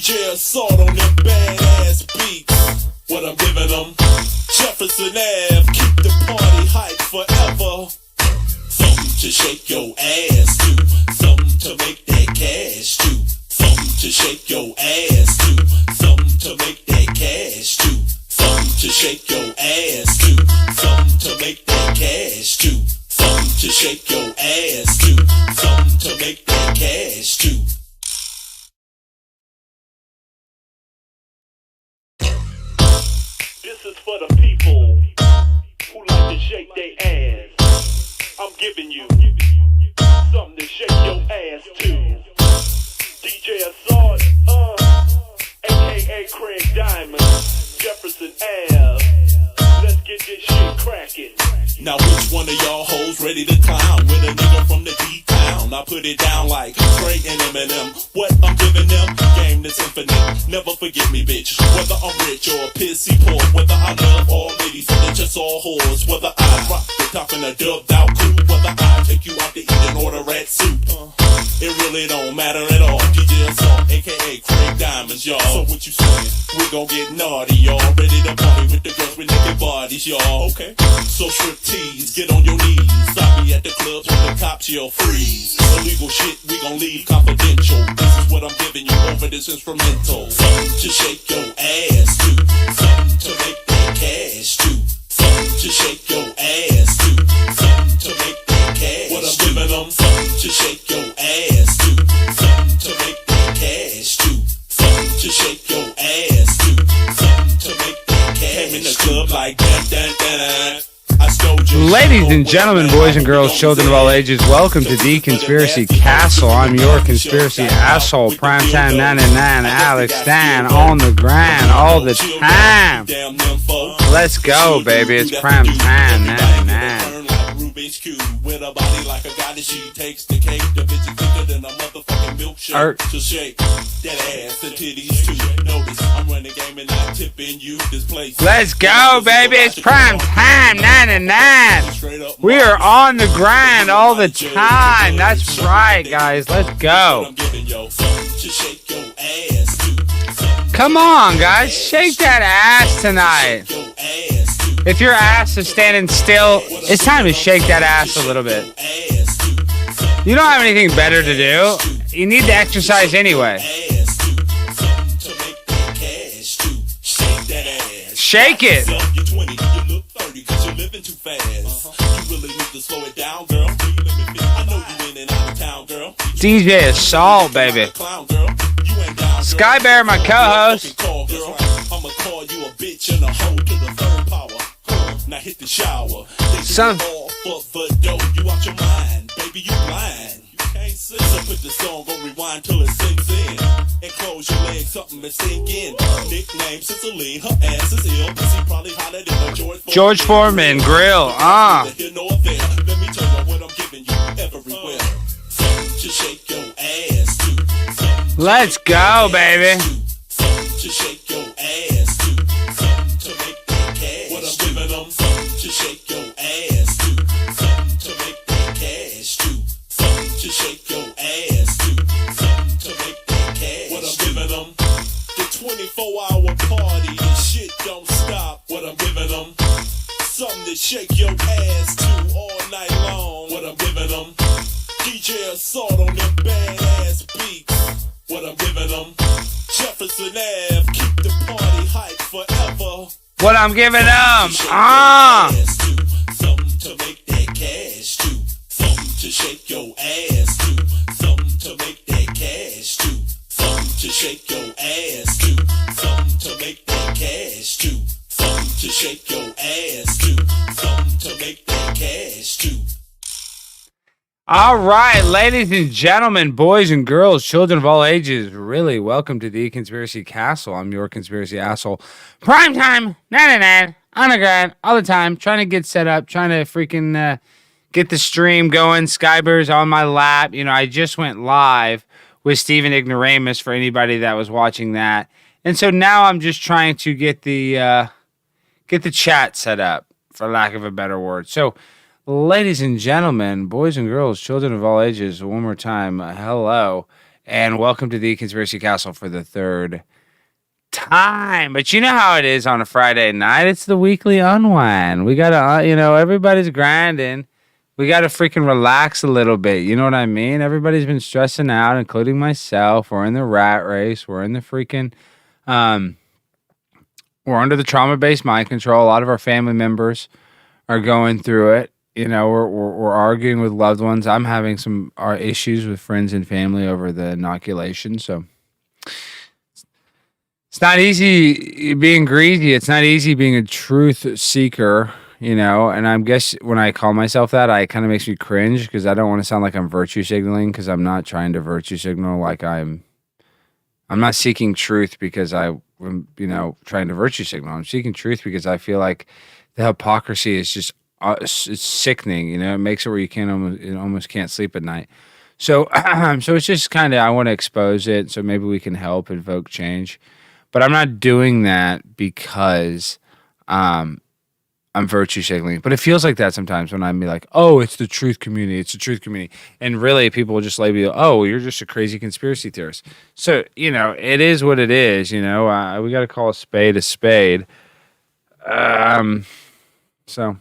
DJ assault on them badass beats. What I'm giving them. Jefferson Ave, keep the party hype forever. Something to shake your ass to. Something to make that cash to. Something to shake your ass to. Something to make that cash to. Something to shake your ass to. Something to make that cash to. Something to shake your ass to. Something to make that cash to. This is for the people who like to shake their ass. I'm giving you something to shake your ass to. DJ Assault, aka Craig Diamond, Jefferson Ave. Let's get this shit cracking. Now which one of y'all hoes ready to clown with a nigga from the D-town? I put it down like Trey and Eminem. What I'm giving them, game that's infinite. Never forget me, bitch. Whether I'm rich or a pissy poor, whether I love all ladies or they're just all whores, whether I rock the top in a dubbed out coupe, whether I take you out to eat and order rat soup. It really don't matter at all. DJ Assault, aka Craig Diamonds, y'all. So what you saying? We gon' get naughty, y'all. Ready to party with the girls with naked bodies, y'all. Okay. So strip tease, get on your knees. Stop me at the clubs with the cops, you'll freeze. Illegal shit, we gon' leave confidential. This is what I'm giving you over this instrumental. Something to shake your ass to. Something to make that cash to. Something to shake your ass to. Something to make that cash. What I'm giving them. Something to shake your ass to. Something to make that cash to. Something to shake your ass to. Something to make that cash. Came in the club like that. Ladies and gentlemen, boys and girls, children of all ages, welcome to the Conspiracy Castle. I'm your conspiracy asshole, Primetime 99, Alex Stein, on the grind all the time. Let's go, baby. It's Primetime 99. With a body like a goddess, she takes the cake. The bitch is thicker than a motherfucking milkshake. To shake that ass and titties too. Notice I'm running game and I'm tipping you this place. Let's go, baby. It's Prime Time 99. We are on the grind all the time. That's right, guys. Let's go. Come on, guys. Shake that ass tonight. If your ass is standing still, it's time to shake that ass a little bit. You don't have anything better to do. You need to exercise anyway. Shake it. DJ Assault, baby. Sky Bear, my co-host. I'ma call you a bitch and a hoe to the third power. Now hit the shower. Son. You out your mind, baby, you blind. You can't see. So put the song on rewind till it sinks in. And close your legs, something to sink in. Nickname Cicely, her ass is ill. She probably hotter than a George Foreman grill. Let me tell you what I'm giving you everywhere. Something to shake your ass to. Let's go, baby. Something to shake your ass to. Something to make that cash. What I'm giving them. Something to shake your ass to. Something to make that cash to. Something to shake your ass to. Something to make that cash. What I'm giving them. The 24-hour party. The shit don't stop. What I'm giving them. Something to shake your ass to all night long. What I'm giving them. DJ Assault on them badass beats. What I'm giving them. Jefferson Ave, keep the party hype forever. What I'm giving them. Something to make that cash to. Something to shake your ass to. Something to make that cash to. Something to shake your ass to. Something to make that cash to. Something to shake your ass to. Something to make that cash to. All right, ladies and gentlemen, boys and girls, children of all ages, really welcome to the Conspiracy Castle. I'm your conspiracy asshole. Primetime 99 on the grind all the time, trying to get set up, trying to freaking get the stream going. Skyber's on my lap. You know, I just went live with Steven Ignoramus for anybody that was watching that. And so now I'm just trying to get the chat set up, for lack of a better word. So, ladies and gentlemen, boys and girls, children of all ages, one more time, hello, and welcome to the Conspiracy Castle for the third time. But you know how it is on a Friday night. It's the weekly unwind. We got to, everybody's grinding. We got to freaking relax a little bit. You know what I mean? Everybody's been stressing out, including myself. We're in the rat race. We're in the freaking, we're under the trauma-based mind control. A lot of our family members are going through it. We're arguing with loved ones. I'm having some issues with friends and family over the inoculation. So it's not easy being greedy. It's not easy being a truth seeker, and I guess when I call myself that, it kind of makes me cringe because I don't want to sound like I'm virtue signaling because I'm not trying to virtue signal like I'm not seeking truth because I'm, trying to virtue signal. I'm seeking truth because I feel like the hypocrisy is just it's sickening. It makes it where you almost can't sleep at night. So, so it's just kind of I want to expose it so maybe we can help invoke change. But I'm not doing that because I'm virtue signaling. But it feels like that sometimes when I'm like, oh, it's the truth community. It's the truth community. And really, people will just label you, oh, you're just a crazy conspiracy theorist. So, it is what it is. We got to call a spade a spade. So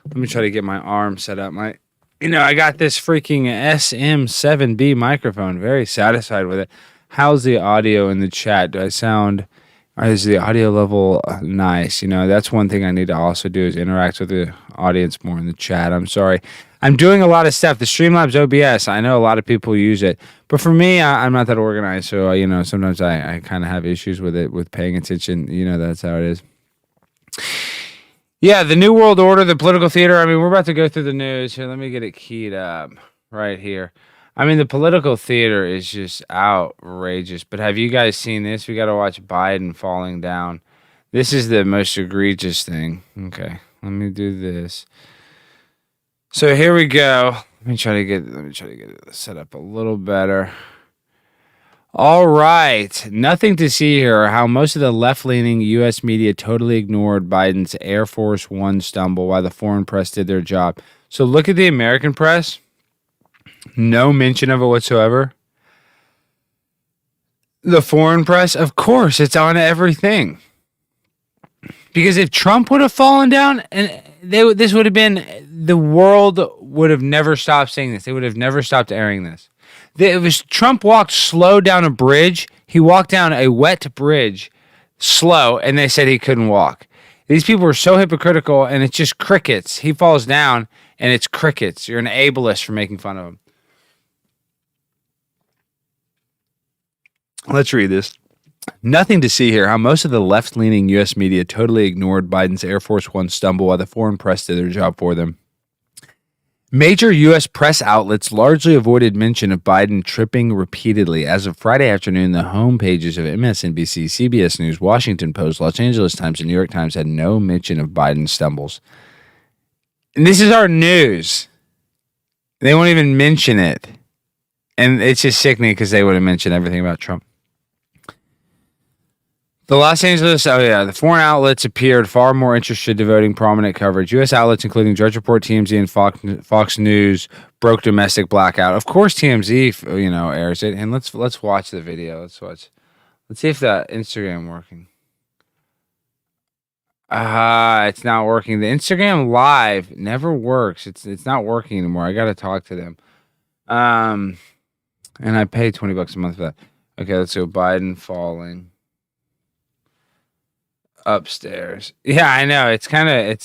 let me try to get my arm set up. I got this freaking SM7B microphone. Very satisfied with it. How's the audio in the chat? Is the audio level nice? That's one thing I need to also do is interact with the audience more in the chat. I'm sorry. I'm doing a lot of stuff. The Streamlabs OBS, I know a lot of people use it. But for me, I'm not that organized. So, sometimes I kind of have issues with it, with paying attention. That's how it is. Yeah, the New World Order, the political theater. We're about to go through the news. Here, let me get it keyed up right here. The political theater is just outrageous. But have you guys seen this? We got to watch Biden falling down. This is the most egregious thing. Okay, let me do this. So here we go. Let me try to get it set up a little better. All right. Nothing to see here. How most of the left-leaning U.S. media totally ignored Biden's Air Force One stumble while the foreign press did their job. So look at the American press. No mention of it whatsoever. The foreign press, of course, it's on everything. Because if Trump would have fallen down, and this would have been, the world would have never stopped saying this. They would have never stopped airing this. It was Trump walked slow down a bridge. He walked down a wet bridge slow, and they said he couldn't walk. These people were so hypocritical, and it's just crickets. He falls down, and it's crickets. You're an ableist for making fun of him. Let's read this. Nothing to see here. How most of the left-leaning U.S. media totally ignored Biden's Air Force One stumble while the foreign press did their job for them. Major U.S. press outlets largely avoided mention of Biden tripping repeatedly. As of Friday afternoon, the homepages of MSNBC, CBS News, Washington Post, Los Angeles Times, and New York Times had no mention of Biden's stumbles. And this is our news. They won't even mention it. And it's just sickening because they would have mentioned everything about Trump. The Los Angeles, the foreign outlets appeared far more interested, devoting prominent coverage. U.S. outlets, including Drudge Report, TMZ, and Fox News, broke domestic blackout. Of course, TMZ, airs it. And let's watch the video. Let's see if that Instagram working. It's not working. The Instagram Live never works. It's not working anymore. I got to talk to them. And I pay $20 a month for that. Okay, let's go. Biden falling. Upstairs. Yeah, I know. It's kind of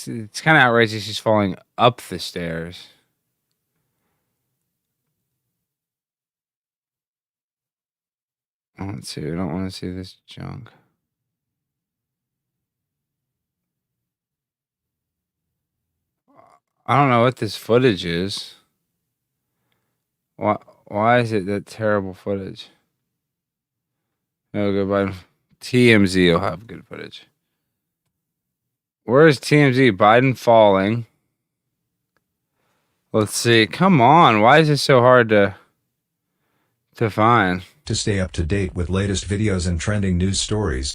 outrageous. She's falling up the stairs. Let's see. I don't want to see this junk. I don't know what this footage is. Why is it that terrible footage? No, go by TMZ will have good footage. Where is TMZ? Biden falling. Let's see. Come on. Why is it so hard to find? To stay up to date with latest videos and trending news stories.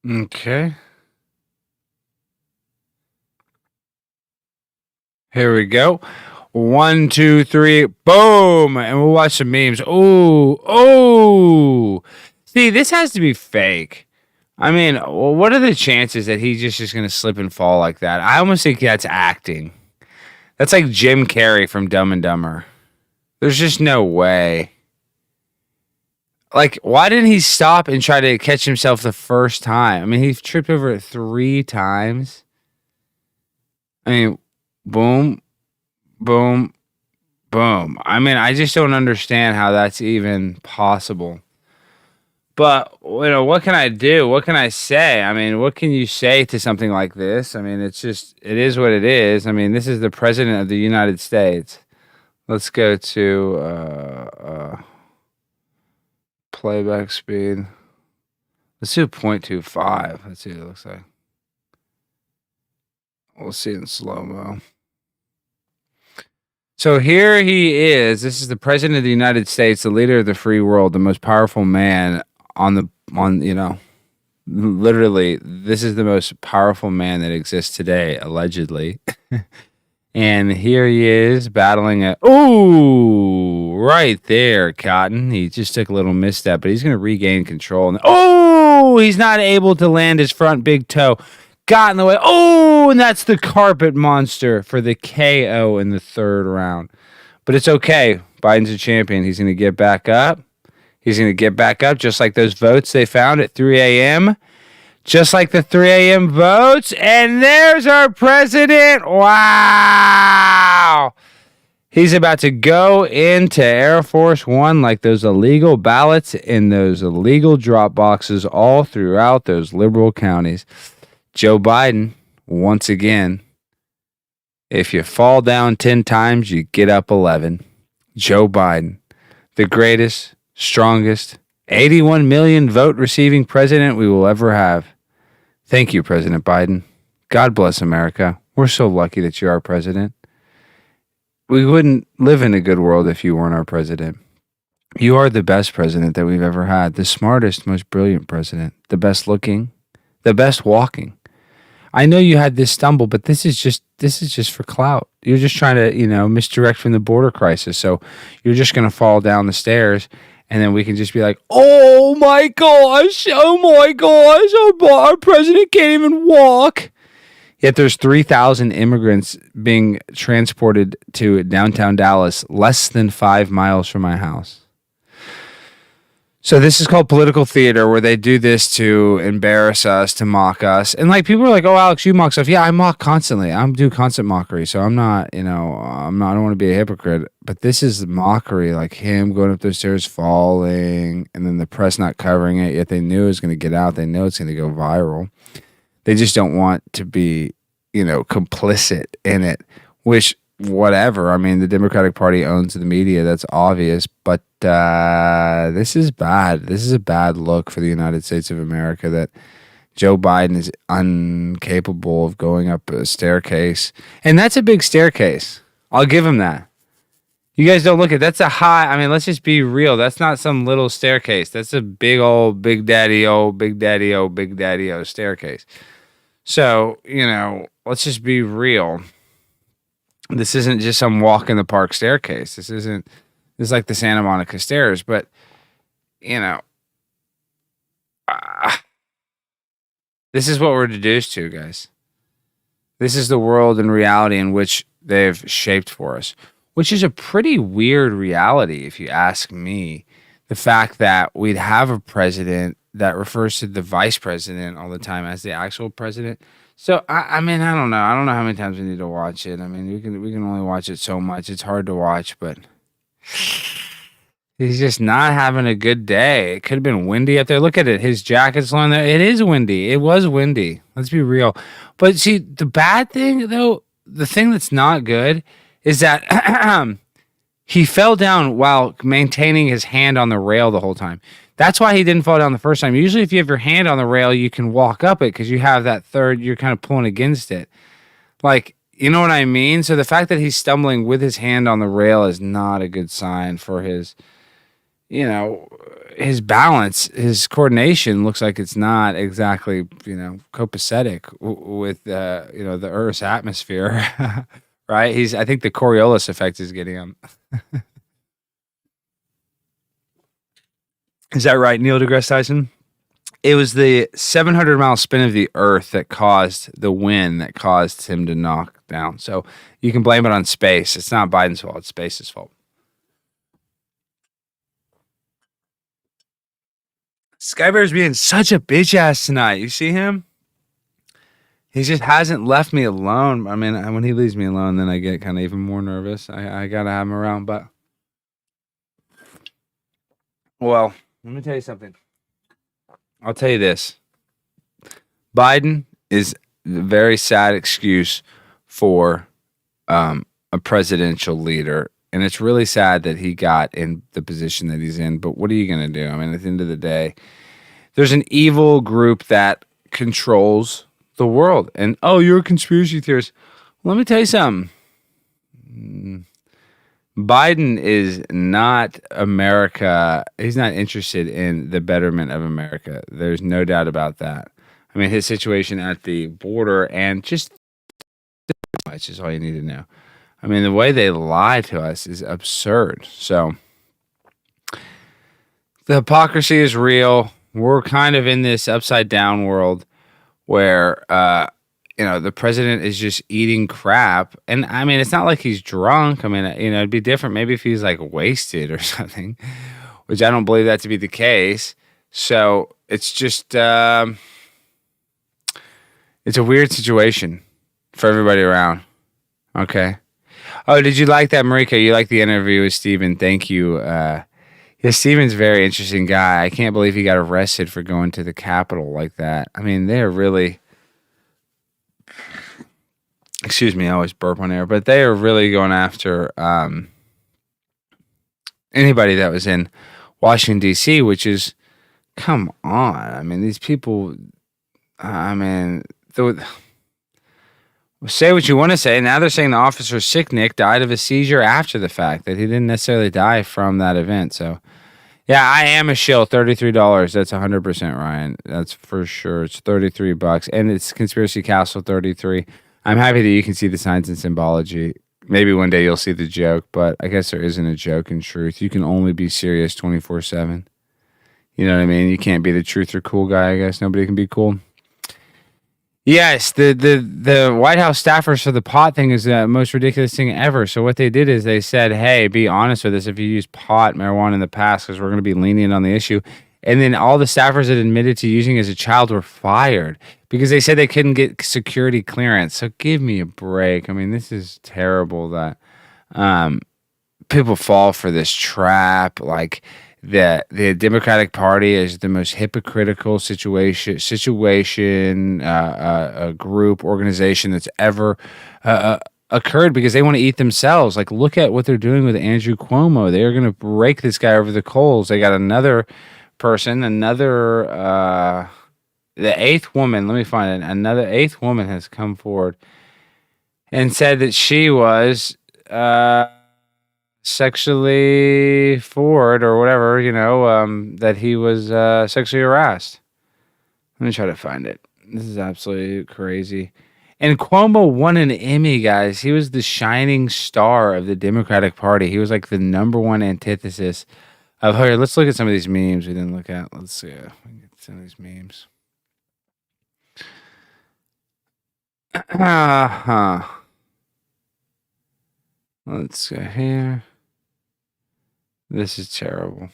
Okay. Here we go. 1, 2, 3, boom, and we'll watch some memes. Oh. See, this has to be fake. I mean, what are the chances that he's just going to slip and fall like that? I almost think that's acting. That's like Jim Carrey from Dumb and Dumber. There's just no way. Like, why didn't he stop and try to catch himself the first time? I mean, he tripped over it 3 times. I mean, boom, boom, boom. I mean, I just don't understand how that's even possible. But, what can I do? What can I say? I mean, what can you say to something like this? I mean, it is what it is. I mean, this is the President of the United States. Let's go to playback speed. Let's do 0.25. Let's see what it looks like. We'll see it in slow-mo. So here he is. This is the President of the United States, the leader of the free world, the most powerful man literally, this is the most powerful man that exists today, allegedly. And here he is battling right there, Cotton. He just took a little misstep, but he's going to regain control. And he's not able to land his front big toe. Got in the way. And that's the carpet monster for the KO in the 3rd round. But it's okay. Biden's a champion. He's going to get back up. He's going to get back up just like those votes they found at 3 a.m. Just like the 3 a.m. votes. And there's our president. Wow. He's about to go into Air Force One like those illegal ballots in those illegal drop boxes all throughout those liberal counties. Joe Biden, once again, if you fall down 10 times, you get up 11. Joe Biden, the greatest, strongest, 81 million vote receiving president we will ever have. Thank you, President Biden. God bless America. We're so lucky that you're our president. We wouldn't live in a good world if you weren't our president. You are the best president that we've ever had. The smartest, most brilliant president. The best looking. The best walking. I know you had this stumble, but this is just for clout. You're just trying to, misdirect from the border crisis. So you're just going to fall down the stairs. And then we can just be like, oh my gosh, our president can't even walk. Yet there's 3,000 immigrants being transported to downtown Dallas, less than 5 miles from my house. So this is called political theater, where they do this to embarrass us, to mock us. And people are like, oh, Alex, you mock stuff. Yeah, I mock constantly. I do constant mockery. So I'm not, I don't want to be a hypocrite. But this is mockery, like him going up those stairs, falling, and then the press not covering it. Yet they knew it was going to get out. They know it's going to go viral. They just don't want to be, complicit in it, which, whatever. I mean, the Democratic Party owns the media. That's obvious. But this is bad. This is a bad look for the United States of America, that Joe Biden is incapable of going up a staircase. And that's a big staircase. I'll give him that. You guys don't look at that's a high. I mean, let's just be real. That's not some little staircase. That's a big old, big daddy, big daddy, staircase. So, let's just be real. This isn't just some walk in the park staircase. This is like the Santa Monica stairs, but this is what we're reduced to, guys. This is the world and reality in which they've shaped for us, which is a pretty weird reality, if you ask me. The fact that we'd have a president that refers to the vice president all the time as the actual president. So, I mean, I don't know. I don't know how many times we need to watch it. I mean, we can only watch it so much. It's hard to watch, but he's just not having a good day. It could have been windy up there. Look at it. His jacket's on there. It is windy. It was windy. Let's be real. But see, the bad thing, though, the thing that's not good is that he fell down while maintaining his hand on the rail the whole time. That's why he didn't fall down the first time. Usually if you have your hand on the rail, you can walk up it because you have that third, you're kind of pulling against it. You know what I mean? So the fact that he's stumbling with his hand on the rail is not a good sign for his, his balance, his coordination looks like it's not exactly, copacetic with, the Earth's atmosphere right? I think the Coriolis effect is getting him. Is that right, Neil deGrasse Tyson? It was the 700-mile spin of the Earth that caused the wind that caused him to knock down. So you can blame it on space. It's not Biden's fault. It's space's fault. Skybear's being such a bitch ass tonight. You see him? He just hasn't left me alone. I mean, when he leaves me alone, then I get kind of even more nervous. I got to have him around. But, well, let me tell you something. I'll tell you this. Biden is a very sad excuse for a presidential leader. And it's really sad that he got in the position that he's in. But what are you going to do? I mean, at the end of the day, there's an evil group that controls the world. And, oh, you're a conspiracy theorist. Well, let me tell you something. Biden is not America. He's not interested in the betterment of America. There's no doubt about that. I mean, his situation at the border and just much is all you need to know. I mean, the way they lie to us is absurd. So the hypocrisy is real. We're kind of in this upside down world where, the president is just eating crap. And I mean, it's not like he's drunk. I mean, it'd be different maybe if he's like wasted or something, which I don't believe that to be the case. So it's just, it's a weird situation for everybody around. Okay. Oh, did you like that, Marika? You like the interview with Steven? Thank you. Yeah, Steven's a very interesting guy. I can't believe he got arrested for going to the Capitol like that. I mean, they're really... Excuse me, I always burp on air, but they are really going after anybody that was in Washington, D.C., which is, come on. I mean, these people, say what you want to say. Now they're saying the officer Sicknick died of a seizure after the fact, that he didn't necessarily die from that event. So, yeah, I am a shill. $33. That's 100%, Ryan. That's for sure. It's $33, and it's Conspiracy Castle 33. I'm happy that you can see the signs and symbology. Maybe one day you'll see the joke, but I guess there isn't a joke in truth. You can only be serious 24/7. You know what I mean? You can't be the truth or cool guy, I guess. Nobody can be cool. Yes, the White House staffers for the pot thing is the most ridiculous thing ever. So what they did is they said, hey, be honest with us if you used marijuana in the past, because we're going to be lenient on the issue. And then all the staffers that admitted to using as a child were fired because they said they couldn't get security clearance. So give me a break. I mean, this is terrible that people fall for this trap. Like the Democratic Party is the most hypocritical group, organization that's ever occurred because they want to eat themselves. Like, look at what they're doing with Andrew Cuomo. They are going to break this guy over the coals. They got another person, the eighth woman, let me find it. Another eighth woman has come forward and said that she was sexually forward or whatever, that he was sexually harassed. Let me try to find it. This is absolutely crazy. And Cuomo won an Emmy, guys. He was the shining star of the Democratic Party. He was like the number one antithesis of her. Let's look at some of these memes we didn't look at. Let's see if we can get some of these memes. Let's go here. This is terrible.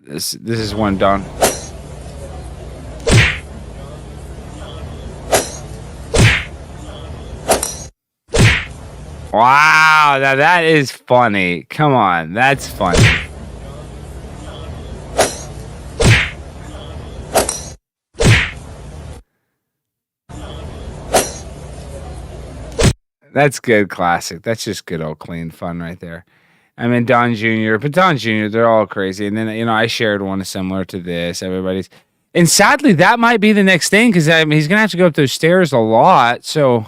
This is one done. Wow, now that is funny. Come on, that's funny. That's good classic. That's just good old clean fun right there. I mean, Don Jr., but Don Jr., they're all crazy. And then, I shared one similar to this. Everybody's. And sadly, that might be the next thing because he's going to have to go up those stairs a lot. So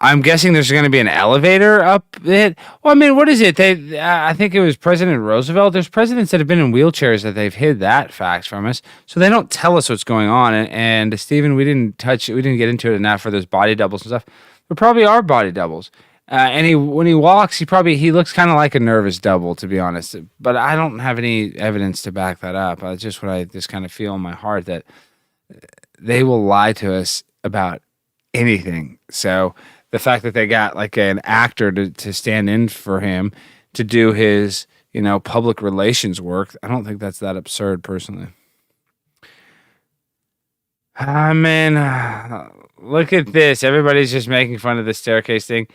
I'm guessing there's going to be an elevator up it. Well, I mean, what is it? I think it was President Roosevelt. There's presidents that have been in wheelchairs that they've hid that fact from us, so they don't tell us what's going on. And Stephen, we didn't get into it enough for those body doubles and stuff. There probably are body doubles. And when he walks, he looks kind of like a nervous double, to be honest. But I don't have any evidence to back that up. It's just what I just kind of feel in my heart that they will lie to us about anything. So the fact that they got like an actor to stand in for him to do his, public relations work, I don't think that's that absurd, personally. I mean, look at this. Everybody's just making fun of the staircase thing.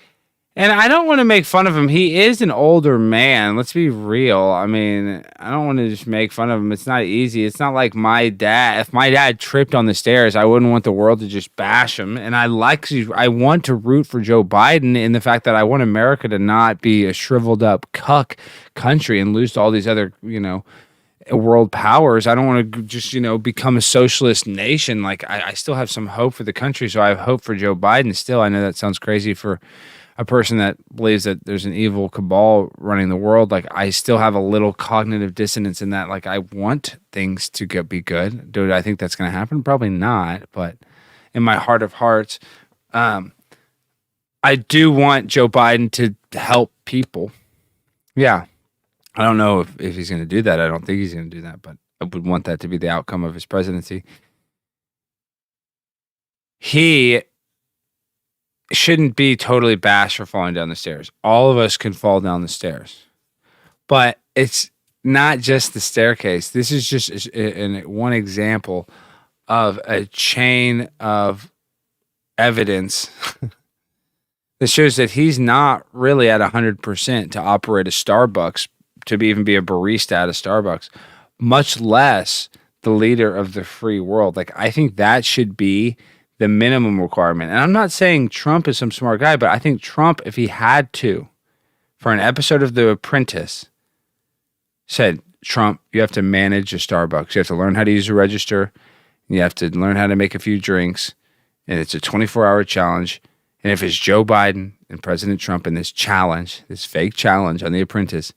And I don't want to make fun of him. He is an older man. Let's be real. I mean, I don't want to just make fun of him. It's not easy. It's not like my dad. If my dad tripped on the stairs, I wouldn't want the world to just bash him. And I want to root for Joe Biden in the fact that I want America to not be a shriveled up cuck country and lose to all these other, world powers. I don't want to just, become a socialist nation. Like, I still have some hope for the country. So I have hope for Joe Biden still. I know that sounds crazy for a person that believes that there's an evil cabal running the world. Like, I still have a little cognitive dissonance in that. Like, I want things to be good. Do I think that's going to happen? Probably not. But in my heart of hearts, I do want Joe Biden to help people. Yeah. I don't know if he's going to do that. I don't think he's going to do that, but I would want that to be the outcome of his presidency. He shouldn't be totally bashed for falling down the stairs. All of us can fall down the stairs. But it's not just the staircase. This is just one example of a chain of evidence that shows that he's not really at 100% to operate a Starbucks, to even be a barista at a Starbucks, much less the leader of the free world. Like, I think that should be the minimum requirement. And I'm not saying Trump is some smart guy, but I think Trump, if he had to, for an episode of The Apprentice, said, Trump, you have to manage a Starbucks. You have to learn how to use a register. You have to learn how to make a few drinks. And it's a 24-hour challenge. And if it's Joe Biden and President Trump in this challenge, this fake challenge on The Apprentice,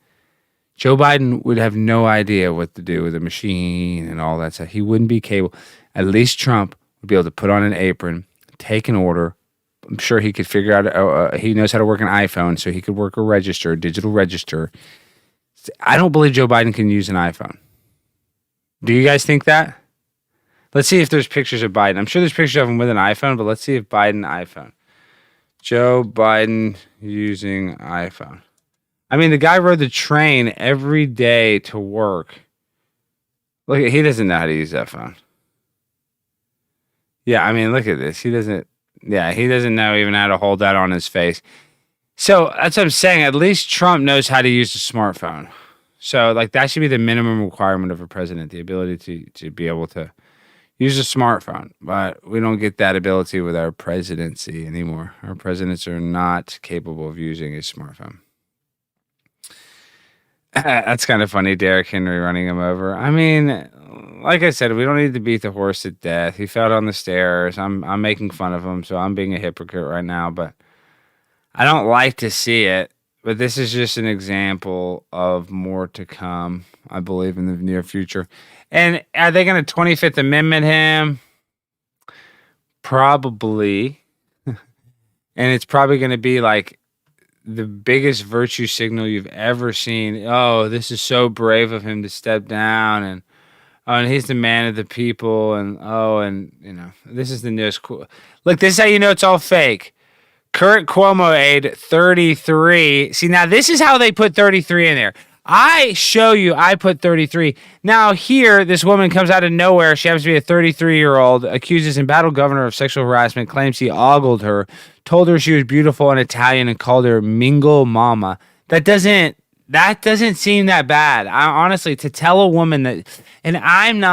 Joe Biden would have no idea what to do with a machine and all that stuff. He wouldn't be capable. At least Trump would be able to put on an apron, take an order. I'm sure he could figure out, he knows how to work an iPhone, so he could work a digital register. I don't believe Joe Biden can use an iPhone. Do you guys think that? Let's see if there's pictures of Biden. I'm sure there's pictures of him with an iPhone, but let's see if Biden iPhone. Joe Biden using iPhone. I mean, the guy rode the train every day to work. Look, he doesn't know how to use that phone. Yeah, I mean, look at this. He doesn't know even how to hold that on his face. So that's what I'm saying. At least Trump knows how to use a smartphone. So, like, that should be the minimum requirement of a president, the ability to be able to use a smartphone. But we don't get that ability with our presidency anymore. Our presidents are not capable of using a smartphone. That's kind of funny, Derrick Henry running him over. I mean, like I said, we don't need to beat the horse to death. He fell down the stairs. I'm making fun of him, so I'm being a hypocrite right now. But I don't like to see it. But this is just an example of more to come, I believe, in the near future. And are they going to 25th Amendment him? Probably. And it's probably going to be like the biggest virtue signal you've ever seen. Oh, this is so brave of him to step down, and he's the man of the people, and this is the newest cool. Look, this is how you know it's all fake. Current Cuomo aide 33. See, now this is how they put 33 in there. I show you, I put 33. Now here, this woman comes out of nowhere. She happens to be a 33-year-old, accuses embattled governor of sexual harassment, claims he ogled her, told her she was beautiful and Italian, and called her Mingle Mama. That doesn't seem that bad. Honestly, to tell a woman that, and I'm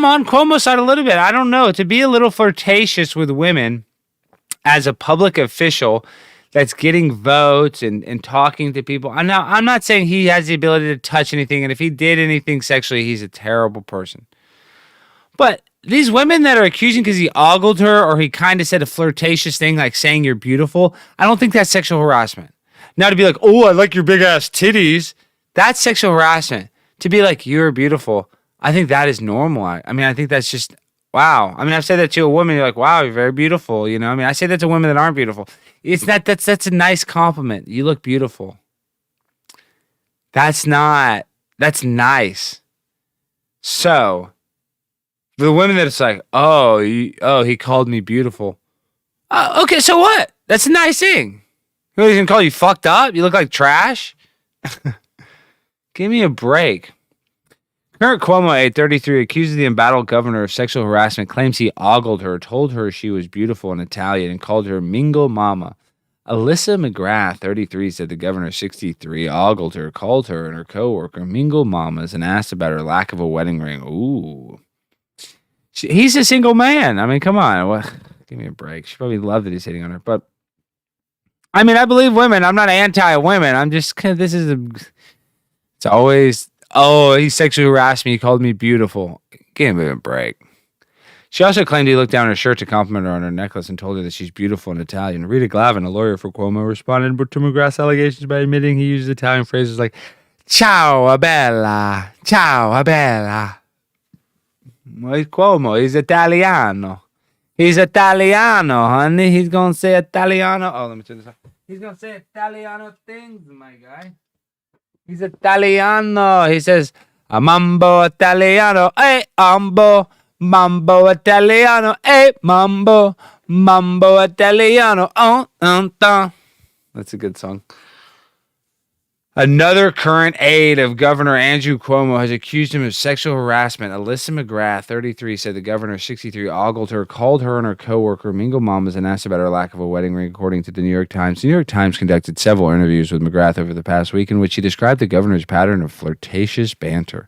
on Cuomo's side a little bit. I don't know. To be a little flirtatious with women as a public official that's getting votes and talking to people. I'm not saying he has the ability to touch anything, and if he did anything sexually, he's a terrible person. But these women that are accusing because he ogled her or he kind of said a flirtatious thing like saying you're beautiful, I don't think that's sexual harassment. Now to be like, oh, I like your big ass titties, that's sexual harassment. To be like, you're beautiful, I think that is normal. I mean, I think that's just, wow. I mean, I've said that to a woman, you're like, wow, you're very beautiful. You know, I mean, I say that to women that aren't beautiful. It's not, that's a nice compliment. You look beautiful. That's nice. So, for the women that it's like, oh, he called me beautiful. Okay, so what? That's a nice thing. He's going to call you fucked up? You look like trash? Give me a break. Current Cuomo, age 33, accuses the embattled governor of sexual harassment, claims he ogled her, told her she was beautiful in Italian, and called her Mingo Mama. Alyssa McGrath, 33, said the governor, 63, ogled her, called her and her co-worker Mingo Mamas, and asked about her lack of a wedding ring. Ooh. He's a single man. I mean, come on. Well, give me a break. She probably loved that he's hitting on her. But, I mean, I believe women. I'm not anti-women. I'm just, it's always, oh, he sexually harassed me. He called me beautiful. Give me a break. She also claimed he looked down her shirt to compliment her on her necklace and told her that she's beautiful in Italian. Rita Glavin, a lawyer for Cuomo, responded to McGrath's allegations by admitting he used Italian phrases like, ciao, bella, ciao, bella. Well, he's Cuomo. He's Italiano. He's Italiano, honey. He's going to say Italiano. Oh, let me turn this off. He's going to say Italiano things, my guy. He's Italiano. He says, a mambo Italiano, ambo. Mambo Italiano, mambo Italiano, That's a good song. Another current aide of Governor Andrew Cuomo has accused him of sexual harassment. Alyssa McGrath, 33, said the governor, 63, ogled her, called her and her co-worker Mingo Mamas, and asked about her lack of a wedding ring, according to the New York Times. The New York Times conducted several interviews with McGrath over the past week in which he described the governor's pattern of flirtatious banter.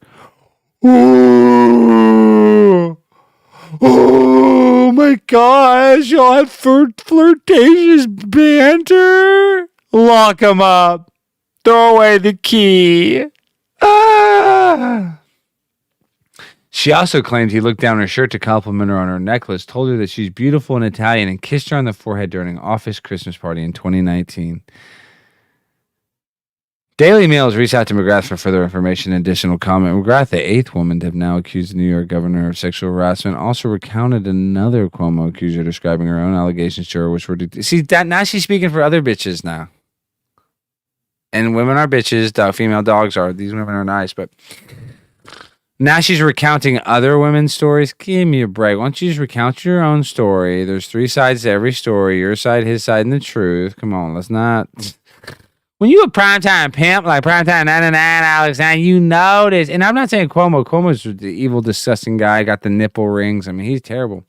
Oh my gosh, y'all have flirtatious banter? Lock him up. Throw away the key. She also claimed he looked down her shirt to compliment her on her necklace, told her that she's beautiful in Italian, and kissed her on the forehead during an office Christmas party in 2019. Daily Mail has reached out to McGrath for further information and additional comment. McGrath, the eighth woman to have now accused the New York governor of sexual harassment, also recounted another Cuomo accuser describing her own allegations to her, which were... See, now she's speaking for other bitches now. And women are bitches, female dogs are. These women are nice, but... Now she's recounting other women's stories. Give me a break. Why don't you just recount your own story? There's 3 sides to every story. Your side, his side, and the truth. Come on, let's not... When you a primetime pimp, like primetime 99, Alex, and you know this. And I'm not saying Cuomo. Cuomo's the evil, disgusting guy. Got the nipple rings. I mean, he's terrible.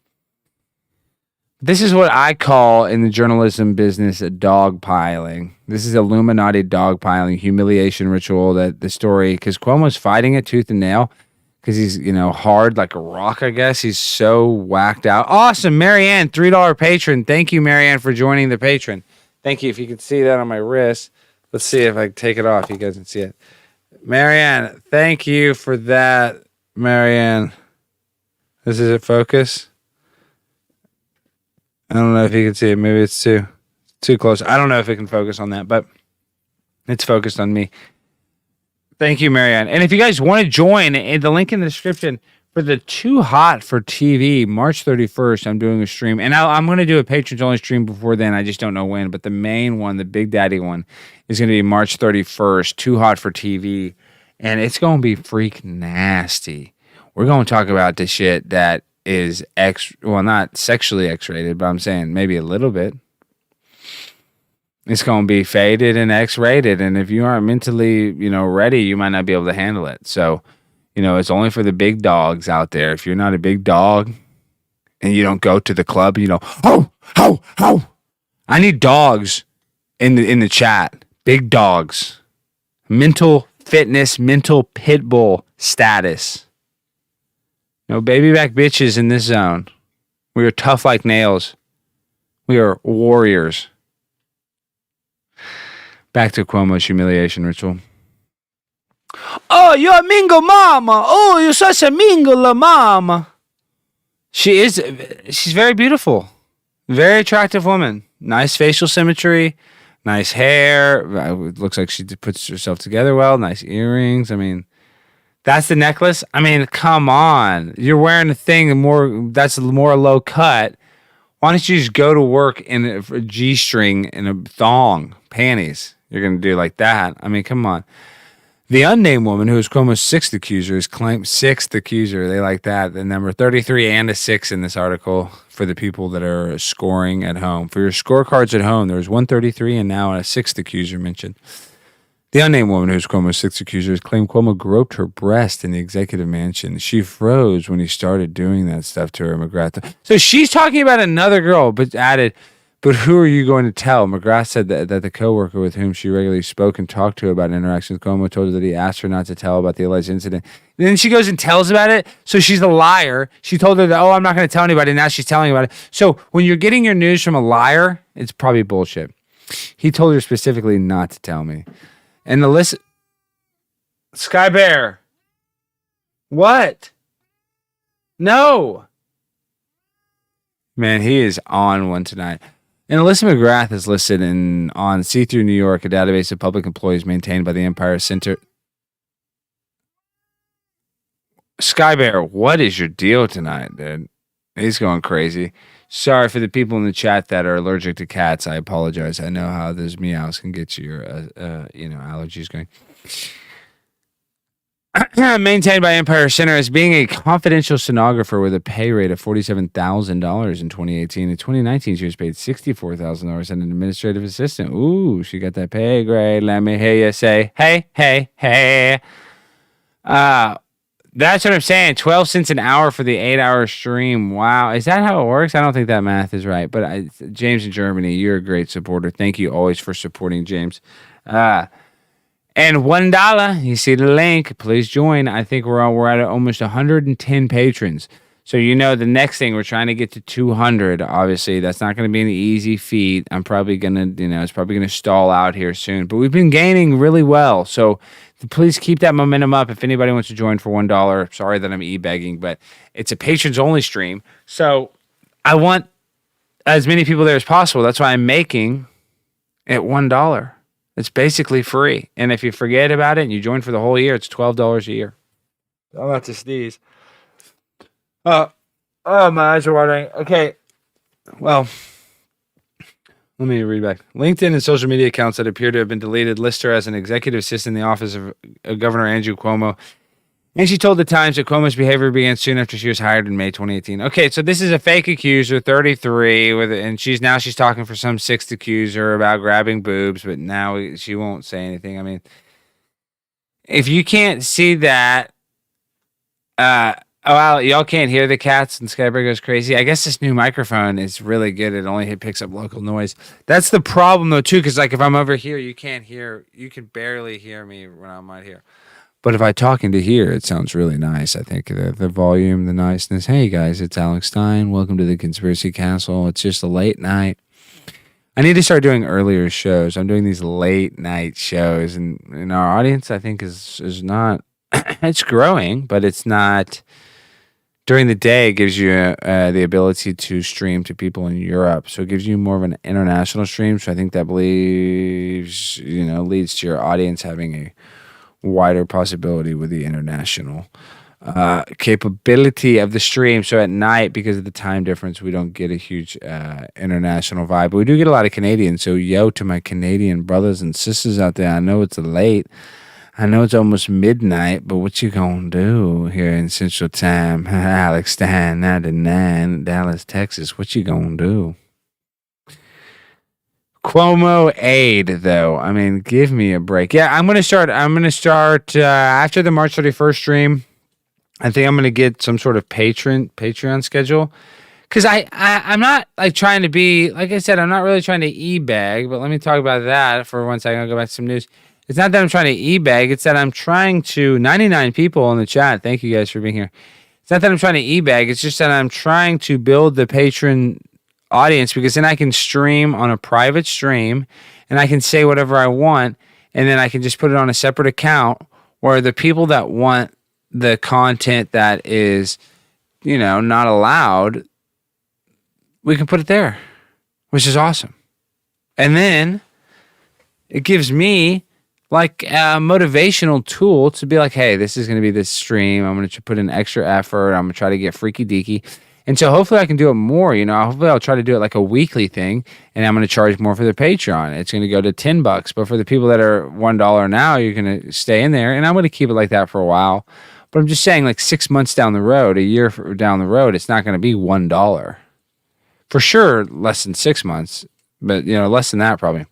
This is what I call in the journalism business a dogpiling. This is Illuminati dogpiling, humiliation ritual. That the story, because Cuomo's fighting it tooth and nail, because he's, hard like a rock, I guess. He's so whacked out. Awesome. Marianne, $3 patron. Thank you, Marianne, for joining the patron. Thank you. If you can see that on my wrist. Let's see if I can take it off. You guys can see it. Marianne, thank you for that, Marianne. This is it, focus. I don't know if you can see it. Maybe it's too close. I don't know if it can focus on that, but it's focused on me. Thank you, Marianne. And if you guys want to join, the link in the description for the Too Hot for TV, March 31st, I'm doing a stream. And I'm going to do a patrons-only stream before then. I just don't know when. But the main one, the Big Daddy one, is going to be March 31st, Too Hot for TV. And it's going to be freak nasty. We're going to talk about the shit that is not sexually X-rated, but I'm saying maybe a little bit. It's going to be faded and X-rated. And if you aren't mentally, ready, you might not be able to handle it. So... it's only for the big dogs out there. If you're not a big dog and you don't go to the club, ho. I need dogs in the chat. Big dogs. Mental fitness, mental pit bull status. No baby back bitches in this zone. We are tough like nails. We are warriors. Back to Cuomo's humiliation ritual. Oh, you're a mingo mama. Oh, you're such a mingo la mama. She's very beautiful. Very attractive woman. Nice facial symmetry. Nice hair. Looks like she puts herself together well. Nice earrings. I mean, that's the necklace. I mean, come on. You're wearing a thing that's more low cut. Why don't you just go to work in a G-string and a thong, panties? You're going to do like that. I mean, come on. The unnamed woman, who is Cuomo's sixth accuser, is claimed sixth accuser. They like that. The number 33 and a 6 in this article for the people that are scoring at home. For your scorecards at home, there's 133 and now a sixth accuser mentioned. The unnamed woman, who's Cuomo's sixth accuser, has claimed Cuomo groped her breast in the executive mansion. She froze when he started doing that stuff to her, McGrath. So she's talking about another girl, but added, but who are you going to tell? McGrath said that the coworker with whom she regularly spoke and talked to about interactions with Cuomo told her that he asked her not to tell about the alleged incident. And then she goes and tells about it. So she's a liar. She told her that, I'm not going to tell anybody. Now she's telling about it. So when you're getting your news from a liar, it's probably bullshit. He told her specifically not to tell me. And Alyssa... Sky Bear. What? No. Man, he is on one tonight. And Alyssa McGrath is listed on See Through New York, a database of public employees maintained by the Empire Center. Sky Bear, what is your deal tonight, dude? He's going crazy. Sorry for the people in the chat that are allergic to cats. I apologize. I know how those meows can get your, allergies going. Maintained by Empire Center as being a confidential stenographer with a pay rate of $47,000 in 2018. In 2019, she was paid $64,000 as an administrative assistant. Ooh, she got that pay grade. Let me hear you say, hey, hey, hey. That's what I'm saying. 12 cents an hour for the 8-hour stream. Wow. Is that how it works? I don't think that math is right. But James in Germany, you're a great supporter. Thank you always for supporting James. And $1, you see the link. Please join. I think we're at almost 110 patrons. So the next thing, we're trying to get to 200. Obviously, that's not going to be an easy feat. I'm probably going to, it's probably going to stall out here soon. But we've been gaining really well. So please keep that momentum up. If anybody wants to join for $1, sorry that I'm e-begging, but it's a patrons-only stream. So I want as many people there as possible. That's why I'm making it $1. It's basically free. And if you forget about it and you join for the whole year, it's $12 a year. I'm about to sneeze. My eyes are watering. Okay. Well, let me read back. LinkedIn and social media accounts that appear to have been deleted list her as an executive assistant in the office of Governor Andrew Cuomo. And she told the Times that Cuomo's behavior began soon after she was hired in May 2018. Okay, so this is a fake accuser, 33, and she's talking for some sixth accuser about grabbing boobs, but now she won't say anything. I mean, if you can't see that, y'all can't hear the cats and Skyberg goes crazy. I guess this new microphone is really good. It only picks up local noise. That's the problem though too, because like if I'm over here, you can barely hear me when I'm right here. But if I talk into here, it sounds really nice. I think the volume, the niceness. Hey guys, it's Alex Stein. Welcome to the Conspiracy Castle. It's just a late night. I need to start doing earlier shows. I'm doing these late night shows, and our audience, I think, is not. It's growing, but it's not. During the day, it gives you the ability to stream to people in Europe, so it gives you more of an international stream. So I think that leads to your audience having a wider possibility with the international capability of the stream. So at night, because of the time difference, we don't get a huge international vibe, but we do get a lot of Canadians. So yo to my Canadian brothers and sisters out there, I know it's late. I know it's almost midnight, but what you gonna do here in Central Time? Alex Stein, 99, Dallas, Texas. What you gonna do? Cuomo aid, though. I mean, give me a break. Yeah, I'm gonna start after the March 31st stream. I think I'm gonna get some sort of Patreon schedule. Because I'm not like trying to be, like I said, I'm not really trying to e-bag, but let me talk about that for 1 second. I'll go back to some news. It's not that I'm trying to e-bag. It's that I'm trying to, 99 people in the chat. Thank you guys for being here. It's not that I'm trying to e-bag. It's just that I'm trying to build the patron audience, because then I can stream on a private stream and I can say whatever I want. And then I can just put it on a separate account where the people that want the content that is not allowed, we can put it there, which is awesome. And then it gives me like a motivational tool to be like, hey, this is going to be this stream. I'm going to put in extra effort. I'm going to try to get freaky deaky. And so hopefully I can do it more, hopefully I'll try to do it like a weekly thing, and I'm going to charge more for the Patreon. It's going to go to $10, but for the people that are $1 now, you're going to stay in there, and I'm going to keep it like that for a while. But I'm just saying, like 6 months down the road, a year down the road, it's not going to be $1. For sure, less than 6 months, but less than that probably.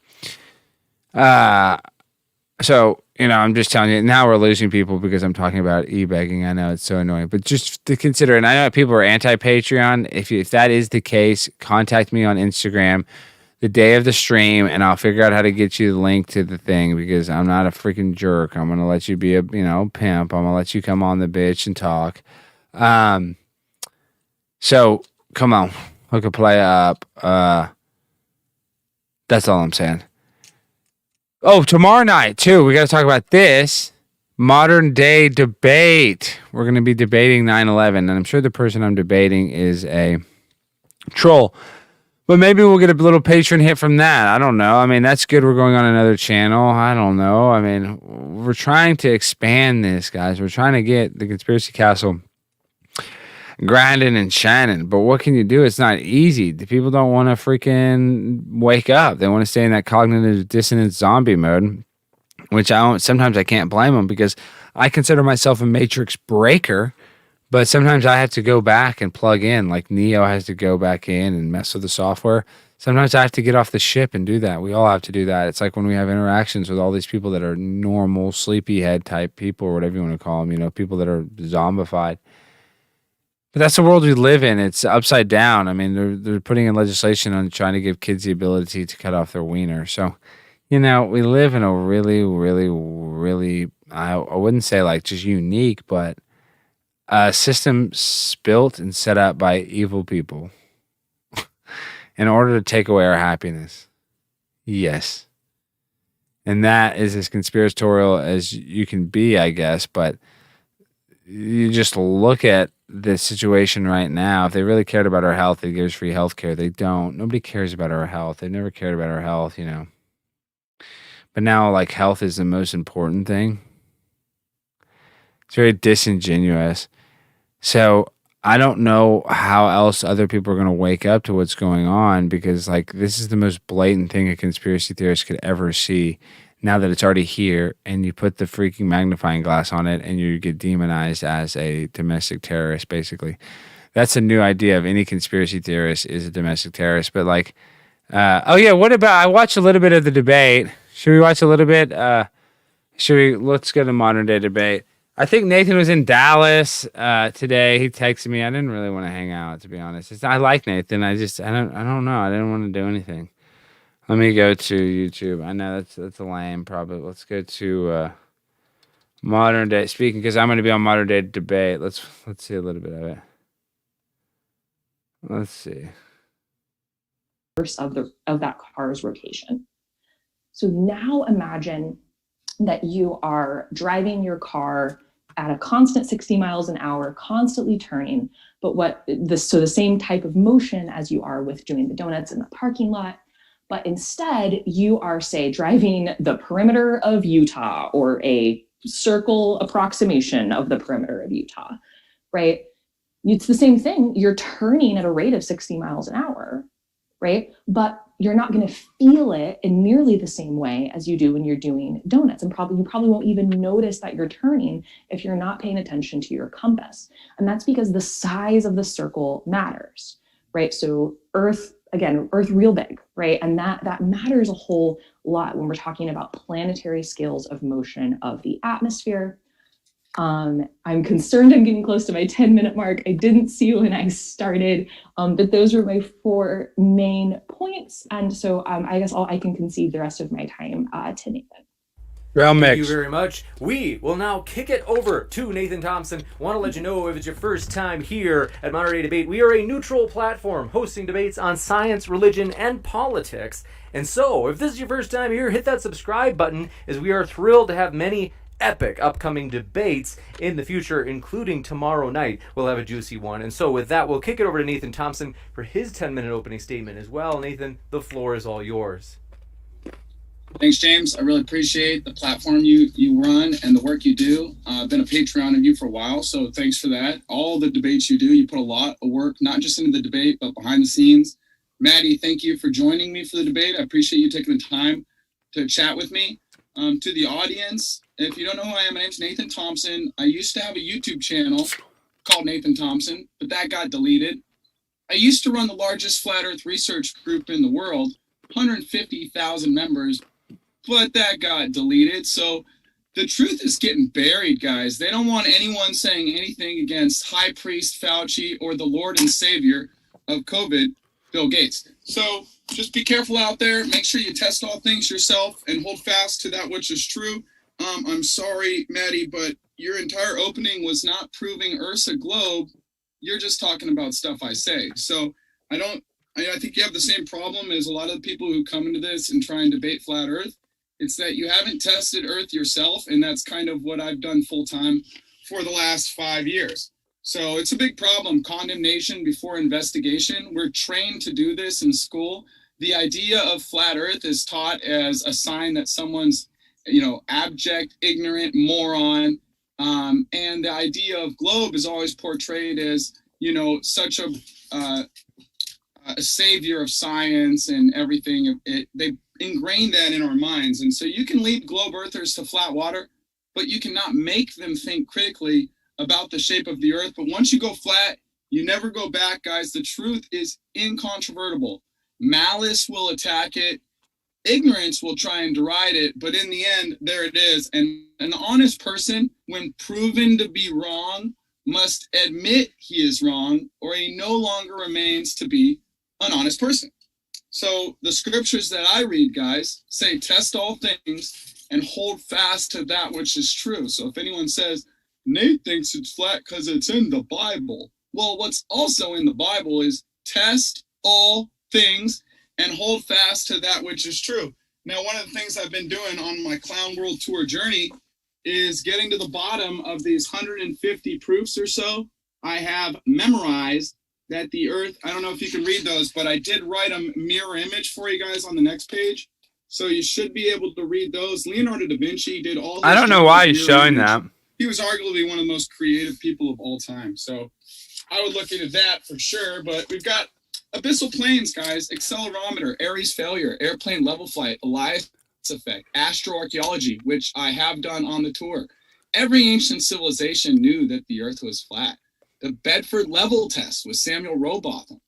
So, I'm just telling you, now we're losing people because I'm talking about e-begging. I know it's so annoying, but just to consider, and I know people are anti-Patreon. If that is the case, contact me on Instagram the day of the stream, and I'll figure out how to get you the link to the thing, because I'm not a freaking jerk. I'm going to let you be a, pimp. I'm going to let you come on the bitch and talk. So, come on. Hook a play up. That's all I'm saying. Oh, tomorrow night, too, we got to talk about this modern day debate. We're going to be debating 9/11, and I'm sure the person I'm debating is a troll. But maybe we'll get a little patron hit from that. I don't know. I mean, that's good. We're going on another channel. I don't know. I mean, we're trying to expand this, guys. We're trying to get the Conspiracy Castle grinding and shining, but what can you do? It's not easy. The people don't want to freaking wake up. They want to stay in that cognitive dissonance zombie mode, which sometimes I can't blame them, because I consider myself a matrix breaker, but sometimes I have to go back and plug in, like Neo has to go back in and mess with the software. Sometimes I have to get off the ship and do that. We all have to do that. It's like when we have interactions with all these people that are normal sleepyhead type people, or whatever you want to call them, people that are zombified. But that's the world we live in. It's upside down. I mean, they're putting in legislation on trying to give kids the ability to cut off their wiener. So, we live in a really, really, really, I wouldn't say like just unique, but a system built and set up by evil people in order to take away our happiness. Yes. And that is as conspiratorial as you can be, I guess. But you just look at the situation right now. If they really cared about our health, they'd give us free health care. They don't. Nobody cares about our health. They've never cared about our health, But now, like, health is the most important thing. It's very disingenuous. So I don't know how else other people are going to wake up to what's going on, because, like, this is the most blatant thing a conspiracy theorist could ever see. Now that it's already here, and you put the freaking magnifying glass on it, and you get demonized as a domestic terrorist, basically. That's a new idea of any conspiracy theorist is a domestic terrorist. But what about, I watched a little bit of the debate. Should we watch a little bit? Let's go to modern day debate. I think Nathan was in Dallas today. He texted me. I didn't really want to hang out, to be honest. I like Nathan. I don't know. I didn't want to do anything. Let me go to YouTube. I know that's a lame, probably. Let's go to modern day speaking, because I'm going to be on modern day debate. Let's see a little bit of it. Let's see. Of that car's rotation. So now imagine that you are driving your car at a constant 60 miles an hour, constantly turning, but the same type of motion as you are with doing the donuts in the parking lot. But instead, you are, say, driving the perimeter of Utah, or a circle approximation of the perimeter of Utah, right? It's the same thing. You're turning at a rate of 60 miles an hour, right? But you're not going to feel it in nearly the same way as you do when you're doing donuts. And you probably won't even notice that you're turning if you're not paying attention to your compass. And that's because the size of the circle matters, right? So Earth real big, right? And that matters a whole lot when we're talking about planetary scales of motion of the atmosphere. I'm concerned I'm getting close to my 10-minute mark. I didn't see when I started, but those were my 4 main points. And so I guess I can concede the rest of my time to Nathan. Thank you very much. We will now kick it over to Nathan Thompson. Want to let you know, if it's your first time here at Modern Day Debate, we are a neutral platform hosting debates on science, religion, and politics. And so, if this is your first time here, hit that subscribe button, as we are thrilled to have many epic upcoming debates in the future, including tomorrow night. We'll have a juicy one. And so with that, we'll kick it over to Nathan Thompson for his 10-minute opening statement as well. Nathan, the floor is all yours. Thanks, James. I really appreciate the platform you run and the work you do. I've been a Patreon of you for a while, so thanks for that. All the debates you do, you put a lot of work, not just into the debate, but behind the scenes. Maddie, thank you for joining me for the debate. I appreciate you taking the time to chat with me. To the audience, if you don't know who I am, my name's Nathan Thompson. I used to have a YouTube channel called Nathan Thompson, but that got deleted. I used to run the largest flat earth research group in the world, 150,000 members, but that got deleted. So the truth is getting buried, guys. They don't want anyone saying anything against High Priest Fauci or the Lord and Savior of COVID, Bill Gates. So just be careful out there. Make sure you test all things yourself and hold fast to that which is true. I'm sorry, Maddie, but your entire opening was not proving Earth's a globe. You're just talking about stuff I say. So I think you have the same problem as a lot of the people who come into this and try and debate flat Earth. It's that you haven't tested Earth yourself, and that's kind of what I've done full time for the last 5 years. So it's a big problem, condemnation before investigation. We're trained to do this in school. The idea of flat Earth is taught as a sign that someone's, abject, ignorant, moron. And the idea of globe is always portrayed as, such a savior of science and everything. They ingrained that in our minds. And so you can lead globe earthers to flat water, but you cannot make them think critically about the shape of the Earth. But once you go flat, you never go back, guys. The truth is incontrovertible. Malice will attack it. Ignorance will try and deride it. But in the end, there it is. And an honest person, when proven to be wrong, must admit he is wrong, or he no longer remains to be an honest person. So the scriptures that I read, guys, say test all things and hold fast to that which is true. So if anyone says, Nate thinks it's flat because it's in the Bible. Well, what's also in the Bible is test all things and hold fast to that which is true. Now, one of the things I've been doing on my Clown World Tour journey is getting to the bottom of these 150 proofs or so. I have memorized that the Earth, I don't know if you can read those, but I did write a mirror image for you guys on the next page. So you should be able to read those. Leonardo Da Vinci did all. I don't know why he's showing that. He was arguably one of the most creative people of all time. So I would look into that for sure. But we've got abyssal planes, guys, accelerometer, Ares failure, airplane level flight, Elias effect, astroarchaeology, which I have done on the tour. Every ancient civilization knew that the Earth was flat. The Bedford level test with Samuel Rowbotham.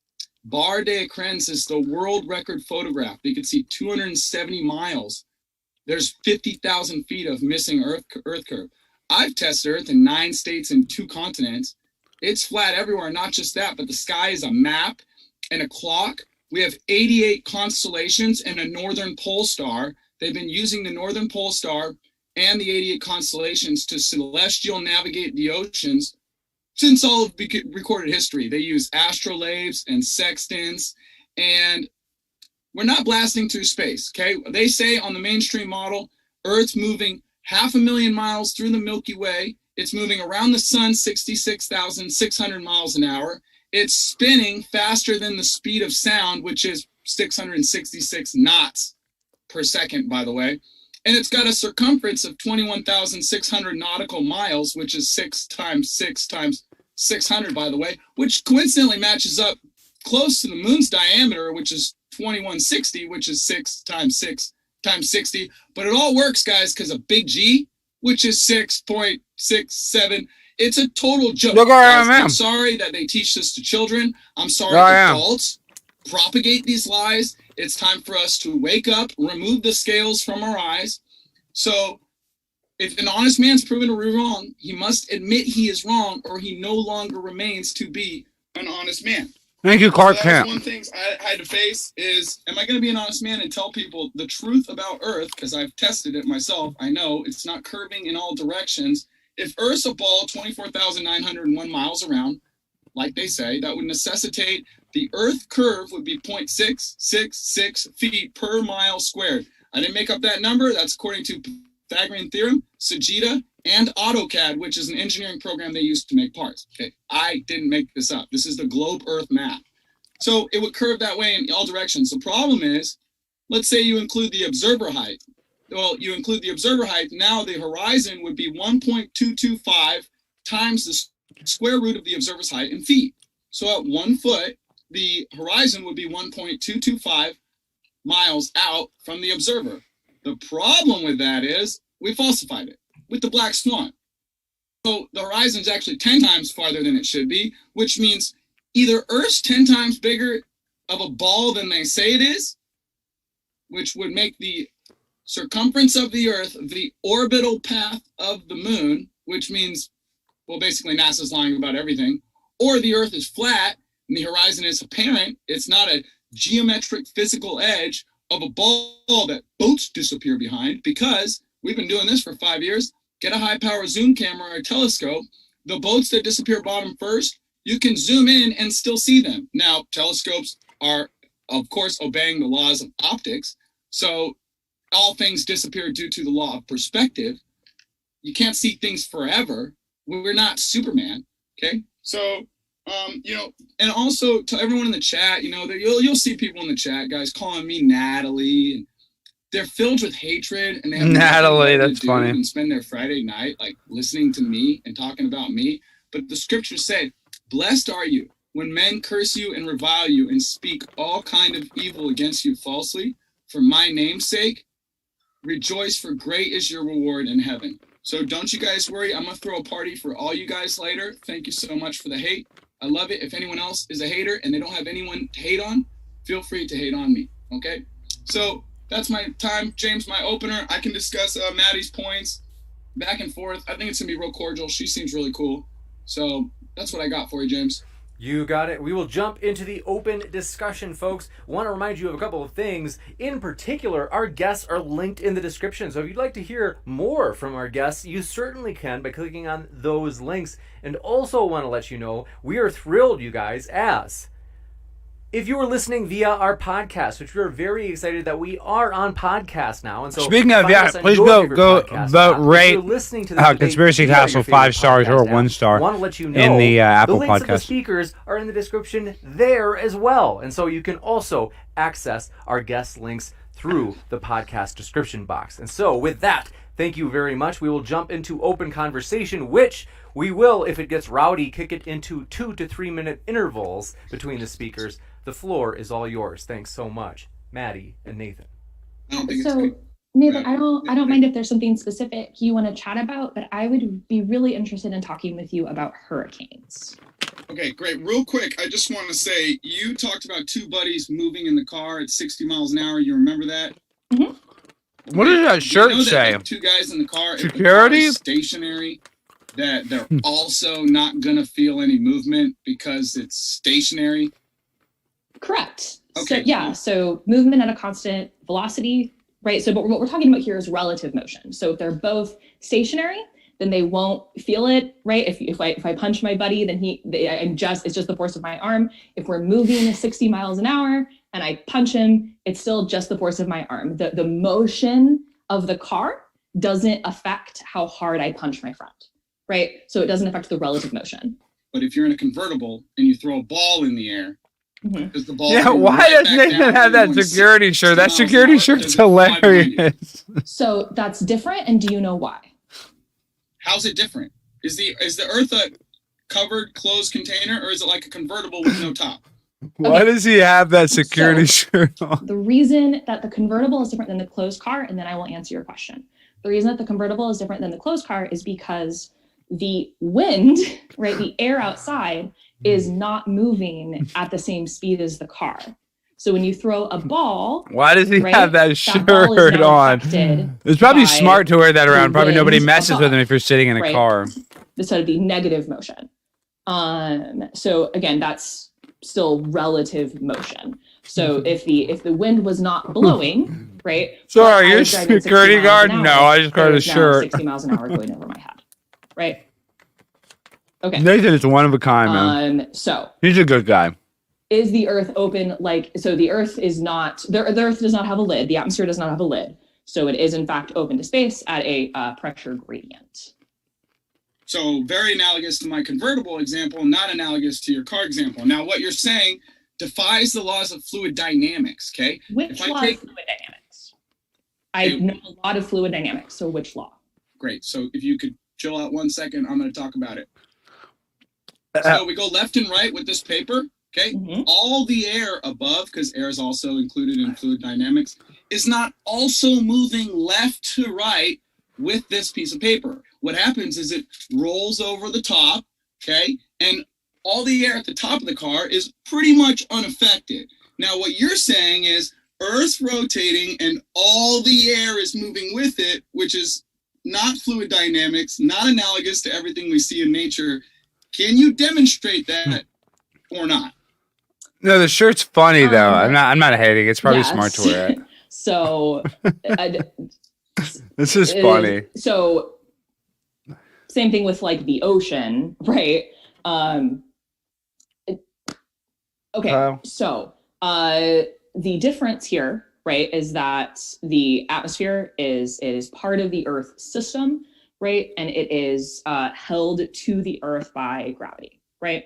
Bar des Écrins is the world record photograph. You can see 270 miles. There's 50,000 feet of missing Earth curve. I've tested Earth in 9 states and 2 continents. It's flat everywhere. Not just that, but the sky is a map and a clock. We have 88 constellations and a northern pole star. They've been using the northern pole star and the 88 constellations to celestial navigate the oceans since all of recorded history. They use astrolabes and sextants, and we're not blasting through space, okay? They say on the mainstream model, Earth's moving 500,000 miles through the Milky Way. It's moving around the sun 66,600 miles an hour. It's spinning faster than the speed of sound, which is 666 knots per second, by the way. And it's got a circumference of 21,600 nautical miles, which is 6 times 6 times 600, by the way, which coincidentally matches up close to the moon's diameter, which is 2160, which is 6 times 6 times 60. But it all works, guys, because of big G, which is 6.67. It's a total joke. Look where I am. I'm sorry that they teach this to children. I'm sorry adults propagate these lies. It's time for us to wake up, remove the scales from our eyes. So if an honest man's proven to be wrong, he must admit he is wrong, or he no longer remains to be an honest man. Thank you, Clark Kent. One of the things I had to face is, am I going to be an honest man and tell people the truth about Earth? Because I've tested it myself. I know it's not curving in all directions. If Earth's a ball 24,901 miles around, like they say, that would necessitate the Earth curve would be 0.666 feet per mile squared. I didn't make up that number. That's according to Pythagorean theorem. Sagitta, and AutoCAD, which is an engineering program they use to make parts. Okay, I didn't make this up. This is the globe Earth map. So it would curve that way in all directions. The problem is, let's say you include the observer height. Well, you include the observer height, now the horizon would be 1.225 times the square root of the observer's height in feet. So at 1 foot, the horizon would be 1.225 miles out from the observer. The problem with that is we falsified it with the black swan. So the horizon is actually 10 times farther than it should be, which means either Earth's 10 times bigger of a ball than they say it is, which would make the circumference of the Earth the orbital path of the moon, which means, well, basically NASA's lying about everything, or the Earth is flat and the horizon is apparent. It's not a geometric physical edge of a ball that boats disappear behind, because we've been doing this for 5 years. Get a high power zoom camera or a telescope. The boats that disappear bottom first, you can zoom in and still see them. Now, telescopes are, of course, obeying the laws of optics. So all things disappear due to the law of perspective. You can't see things forever. We're not Superman, okay? So, and also to everyone in the chat, you'll see people in the chat, guys, calling me Natalie, and they're filled with hatred, and they have Natalie, that's funny. And spend their Friday night like listening to me and talking about me. But the scriptures say, "Blessed are you when men curse you and revile you and speak all kind of evil against you falsely. For my name's sake, rejoice, for great is your reward in heaven." So don't you guys worry. I'm gonna throw a party for all you guys later. Thank you so much for the hate. I love it. If anyone else is a hater and they don't have anyone to hate on, feel free to hate on me. Okay. So that's my time, James, my opener. I can discuss Maddie's points back and forth. I think it's going to be real cordial. She seems really cool. So that's what I got for you, James. You got it. We will jump into the open discussion, folks. Want to remind you of a couple of things. In particular, our guests are linked in the description. So if you'd like to hear more from our guests, you certainly can by clicking on those links. And also want to let you know, we are thrilled, you guys, as if you were listening via our podcast, which we are very excited that we are on podcast now. And so, speaking of, please go vote, rate Conspiracy Castle 5 stars or 1 star. Want to let you know in the Apple the links Podcast. of the speakers are in the description there as well, and so you can also access our guest links through the podcast description box. And so, with that, thank you very much. We will jump into open conversation, which we will, if it gets rowdy, kick it into 2 to 3 minute intervals between the speakers. The floor is all yours. Thanks so much, Maddie and Nathan. So, Nathan, I don't mind if there's something specific you want to chat about, but I would be really interested in talking with you about hurricanes. Okay, great. Real quick, I just want to say, you talked about 2 buddies moving in the car at 60 miles an hour. You remember that? Mm-hmm. What does that shirt say? 2 guys in the car. Security? If the car is stationary, that they're also not going to feel any movement because it's stationary. Correct. Okay. So, yeah. So movement at a constant velocity, right? So, but what we're talking about here is relative motion. So if they're both stationary, then they won't feel it, right? If I punch my buddy, then it's just the force of my arm. If we're moving 60 miles an hour and I punch him, it's still just the force of my arm. The motion of the car doesn't affect how hard I punch my friend, right? So it doesn't affect the relative motion. But if you're in a convertible and you throw a ball in the air, because the ball why does Nathan have that security shirt? That security shirt's hilarious. So that's different, and do you know why? How's it different? Is the Earth a covered, closed container, or is it like a convertible with no top? Why does he have that security shirt on? The reason that the convertible is different than the closed car, and then I will answer your question. The reason that the convertible is different than the closed car is because the wind, right, the air outside is not moving at the same speed as the car. So when you throw a ball, why does he have that shirt on? It's probably smart to wear that around. Probably nobody messes with him if you're sitting in a car. This would be negative motion. So again, that's still relative motion. So if the wind was not blowing, right? Sorry, you're security guard? No, I just got a shirt. 60 miles an hour going over my head, right? Okay. Nathan is one of a kind, man. So he's a good guy. Is the Earth open? So the Earth is not. The Earth does not have a lid. The atmosphere does not have a lid. So it is in fact open to space at a pressure gradient. So very analogous to my convertible example, not analogous to your car example. Now, what you're saying defies the laws of fluid dynamics, okay? Which law of fluid dynamics? I know a lot of fluid dynamics, so which law? Great. So if you could chill out 1 second, I'm going to talk about it. So we go left and right with this paper, okay? All the air above, because air is also included in fluid dynamics, is not also moving left to right with this piece of paper. What happens is it rolls over the top, okay? And all the air at the top of the car is pretty much unaffected. Now, what you're saying is Earth's rotating and all the air is moving with it, which is not fluid dynamics, not analogous to everything we see in nature. Can you demonstrate that or not? No, the shirt's funny though. I'm not hating. It's probably smart to wear it. So this is funny. So same thing with like the ocean, right? Okay, so the difference here, right, is that the atmosphere is part of the Earth system, right, and it is held to the Earth by gravity, right?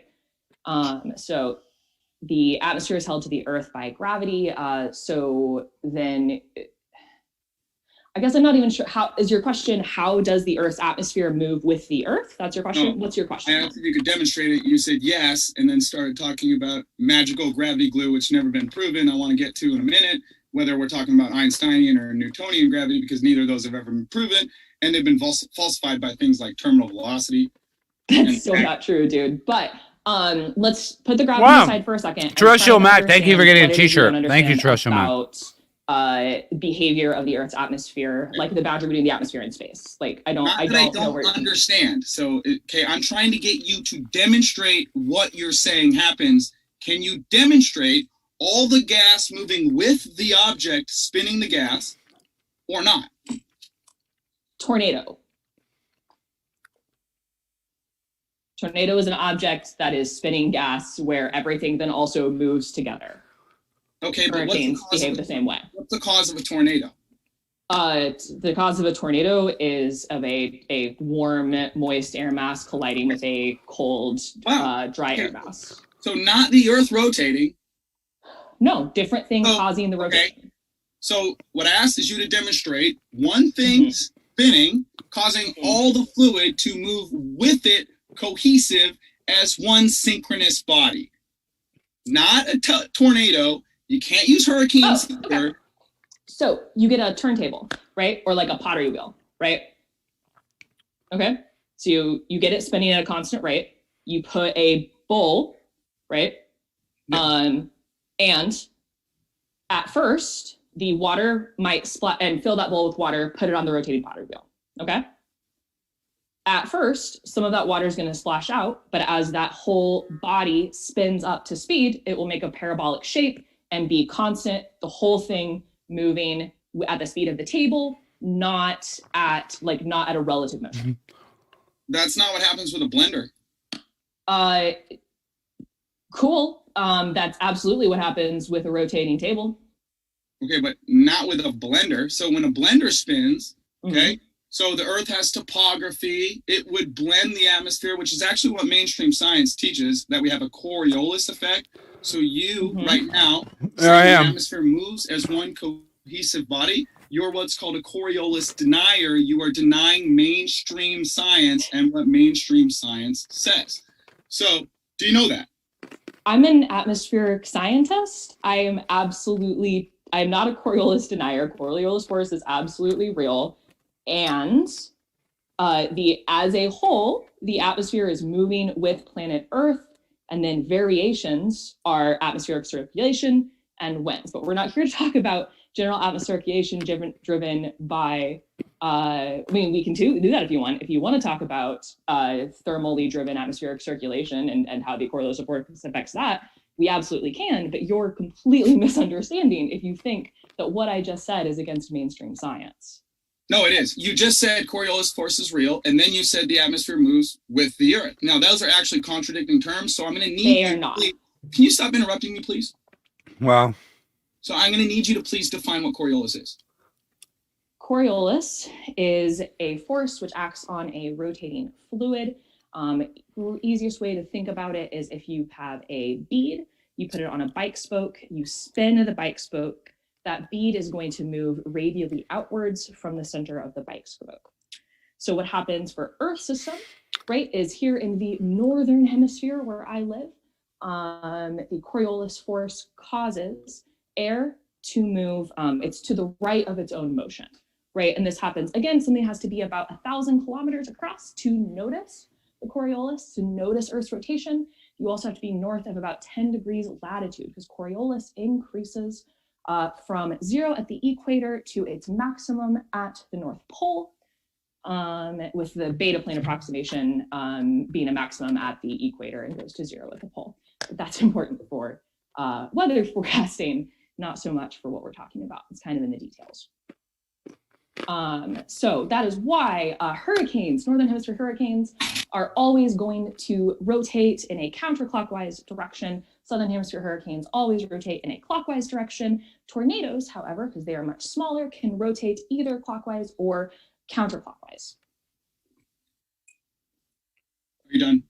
So the atmosphere is held to the Earth by gravity. So then, I guess I'm not even sure. How is your question? How does the Earth's atmosphere move with the Earth? That's your question. No, what's your question? I asked if you could demonstrate it. You said yes, and then started talking about magical gravity glue, which never been proven. I want to get to in a minute whether we're talking about Einsteinian or Newtonian gravity, because neither of those have ever been proven, and they've been falsified by things like terminal velocity. That's so not true, dude. But let's put the gravity aside for a second. Terrestrial Mac, thank you for getting a t-shirt. Thank you, Terrestrial Mac. Behavior of the Earth's atmosphere, like the boundary between the atmosphere and space. Like I don't understand. So okay, I'm trying to get you to demonstrate what you're saying happens. Can you demonstrate all the gas moving with the object spinning the gas or not? Tornado. Tornado is an object that is spinning gas where everything then also moves together. Okay, but hurricanes behave the same way. What's the cause of a tornado? The cause of a tornado is of a warm, moist air mass colliding with a cold, dry air mass. So not the Earth rotating. No, different thing causing the rotation. Okay. So what I asked is you to demonstrate one thing spinning, causing all the fluid to move with it, cohesive as one synchronous body. Not a tornado. You can't use hurricanes either. So you get a turntable, right? Or like a pottery wheel, right? Okay. So you get it spinning at a constant rate. You put a bowl, right? Yep. And at first, the water might splat and fill that bowl with water, put it on the rotating pottery wheel. Okay. At first, some of that water is going to splash out, but as that whole body spins up to speed, it will make a parabolic shape and be constant, the whole thing moving at the speed of the table, not at a relative motion. That's not what happens with a blender. Cool. That's absolutely what happens with a rotating table. Okay, but not with a blender. So when a blender spins, okay, so the Earth has topography. It would blend the atmosphere, which is actually what mainstream science teaches, that we have a Coriolis effect. So you, right now, the atmosphere moves as one cohesive body. You're what's called a Coriolis denier. You are denying mainstream science and what mainstream science says. So do you know that? I'm an atmospheric scientist. I'm not a Coriolis denier. Coriolis force is absolutely real. And as a whole, the atmosphere is moving with planet Earth, and then variations are atmospheric circulation and winds. But we're not here to talk about general atmospheric circulation driven by, we can do that if you want. If you want to talk about thermally driven atmospheric circulation and how the Coriolis force affects that, we absolutely can, but you're completely misunderstanding if you think that what I just said is against mainstream science. No, it is. You just said Coriolis force is real, and then you said the atmosphere moves with the Earth. Now, those are actually contradicting terms, so I'm going to need you. They are not. Can you stop interrupting me, please? Well. So I'm going to need you to please define what Coriolis is. Coriolis is a force which acts on a rotating fluid. Easiest way to think about it is if you have a bead, you put it on a bike spoke, you spin the bike spoke, that bead is going to move radially outwards from the center of the bike spoke. So what happens for Earth system, right, is here in the northern hemisphere where I live, the Coriolis force causes air to move, it's to the right of its own motion, right? And this happens, again, something has to be about 1,000 kilometers across to notice the Coriolis, to notice Earth's rotation. You also have to be north of about 10 degrees latitude because Coriolis increases from 0 at the equator to its maximum at the North Pole, with the beta plane approximation being a maximum at the equator and goes to 0 at the pole. But that's important for weather forecasting, not so much for what we're talking about. It's kind of in the details. So that is why hurricanes, northern hemisphere hurricanes, are always going to rotate in a counterclockwise direction. Southern hemisphere hurricanes always rotate in a clockwise direction. Tornadoes, however, because they are much smaller, can rotate either clockwise or counterclockwise. Are you done?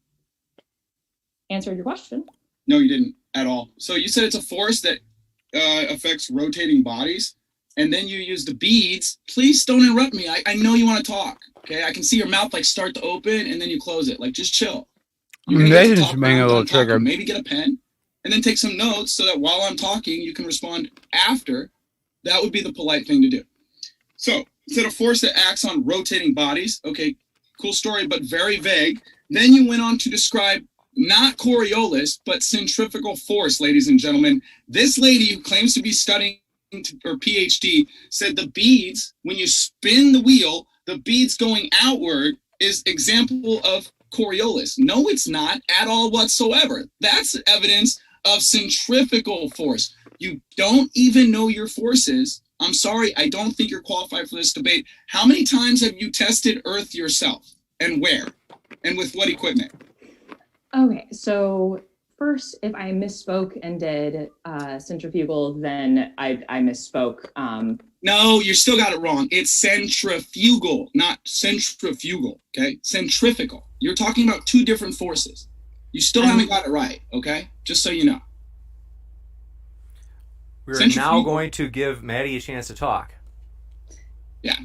Answered your question? No, you didn't at all. So you said it's a force that affects rotating bodies, and then you use the beads. Please don't interrupt me. I know you want to talk. Okay, I can see your mouth like start to open, and then you close it. Like just chill. They just being a little triggered. Maybe get a pen, and then take some notes so that while I'm talking, you can respond after. That would be the polite thing to do. So instead of force that acts on rotating bodies, okay, cool story, but very vague. Then you went on to describe not Coriolis, but centrifugal force, ladies and gentlemen. This lady who claims to be studying her PhD said the beads, when you spin the wheel, the beads going outward is example of Coriolis. No, it's not at all whatsoever. That's evidence of centrifugal force. You don't even know your forces. I'm sorry, I don't think you're qualified for this debate. How many times have you tested Earth yourself? And where? And with what equipment? Okay, so first, if I misspoke and did centrifugal, then I misspoke. No, you still got it wrong. It's centrifugal, not centrifugal, okay? Centrifugal. You're talking about two different forces. You still haven't got it right, okay? Just so you know. We're now going to give Maddie a chance to talk. Yeah.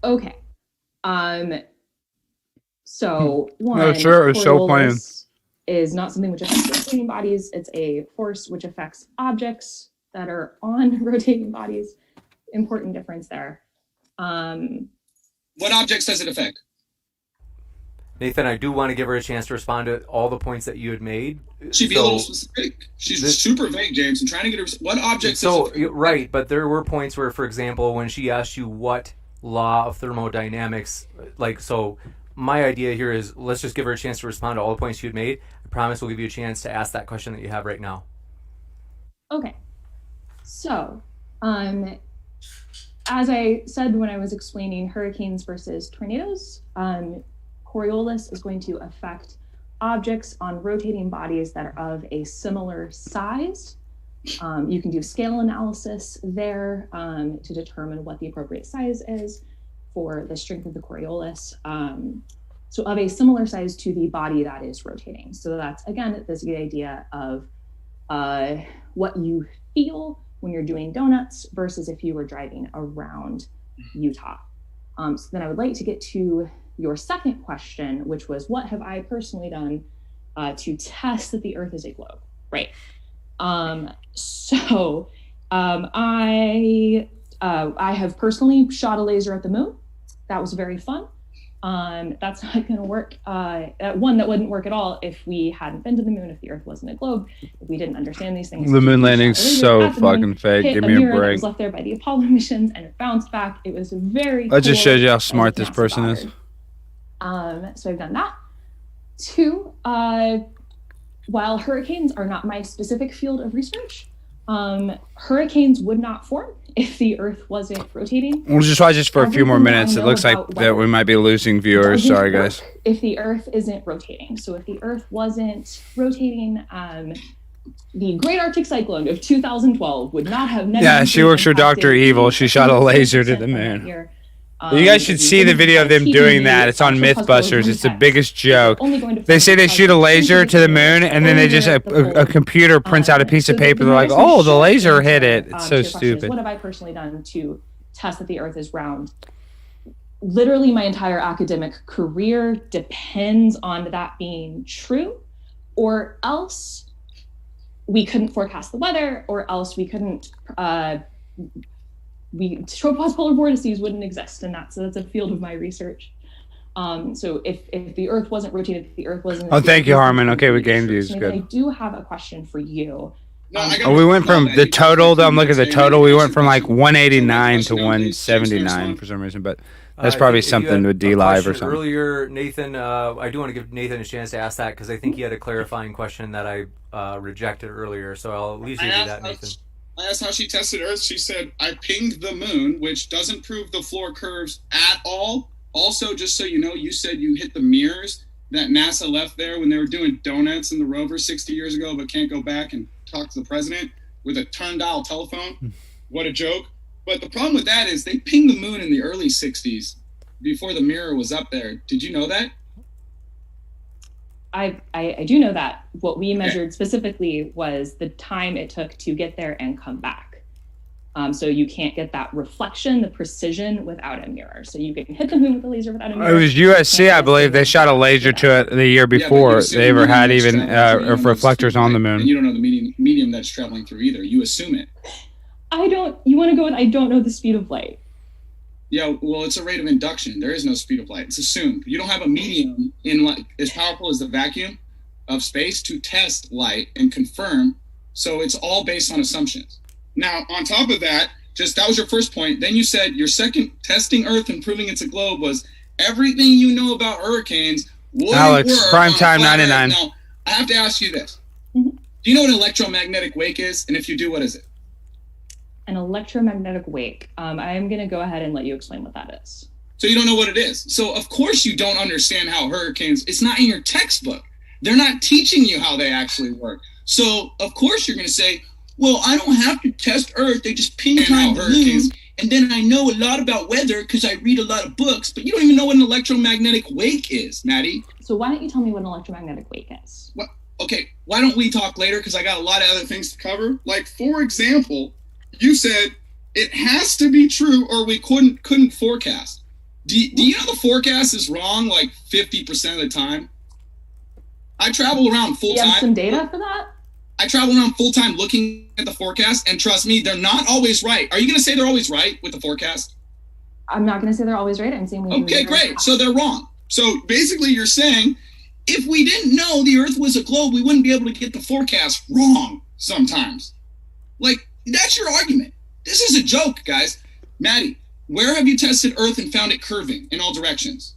Okay. So one, No, sure, it's so plain. Is not something which affects rotating bodies. It's a force which affects objects that are on rotating bodies. Important difference there. What objects does it affect? Nathan, I do want to give her a chance to respond to all the points that you had made. She'd be a little specific. She's super vague, James. I'm trying to get her. What objects? Right, but there were points where, for example, when she asked you what law of thermodynamics, my idea here is let's just give her a chance to respond to all the points you had made. I promise we'll give you a chance to ask that question that you have right now. Okay. So, as I said when I was explaining hurricanes versus tornadoes, Coriolis is going to affect objects on rotating bodies that are of a similar size. You can do scale analysis there to determine what the appropriate size is for the strength of the Coriolis. So of a similar size to the body that is rotating. So that's, again, this idea of what you feel when you're doing donuts versus if you were driving around Utah. So then I would like to get to your second question, which was what have I personally done to test that the Earth is a globe, right? I have personally shot a laser at the moon. That was very fun. That's not going to work. One, that wouldn't work at all if we hadn't been to the moon, if the Earth wasn't a globe, if we didn't understand these things. The moon landing's so fucking fake. Give me a break. That was left there by the Apollo missions and it bounced back. It was very That just shows you how smart this person is. So I've done that. Two, while hurricanes are not my specific field of research, hurricanes would not form if the Earth wasn't rotating. We'll just watch this for a few more minutes. It looks like that we might be losing viewers. Sorry, guys. If the Earth isn't rotating. So if the Earth wasn't rotating, the Great Arctic Cyclone of 2012 would not have... Yeah, she works for Dr. Evil. She shot a laser to the moon. You guys should see the video of them doing that. It's on Mythbusters. It's the biggest joke. They say they shoot a laser to the moon, and then they just a computer prints out a piece of paper. They're like, "Oh, the laser hit it." It's so stupid. What have I personally done to test that the Earth is round? Literally, my entire academic career depends on that being true, or else we couldn't forecast the weather, or else we couldn't. Tropopause polar vortices wouldn't exist, and that's a field of my research. So if the Earth wasn't rotated, if the Earth wasn't. Oh, thank you, Harmon. Okay, we gained views. Good. I do have a question for you. We went from the total. I'm looking at the total. We went from like 189 to 179 for some reason, but that's probably something with D Live or something. Earlier, Nathan, I do want to give Nathan a chance to ask that because I think he had a clarifying question that I rejected earlier. So I'll leave you to do that, Nathan. I asked how she tested Earth. She said, I pinged the moon, which doesn't prove the floor curves at all. Also, just so you know, you said you hit the mirrors that NASA left there when they were doing donuts in the rover 60 years ago, but can't go back and talk to the president with a turn-dial telephone. What a joke. But the problem with that is they pinged the moon in the early 60s before the mirror was up there. Did you know that? I do know that. What we measured specifically was the time it took to get there and come back. So you can't get that reflection, the precision without a mirror. So you can hit the moon with a laser without a mirror. It was USC, I believe. They shot a laser to it the year before they ever had even reflectors on the moon. And you don't know the medium that's traveling through either. You assume it. You want to go with, I don't know the speed of light. Yeah, well, it's a rate of induction. There is no speed of light. It's assumed. You don't have a medium in light as powerful as the vacuum of space to test light and confirm. So it's all based on assumptions. Now, on top of that, that was your first point. Then you said your second testing Earth and proving it's a globe was everything you know about hurricanes would Alex, work prime time 99. Now, I have to ask you this. Do you know what an electromagnetic wake is? And if you do, what is it? An electromagnetic wake. I'm going to go ahead and let you explain what that is. So you don't know what it is. So of course you don't understand how hurricanes, it's not in your textbook. They're not teaching you how they actually work. So of course you're going to say, well, I don't have to test Earth. They just ping out hurricanes. And then I know a lot about weather because I read a lot of books, but you don't even know what an electromagnetic wake is, Maddie. So why don't you tell me what an electromagnetic wake is? Well, okay, why don't we talk later? Because I got a lot of other things to cover. Like, for example, you said it has to be true or we couldn't forecast. Do you know the forecast is wrong like 50% of the time? I travel around full time. You have some data for that? I travel around full time looking at the forecast, and trust me, they're not always right. Are you going to say they're always right with the forecast? I'm not going to say they're always right. I'm saying okay, great. So they're wrong. So basically you're saying if we didn't know the Earth was a globe, we wouldn't be able to get the forecast wrong sometimes. Like, that's your argument. This is a joke, guys. Maddie, where have you tested Earth and found it curving in all directions?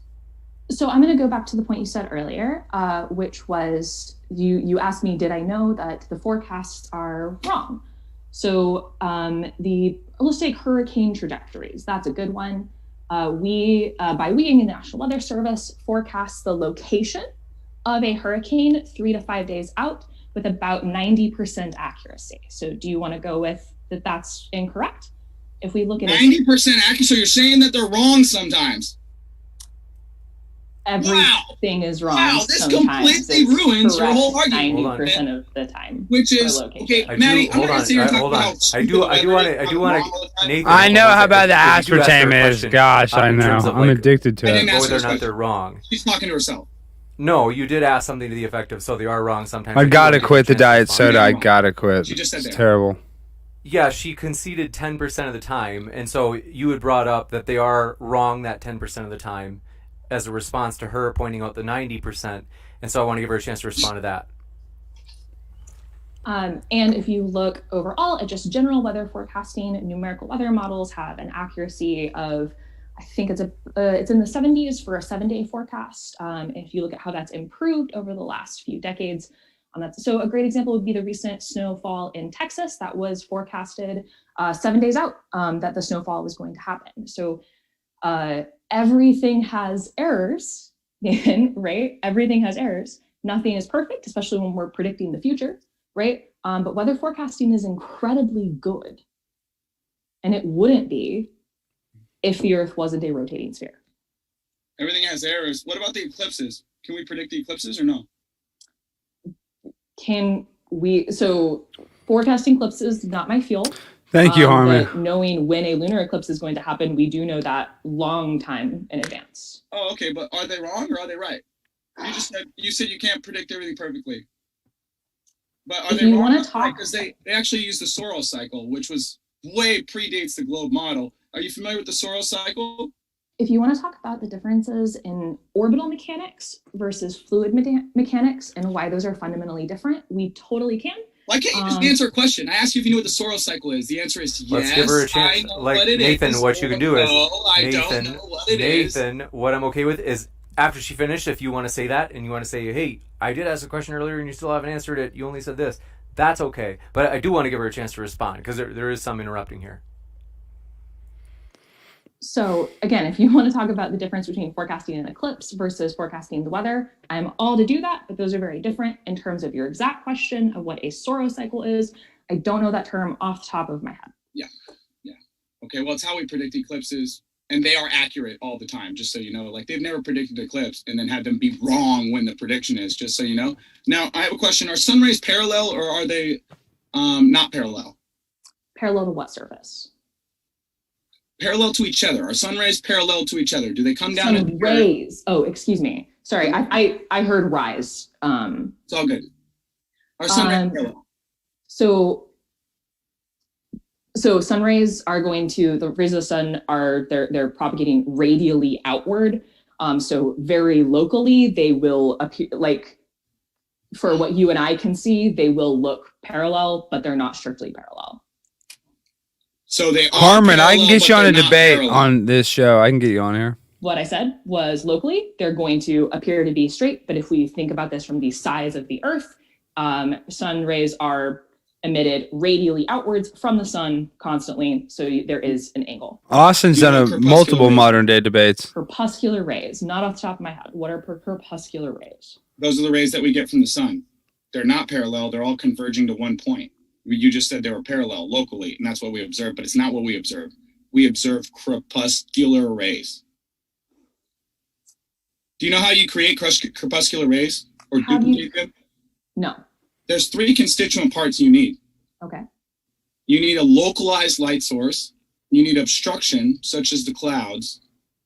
So I'm going to go back to the point you said earlier, which was you asked me, did I know that the forecasts are wrong? So let's take hurricane trajectories. That's a good one. By we in the National Weather Service forecasts the location of a hurricane 3 to 5 days out with about 90% accuracy. So do you want to go with that that's incorrect? If we look at 90% accuracy, so you're saying that they're wrong sometimes. Everything is wrong. Wow, this sometimes. completely ruins your whole argument. 90% of the time. Which is okay, Maddie. Hold on. I do want to. Nathan, I know how bad the aspartame is. Gosh, I know. I'm addicted to it. Whether or not they're wrong. She's talking to herself. No, you did ask something to the effect of, so they are wrong sometimes. I gotta quit the diet soda. I gotta quit. She just said it's terrible. Yeah, she conceded 10% of the time, and so you had brought up that they are wrong that 10% of the time as a response to her pointing out the 90%, and so I want to give her a chance to respond to that. And if you look overall at just general weather forecasting, numerical weather models have an accuracy of, I think it's in the 70s for a 7-day forecast. If you look at how that's improved over the last few decades, so a great example would be the recent snowfall in Texas that was forecasted 7 days out that the snowfall was going to happen. So everything has errors, right? Everything has errors. Nothing is perfect, especially when we're predicting the future, right? But weather forecasting is incredibly good. And it wouldn't be if the Earth wasn't a rotating sphere. Everything has errors. What about the eclipses? Can we predict the eclipses or no? So forecasting eclipses is not my field. Thank you, Harmon. But knowing when a lunar eclipse is going to happen, we do know that long time in advance. Oh, okay. But are they wrong or are they right? You said you can't predict everything perfectly. But are they wrong? Because they actually use the Soros cycle, which was way predates the globe model. Are you familiar with the Soros cycle? If you want to talk about the differences in orbital mechanics versus fluid mechanics and why those are fundamentally different, we totally can. Why can't you just answer a question? I asked you if you knew what the Soros cycle is. The answer is yes. Let's give her a chance. Like Nathan, what you can do is I don't know what it is. Nathan, what I'm okay with is after she finished, if you want to say that and you want to say, hey, I did ask a question earlier and you still haven't answered it. You only said this. That's okay. But I do want to give her a chance to respond because there is some interrupting here. So again, if you want to talk about the difference between forecasting an eclipse versus forecasting the weather, I'm all to do that, but those are very different in terms of your exact question of what a Soros cycle is. I don't know that term off the top of my head. Yeah. Okay, well, it's how we predict eclipses, and they are accurate all the time, just so you know. Like, they've never predicted an eclipse and then had them be wrong when the prediction is, just so you know. Now, I have a question. Are sun rays parallel or are they not parallel? Parallel to what surface? Parallel to each other. Are sun rays parallel to each other? Do they come down? Sun rays. Oh, excuse me. Sorry, I heard rise. It's all good. Are sun rays parallel? So sun rays are the rays of the sun they're propagating radially outward. So very locally, they will appear like, for what you and I can see, they will look parallel, but they're not strictly parallel. So they are Harmon, I can get you on a debate on this show. I can get you on here. What I said was locally, they're going to appear to be straight. But if we think about this from the size of the Earth, sun rays are emitted radially outwards from the sun constantly. So there is an angle. Austin's done multiple modern day debates. Crepuscular rays, not off the top of my head. What are crepuscular rays? Those are the rays that we get from the sun. They're not parallel. They're all converging to one point. You just said they were parallel locally, and that's what we observe, but it's not what we observe. We observe crepuscular rays. Do you know how you create crepuscular rays or duplicate them? No. There's 3 constituent parts you need. Okay. You need a localized light source. You need obstruction, such as the clouds,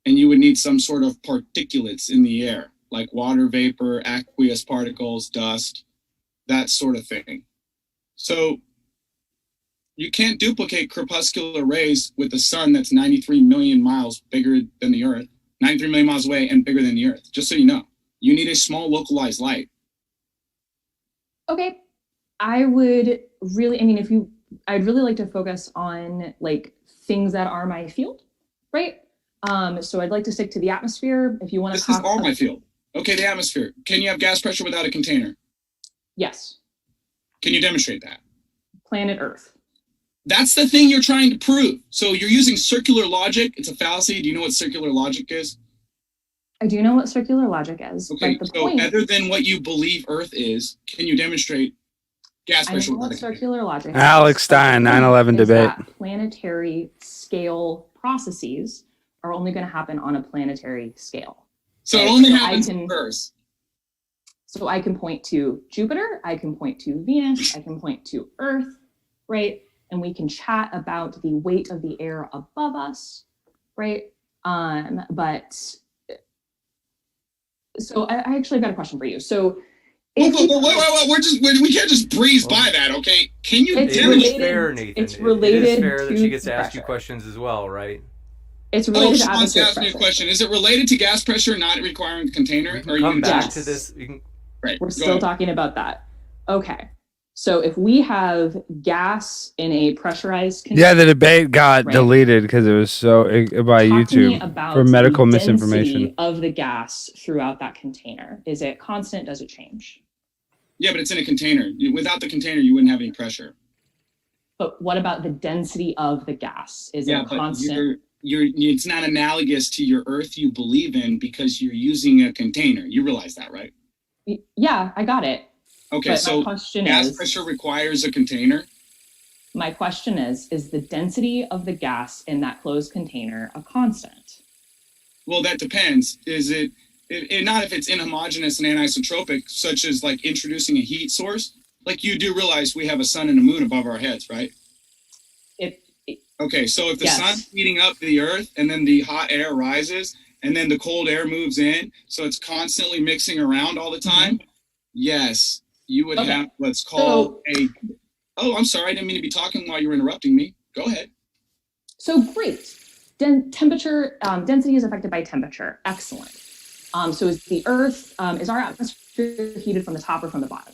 and you would need some sort of particulates in the air, like water vapor, aqueous particles, dust, that sort of thing. So you can't duplicate crepuscular rays with the sun that's 93 million miles bigger than the Earth, 93 million miles away and bigger than the Earth, just so you know. You need a small localized light. Okay. I'd really like to focus on like things that are my field, right? So I'd like to stick to the atmosphere. If you want to This is all my field. Okay, the atmosphere. Can you have gas pressure without a container? Yes. Can you demonstrate that? Planet Earth. That's the thing you're trying to prove. So you're using circular logic. It's a fallacy. Do you know what circular logic is? I do know what circular logic is. Okay, so other than what you believe Earth is, can you demonstrate gas pressure? I know what circular logic is. Alex Stein, 9/11 debate. Planetary scale processes are only going to happen on a planetary scale. So it only happens first. So I can point to Jupiter, I can point to Venus, I can point to Earth, right? And we can chat about the weight of the air above us, right? But so I actually got a question for you. So we can't just breeze by that, okay? Can you demonstrate? Fair, Nathan. It's related. It is fair that she gets to ask pressure. you questions as well, right? It's related she wants to ask me a question. Is it related to gas pressure not requiring a container? We can come back to this. Right. We're still talking about that. Okay. So if we have gas in a pressurized container, yeah, the debate got deleted because it was so by YouTube for medical misinformation of the gas throughout that container. Is it constant? Does it change? Yeah, but it's in a container. Without the container, you wouldn't have any pressure. But what about the density of the gas? Is it constant? It's not analogous to your Earth you believe in because you're using a container. You realize that, right? Yeah, I got it. Okay, so gas pressure requires a container? My question is the density of the gas in that closed container a constant? Well, that depends. Is it not if it's inhomogeneous and anisotropic, such as like introducing a heat source? Like you do realize we have a sun and a moon above our heads, right? Okay, so if the sun's heating up the earth and then the hot air rises and then the cold air moves in, so it's constantly mixing around all the time, yes, you would have what's called Oh, I'm sorry. I didn't mean to be talking while you were interrupting me. Go ahead. So great. Temperature, density is affected by temperature. Excellent. So is the Earth, is our atmosphere heated from the top or from the bottom?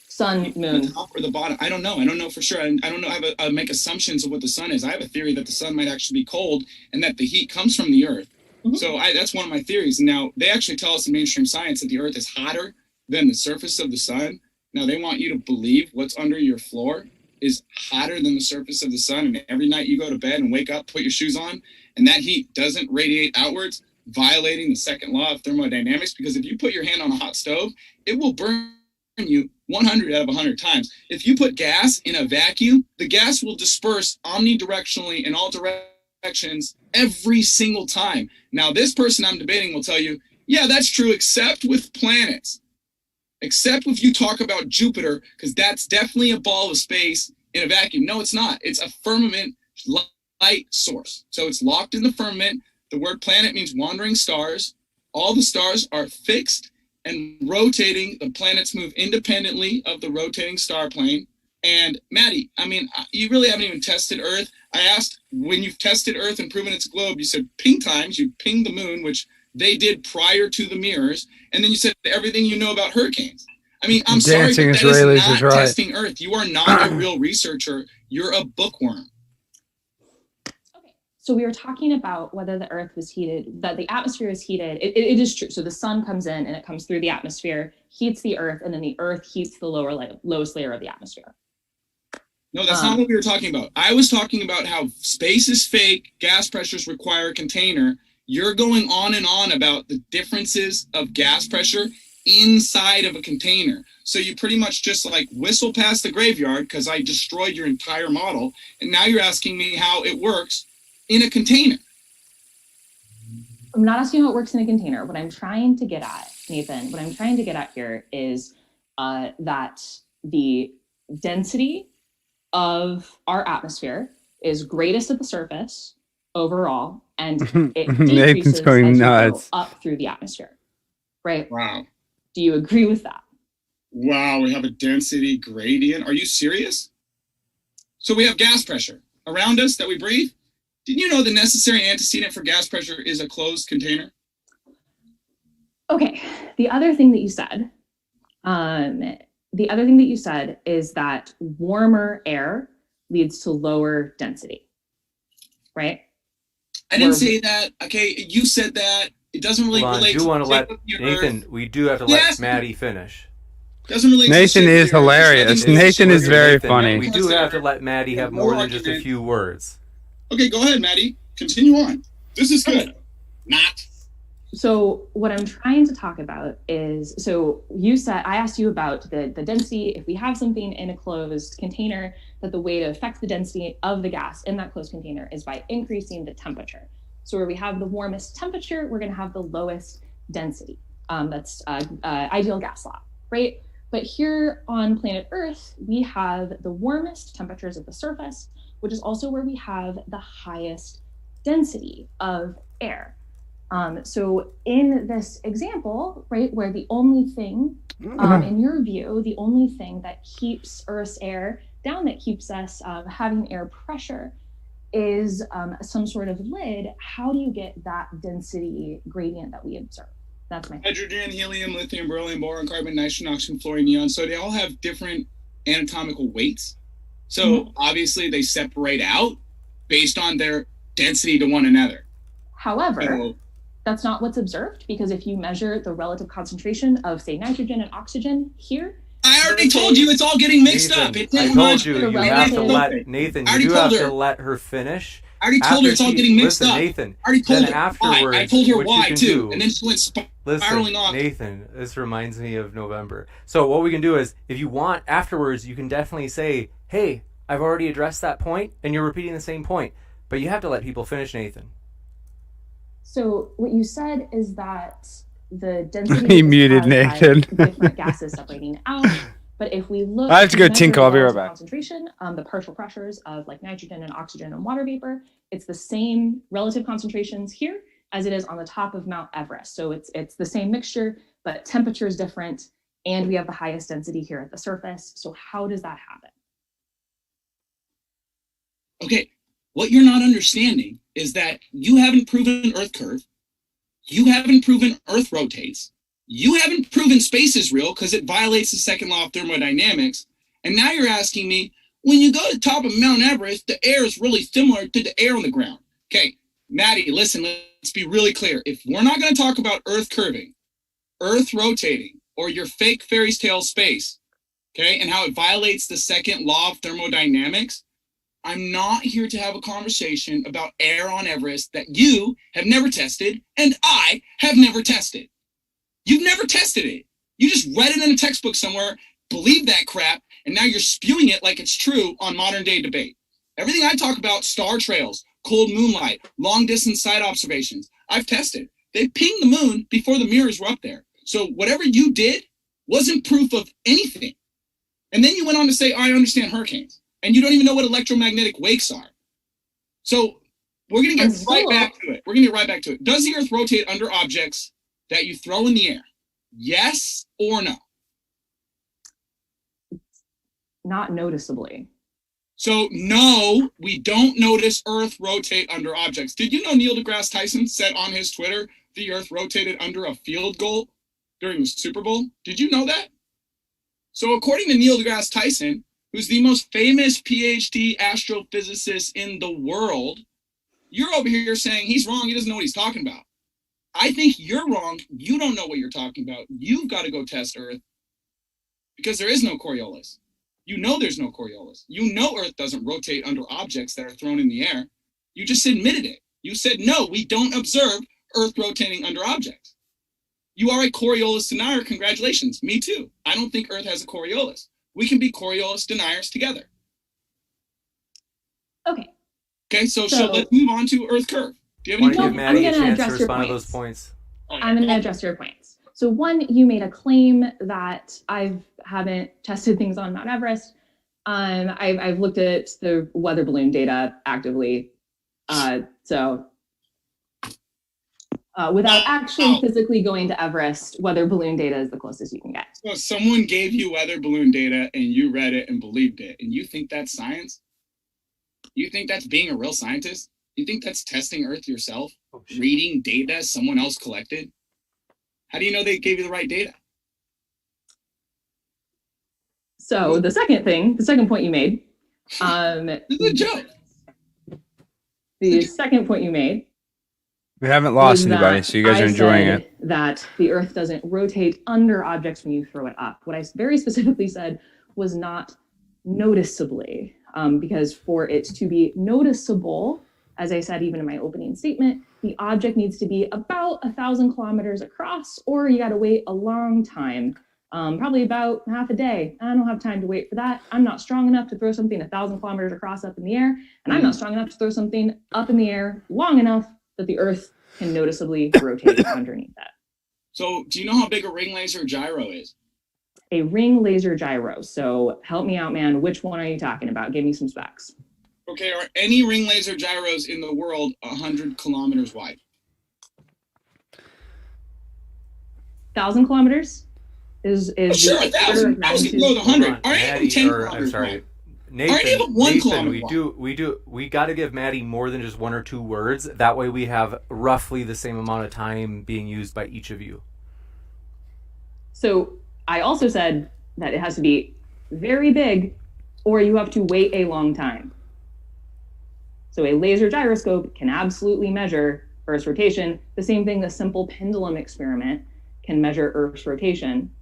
Sun, moon. The top or the bottom? I don't know. I don't know for sure. I don't know. I make assumptions of what the sun is. I have a theory that the sun might actually be cold and that the heat comes from the Earth. Mm-hmm. So that's one of my theories. Now, they actually tell us in mainstream science that the Earth is hotter than the surface of the sun. Now they want you to believe what's under your floor is hotter than the surface of the sun. And every night you go to bed and wake up, put your shoes on, and that heat doesn't radiate outwards, violating the second law of thermodynamics. Because if you put your hand on a hot stove, it will burn you 100 out of 100 times. If you put gas in a vacuum, the gas will disperse omnidirectionally in all directions every single time. Now this person I'm debating will tell you, yeah, that's true, except with planets. Except if you talk about Jupiter, because that's definitely a ball of space in a vacuum. No, it's not. It's a firmament light source. So it's locked in the firmament. The word planet means wandering stars. All the stars are fixed and rotating. The planets move independently of the rotating star plane. And Maddie, I mean, you really haven't even tested Earth. I asked, when you've tested Earth and proven it's a globe, you said ping times. You pinged the moon, which they did prior to the mirrors, and then you said everything you know about hurricanes. I mean, I'm sorry, but that is not testing Earth. You are not a real researcher. You're a bookworm. Okay, so we were talking about whether the Earth was heated, that the atmosphere is heated. It is true. So the sun comes in and it comes through the atmosphere, heats the Earth, and then the Earth heats the lowest layer of the atmosphere. No, that's not what we were talking about. I was talking about how space is fake, gas pressures require a container. You're going on and on about the differences of gas pressure inside of a container. So you pretty much just like whistle past the graveyard because I destroyed your entire model. And now you're asking me how it works in a container. I'm not asking how it works in a container. What I'm trying to get at, Nathan, what I'm trying to get at here is that the density of our atmosphere is greatest at the surface overall, and it decreases as you go up through the atmosphere, right? Wow. Do you agree with that? Wow, we have a density gradient. Are you serious? So we have gas pressure around us that we breathe. Didn't you know the necessary antecedent for gas pressure is a closed container? Okay, the other thing that you said, is that warmer air leads to lower density, right? I didn't say that. Okay, you said that. It doesn't really relate to Nathan, we do have to let Maddie finish. Doesn't relate Nathan to is hilarious. Nathan is very funny. We do have to let Maddie have more than just a few words. Okay, go ahead, Maddie. Continue on. This is good. Not. So what I'm trying to talk about is, so you said, I asked you about the density. If we have something in a closed container, that the way to affect the density of the gas in that closed container is by increasing the temperature. So where we have the warmest temperature, we're going to have the lowest density. That's ideal gas law, right? But here on planet Earth, we have the warmest temperatures at the surface, which is also where we have the highest density of air. So in this example, right, where the only thing, in your view, the only thing that keeps Earth's air down, that keeps us having air pressure, is some sort of lid. How do you get that density gradient that we observe? That's my hydrogen, helium, lithium, beryllium, boron, carbon, nitrogen, oxygen, fluorine, neon. So they all have different anatomical weights. So obviously they separate out based on their density to one another. However, that's not what's observed, because if you measure the relative concentration of, say, nitrogen and oxygen here, I already told you it's all getting mixed up. I told you, you have to let Nathan. You do have to let her finish. I already told her it's all getting mixed up. Nathan, I already told her afterwards, why. I told her what you why can too, do- and then she went spiraling off. Nathan, this reminds me of November. So what we can do is, if you want, afterwards, you can definitely say, hey, I've already addressed that point, and you're repeating the same point. But you have to let people finish, Nathan. So what you said is that the density He is muted caused by Nathan. different gases separating out. But if we look, I have to go measure tinkle. I'll be the right relative back. concentration, the partial pressures of like nitrogen and oxygen and water vapor, it's the same relative concentrations here as it is on the top of Mount Everest. So it's the same mixture, but temperature is different, and we have the highest density here at the surface. So how does that happen? Okay, what you're not understanding is that you haven't proven Earth curve. You haven't proven Earth rotates. You haven't proven space is real because it violates the second law of thermodynamics. And now you're asking me, when you go to the top of Mount Everest, the air is really similar to the air on the ground. Okay, Maddie, listen, let's be really clear. If we're not going to talk about Earth curving, Earth rotating, or your fake fairy tale space, okay, and how it violates the second law of thermodynamics, I'm not here to have a conversation about air on Everest that you have never tested and I have never tested. You've never tested it. You just read it in a textbook somewhere, believe that crap, and now you're spewing it like it's true on modern day debate. Everything I talk about, star trails, cold moonlight, long distance side observations, I've tested. They pinged the moon before the mirrors were up there. So whatever you did wasn't proof of anything. And then you went on to say, I understand hurricanes. And you don't even know what electromagnetic wakes are. So we're going to get right back to it. We're going to get right back to it. Does the Earth rotate under objects that you throw in the air? Yes or no? Not noticeably. So no, we don't notice Earth rotate under objects. Did you know Neil deGrasse Tyson said on his Twitter the Earth rotated under a field goal during the Super Bowl? Did you know that? So according to Neil deGrasse Tyson, who's the most famous PhD astrophysicist in the world, you're over here saying he's wrong, he doesn't know what he's talking about. I think you're wrong, you don't know what you're talking about. You've got to go test Earth because there is no Coriolis. You know there's no Coriolis. You know Earth doesn't rotate under objects that are thrown in the air. You just admitted it. You said, no, we don't observe Earth rotating under objects. You are a Coriolis denier, congratulations. Me too. I don't think Earth has a Coriolis. We can be Coriolis deniers together. Okay. Okay, so let's move on to Earth curve. Do you have any give Maddie a chance to respond to those points? I'm going to address your points. So one, you made a claim that I haven't tested things on Mount Everest. I've looked at the weather balloon data actively. Without actually physically going to Everest, weather balloon data is the closest you can get. So someone gave you weather balloon data and you read it and believed it, and you think that's science? You think that's being a real scientist? You think that's testing Earth yourself? Reading data someone else collected? How do you know they gave you the right data? So the second point you made. This is a joke. The second point you made. We haven't lost anybody, so you guys are enjoying it. That the Earth doesn't rotate under objects when you throw it up. What I very specifically said was not noticeably, because for it to be noticeable, as I said even in my opening statement, the object needs to be about 1,000 kilometers across, or you got to wait a long time, probably about half a day. I don't have time to wait for that. I'm not strong enough to throw something 1,000 kilometers across up in the air, and I'm not strong enough to throw something up in the air long enough that the Earth can noticeably rotate underneath that. So do you know how big a ring laser gyro is? A ring laser gyro. So help me out, man. Which one are you talking about? Give me some specs. Okay, are any ring laser gyros in the world 100 kilometers wide? 1,000 kilometers is sure, 1,000. I was going to go with 100. Are any 10 kilometers? I'm sorry. Nathan, we got to give Maddie more than just one or two words. That way we have roughly the same amount of time being used by each of you. So I also said that it has to be very big or you have to wait a long time. So a laser gyroscope can absolutely measure Earth's rotation. The same thing, the simple pendulum experiment can measure Earth's rotation,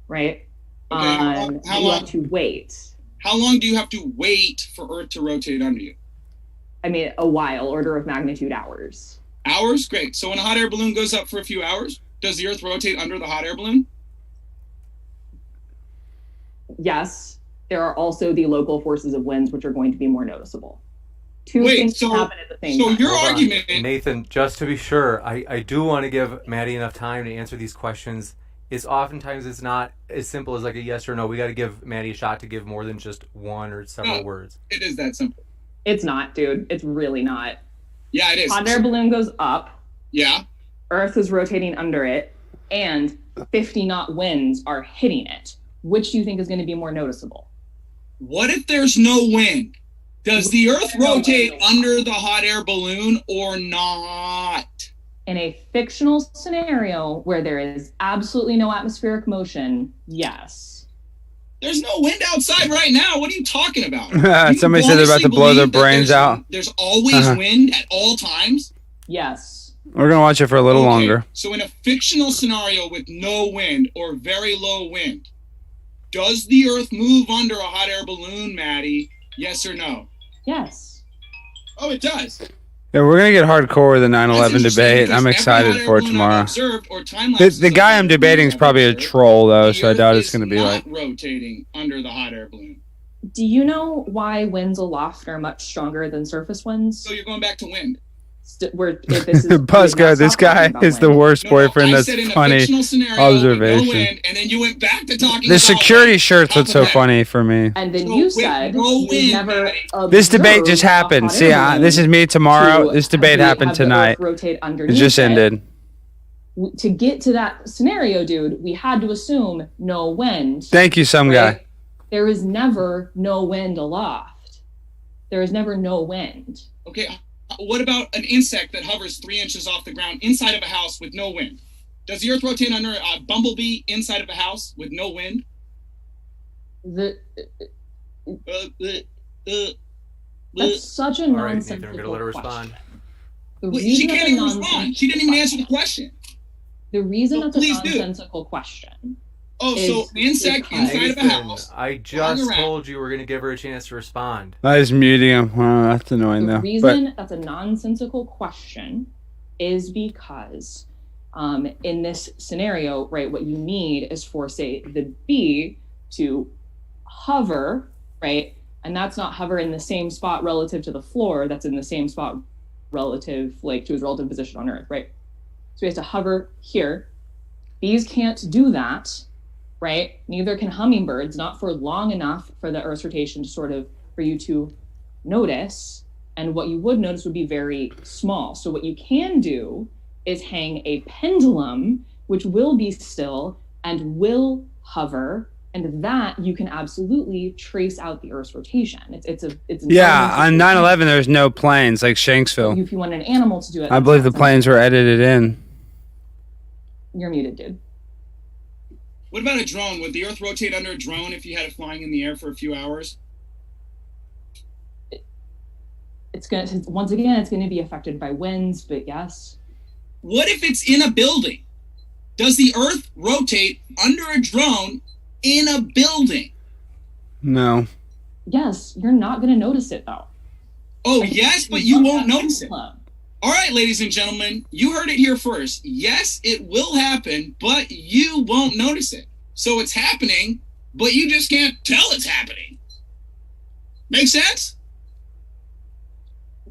right? Okay, you have to wait. How long do you have to wait for Earth to rotate under you? I mean, a while, order of magnitude hours. Hours? Great. So when a hot air balloon goes up for a few hours, does the Earth rotate under the hot air balloon? Yes. There are also the local forces of winds, which are going to be more noticeable. Two things happen at the same time. So your argument... Nathan, just to be sure, I do want to give Maddie enough time to answer these questions. Is oftentimes it's not as simple as like a yes or no. We got to give Maddie a shot to give more than just one or several words. It is that simple. It's not, dude. It's really not. Yeah, it is. Hot air balloon goes up. Yeah. Earth is rotating under it, and 50-knot winds are hitting it. Which do you think is going to be more noticeable? What if there's no wind? Does the Earth rotate under the hot air balloon or not? In a fictional scenario where there is absolutely no atmospheric motion, yes. There's no wind outside right now. What are you talking about? Somebody said they're about to blow their brains out. There's always wind at all times? Yes. We're going to watch it for a little longer. So in a fictional scenario with no wind or very low wind, does the Earth move under a hot air balloon, Maddie? Yes or no? Yes. Oh, it does. Yeah, we're going to get hardcore with the 9/11 debate. I'm excited for it tomorrow. The guy I'm debating is probably a troll, though, so I doubt it's going to be like... rotating under the hot air balloon. Do you know why winds aloft are much stronger than surface winds? So you're going back to wind. Buzzco, this guy is the worst boyfriend. That's funny observation. And then you went back to talking the security shirt's what's so funny for me. And then you said you never. This debate just happened. See, this is me tomorrow. This debate happened tonight. It just ended. To get to that scenario, dude, we had to assume no wind. Thank you, some guy. There is never no wind aloft. There is never no wind. Okay. What about an insect that hovers 3 inches off the ground inside of a house with no wind? Does the Earth rotate under a bumblebee inside of a house with no wind? That's such a nonsensical Nathan, we're gonna let her respond. She can't even respond. She didn't even answer the question. The reason that's a nonsensical question. Oh, so an insect inside of a house. I just told you we're going to give her a chance to respond. I was muting him. Oh, that's annoying, though. The reason that's a nonsensical question is because in this scenario, right, what you need is for, say, the bee to hover, right? And that's not hover in the same spot relative to the floor. That's in the same spot relative, like, to its relative position on Earth, right? So he has to hover here. Bees can't do that. Right? Neither can hummingbirds, not for long enough for the Earth's rotation to sort of, for you to notice. And what you would notice would be very small. So what you can do is hang a pendulum, which will be still and will hover. And that you can absolutely trace out the Earth's rotation. It's yeah, on 9/11, there's no planes like Shanksville. If you want an animal to do it. I believe the planes were edited in. You're muted, dude. What about a drone? Would the Earth rotate under a drone if you had it flying in the air for a few hours? It's going to, once again, it's going to be affected by winds, but yes. What if it's in a building? Does the Earth rotate under a drone in a building? No. Yes, you're not going to notice it, though. Oh, yes, but you won't notice it. All right, ladies and gentlemen, you heard it here first. Yes, it will happen, but you won't notice it. So it's happening, but you just can't tell it's happening. Make sense?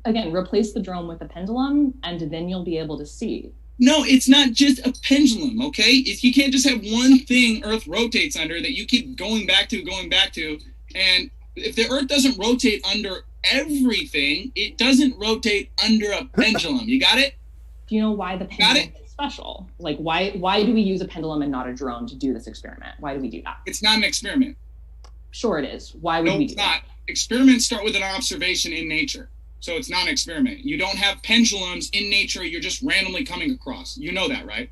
Again, replace the drone with a pendulum, and then you'll be able to see. No, it's not just a pendulum, okay? You can't just have one thing Earth rotates under that you keep going back to. And if the Earth doesn't rotate under everything, it doesn't rotate under a pendulum. You got it? Do you know why the pendulum is special? Like, why do we use a pendulum and not a drone to do this experiment? Why do we do that? It's not an experiment. Sure it is. Why would we do that? No, it's not. Experiments start with an observation in nature. So it's not an experiment. You don't have pendulums in nature you're just randomly coming across. You know that, right?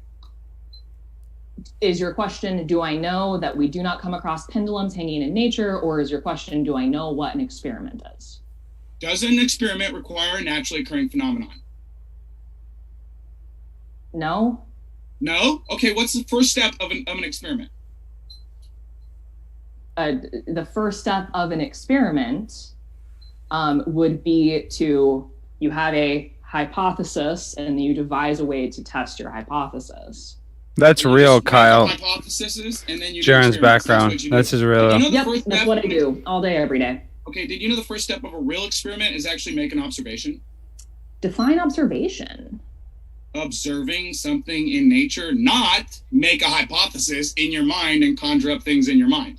Is your question, do I know that we do not come across pendulums hanging in nature? Or is your question, do I know what an experiment is? Does an experiment require a naturally occurring phenomenon? No. No? Okay, what's the first step of an experiment? The first step of an experiment would be you have a hypothesis and you devise a way to test your hypothesis. That's real, Kyle. Hypotheses, and then you Jaren's background. That's his real. That's what I do all day, every day. Okay, did you know the first step of a real experiment is actually make an observation? Define observation. Observing something in nature, not make a hypothesis in your mind and conjure up things in your mind.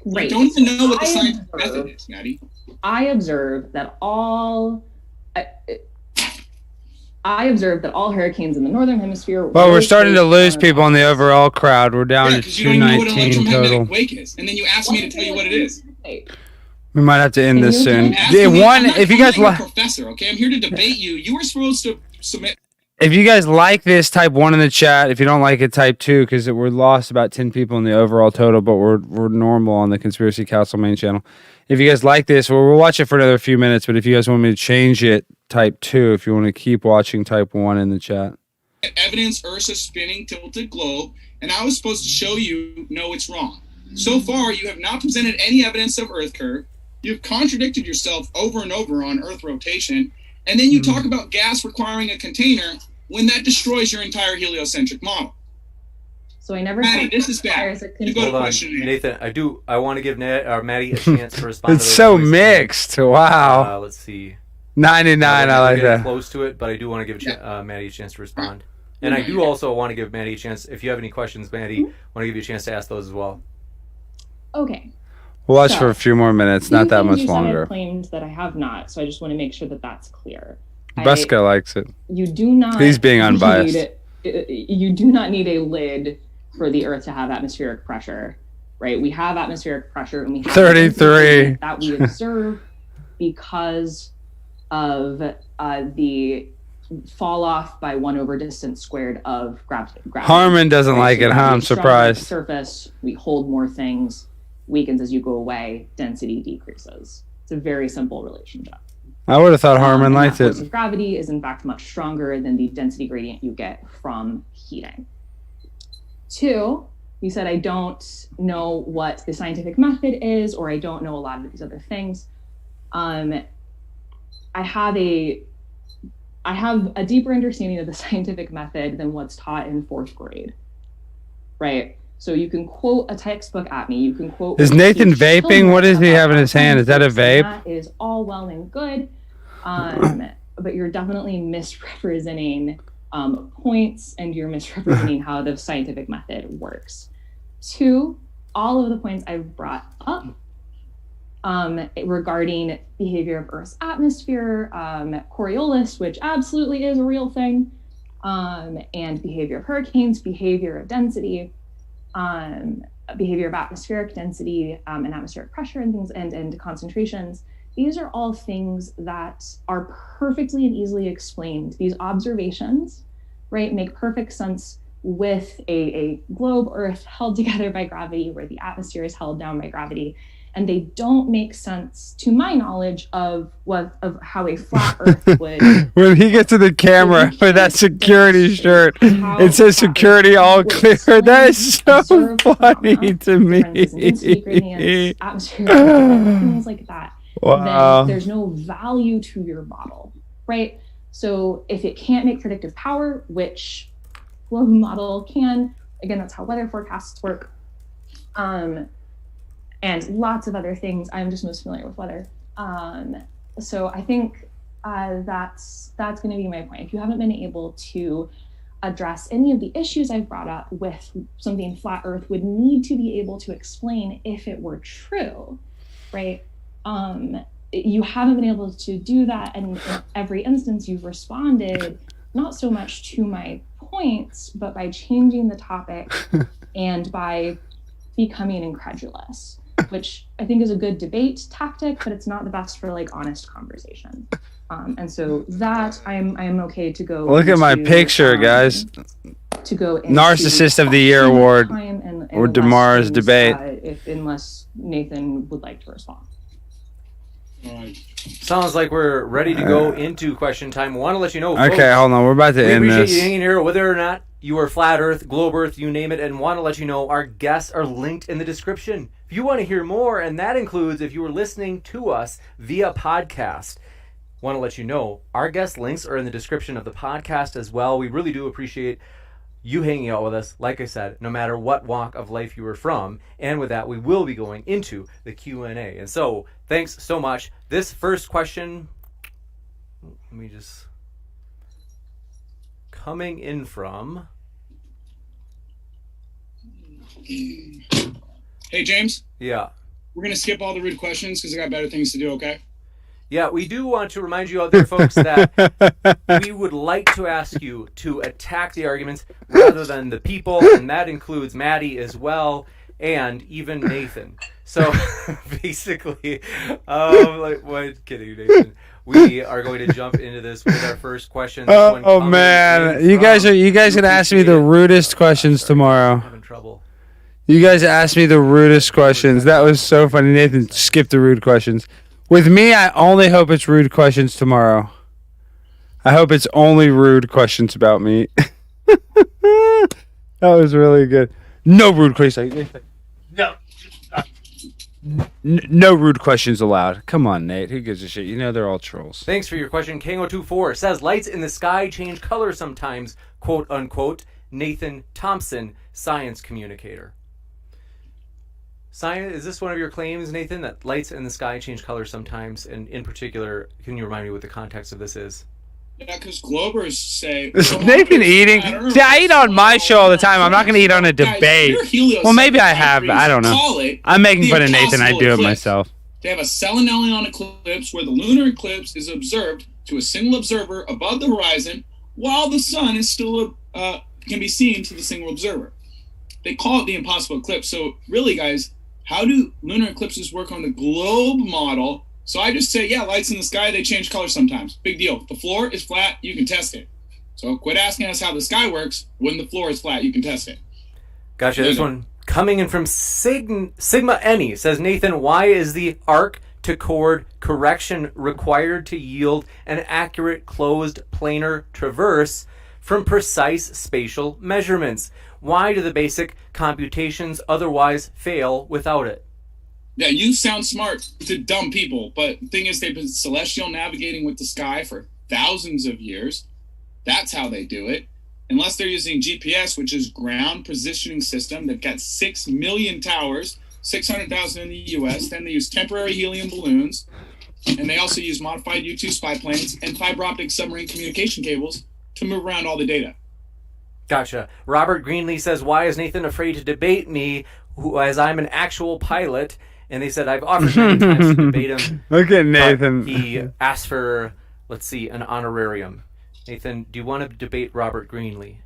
Right. You don't even know what the scientific method is, Maddie. I observe that all hurricanes in the northern hemisphere. Well, we're starting to lose people in the overall crowd. We're down to 219 total. Wake is, and then you ask me to tell you what it is. We might have to end this soon. If you guys like, professor, okay, I'm here to debate you. You were supposed to submit. If you guys like this, type 1 in the chat. If you don't like it, type 2, because we're lost about 10 people in the overall total, but we're normal on the Conspiracy Council main channel. If you guys like this, we'll watch it for another few minutes, but if you guys want me to change it, type 2. If you want to keep watching, type 1 in the chat. Evidence Earth's a spinning tilted globe, and I was supposed to show you, no, it's wrong. So far, you have not presented any evidence of Earth curve. You've contradicted yourself over and over on Earth rotation, and then you talk about gas requiring a container when that destroys your entire heliocentric model. So I never Maddie, this is bad. You go to question Nathan, I want to give Maddie a chance to respond. It's so mixed. Wow. Let's see. 99. I like that. Close to it, but I do want to give Maddie a chance to respond. And I do also want to give Maddie a chance. If you have any questions, Maddie, I want to give you a chance to ask those as well. Okay. We'll watch for a few more minutes, not that much longer. I've claimed that I have not, so I just want to make sure that that's clear. Buska likes it. You do not. He's being unbiased. You do not need a lid for the Earth to have atmospheric pressure, right? We have atmospheric pressure, and we have 33 that we observe because of the fall off by 1 over distance squared of gravity. Harmon doesn't like it, huh? I'm surprised. Surface, we hold more things, weakens as you go away, density decreases. It's a very simple relationship. I would have thought Harmon liked it. Force of gravity is in fact much stronger than the density gradient you get from heating. 2, you said I don't know what the scientific method is, or I don't know a lot of these other things. I have a deeper understanding of the scientific method than what's taught in 4th grade, right? So you can quote a textbook at me. You can quote. Is Nathan vaping? What does he have in his hand? Is that a vape? That is all well and good, but you're definitely misrepresenting points, and you're misrepresenting how the scientific method works. 2, all of the points I've brought up regarding behavior of Earth's atmosphere, Coriolis, which absolutely is a real thing, and behavior of hurricanes, behavior of density, behavior of atmospheric density and atmospheric pressure and things, and concentrations. These are all things that are perfectly and easily explained. These observations, right, make perfect sense with a globe Earth held together by gravity, where the atmosphere is held down by gravity. And they don't make sense, to my knowledge, of how a flat Earth would. When he gets to the camera with that security shirt, it says security all clear. That is so funny to me. Things like that. Wow. Then there's no value to your model, right? So if it can't make predictive power, which globe model can, again, that's how weather forecasts work. And lots of other things. I'm just most familiar with weather. So I think that's going to be my point. If you haven't been able to address any of the issues I've brought up with something flat Earth would need to be able to explain if it were true, right? You haven't been able to do that, and in every instance you've responded not so much to my points, but by changing the topic and by becoming incredulous, which I think is a good debate tactic, but it's not the best for like honest conversation. And so that I'm okay to go. Look at my picture, guys. To go Narcissist of the Year award, or Demar's debate. Unless Nathan would like to respond. Sounds like we're ready to go into question time. Want to let you know, folks, okay, hold on. We're about to end this. We appreciate you hanging here, whether or not you are flat Earth, globe Earth, you name it, and want to let you know our guests are linked in the description. If you want to hear more, and that includes if you were listening to us via podcast, want to let you know our guest links are in the description of the podcast as well. We really do appreciate you hanging out with us, like I said, no matter what walk of life you were from. And with that, we will be going into the Q&A. And so, thanks so much. This first question, let me just... coming in from... Hey, James? Yeah. We're going to skip all the rude questions because I got better things to do, okay? Yeah, we do want to remind you out there, folks, that we would like to ask you to attack the arguments rather than the people, and that includes Maddie as well, and even Nathan. So, basically, kidding, Nathan. We are going to jump into this with our first question. Oh man, you guys can ask me the rudest questions tomorrow. I'm having trouble. You guys asked me the rudest questions. That was so funny. Nathan skipped the rude questions. With me, I only hope it's rude questions tomorrow. I hope it's only rude questions about me. That was really good. No rude questions. No rude questions allowed. Come on, Nate. Who gives a shit? You know they're all trolls. Thanks for your question. Kango24 says, lights in the sky change color sometimes, quote unquote. Nathan Thompson, science communicator. Science, is this one of your claims, Nathan, that lights in the sky change color sometimes? And in particular, can you remind me what the context of this is? Yeah, because Globers say... Nathan eating? See, I eat on my show all the time. I'm not going to eat on a debate. Well, maybe I have. I don't know. I'm making fun of Nathan. I do it myself. They have a selenelion eclipse where the lunar eclipse is observed to a single observer above the horizon while the sun is still can be seen to the single observer. They call it the impossible eclipse. So really, guys, how do lunar eclipses work on the globe model? So I just say, yeah, lights in the sky, they change color sometimes. Big deal. The floor is flat, you can test it. So quit asking us how the sky works. When the floor is flat, you can test it. Gotcha. This one coming in from Sigma Eni says, Nathan, why is the arc to chord correction required to yield an accurate closed planar traverse from precise spatial measurements? Why do the basic computations otherwise fail without it? Yeah, you sound smart to dumb people, but the thing is they've been celestial navigating with the sky for thousands of years. That's how they do it. Unless they're using GPS, which is ground positioning system. They've got 6 million towers, 600,000 in the US. Then they use temporary helium balloons. And they also use modified U-2 spy planes and fiber optic submarine communication cables to move around all the data. Gotcha. Robert Greenlee says, why is Nathan afraid to debate me as I'm an actual pilot? And they said, I've offered many times to debate him. Look at Nathan. He asked for, let's see, an honorarium. Nathan, do you want to debate Robert Greenlee?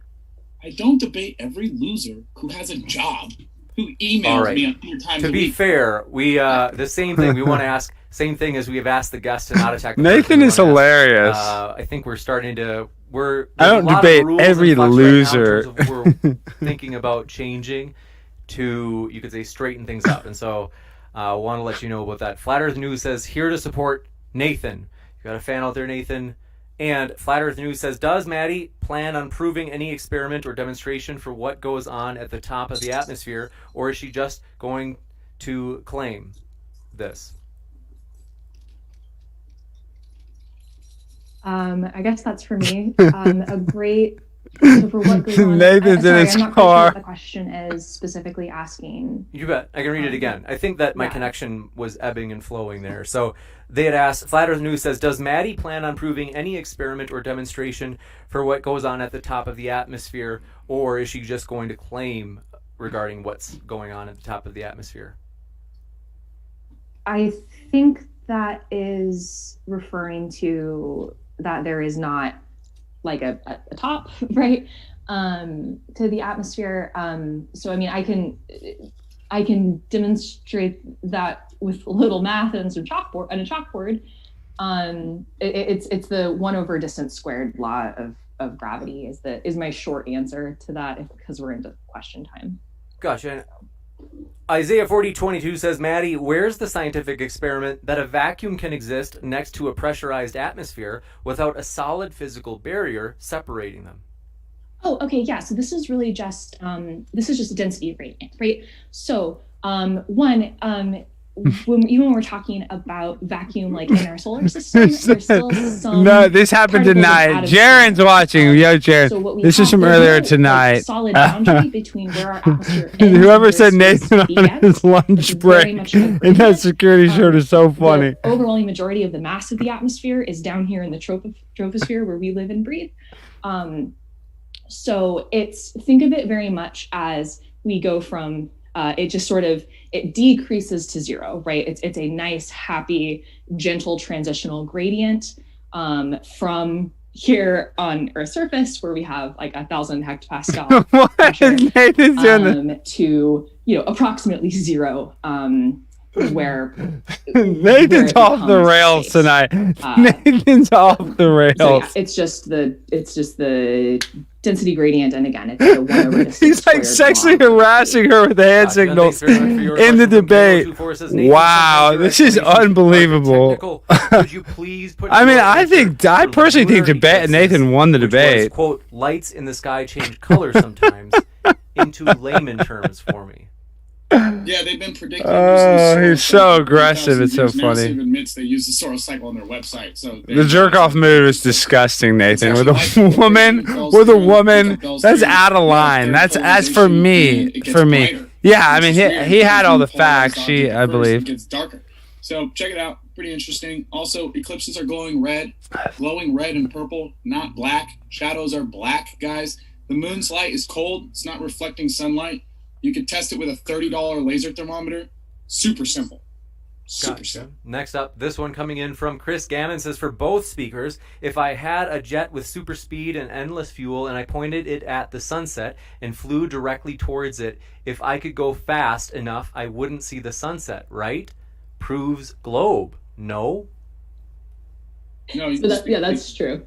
I don't debate every loser who has a job, who emails me 100 times a week. To be fair, we the same thing we want to ask, same thing as we have asked the guests to not attack the Nathan is hilarious. I think we're starting to... I don't debate every loser. Right now, we're thinking about changing to, you could say, straighten things up. And so I want to let you know about that. Flat Earth News says, here to support Nathan. You got a fan out there, Nathan? And Flat Earth News says, does Maddie plan on proving any experiment or demonstration for what goes on at the top of the atmosphere, or is she just going to claim this? I guess that's for me. A great... So for what goes on, Nathan's in his car. What the question is specifically asking. You bet. I can read it again. I think that my connection was ebbing and flowing there. So they had asked, Flat Earth News says, does Maddie plan on proving any experiment or demonstration for what goes on at the top of the atmosphere, or is she just going to claim regarding what's going on at the top of the atmosphere? I think that is referring to that there is not like a top, right, to the atmosphere. So I mean, I can demonstrate that with a little math and some chalkboard and a chalkboard. It's the 1 over distance squared law of gravity is my short answer to that, because we're into question time. Gotcha. Isaiah 40:22 says, Maddie, where's the scientific experiment that a vacuum can exist next to a pressurized atmosphere without a solid physical barrier separating them? Oh, okay, yeah. So this is really just a density gradient, right? So Even when we're talking about vacuum, like in our solar system, there's still some. No, this happened tonight. Jaren's watching. Yo, Jaren. So this is from earlier tonight. Like, solid boundary between where our atmosphere ends. Whoever said Nathan on his lunch break in that security shirt is so funny. The overwhelming majority of the mass of the atmosphere is down here in the troposphere where we live and breathe. So think of it very much as we go from it decreases to zero, right? It's a nice, happy, gentle transitional gradient from here on Earth's surface, where we have like 1,000 hectopascal pressure, to approximately zero, where Nathan's off the rails tonight. Nathan's off the rails. So yeah, it's just the density gradient, and again, it's the 1/6. He's like sexually harassing her with hand signals in the debate. Wow, this is unbelievable. Could you please put I mean, I personally think Nathan won the debate. Quote, lights in the sky change color sometimes, into layman terms for me. Yeah, they've been predicting. He's so aggressive. It's so funny. Admits they use the solar cycle on their website. So the jerk off mood is disgusting, Nathan. With a woman, that's out of line. That's for me. For me. Yeah, I mean, he had all the facts. I believe. It gets darker. So check it out. Pretty interesting. Also, eclipses are glowing red and purple, not black. Shadows are black, guys. The moon's light is cold. It's not reflecting sunlight. You can test it with a $30 laser thermometer. Super simple. Super simple. Next up, this one coming in from Chris Gammon says, for both speakers, if I had a jet with super speed and endless fuel and I pointed it at the sunset and flew directly towards it, if I could go fast enough, I wouldn't see the sunset, right? Proves globe. No? No. That's true.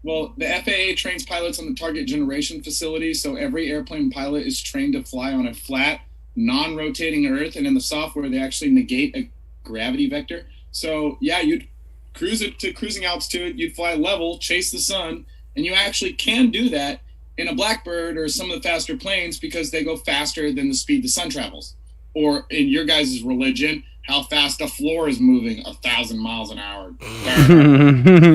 Well, the FAA trains pilots on the target generation facility, so every airplane pilot is trained to fly on a flat, non-rotating Earth, and in the software, they actually negate a gravity vector. So, yeah, you'd cruise it to cruising altitude, you'd fly level, chase the sun, and you actually can do that in a Blackbird or some of the faster planes because they go faster than the speed the sun travels. Or in your guys' religion, how fast the floor is moving, 1,000 miles an hour.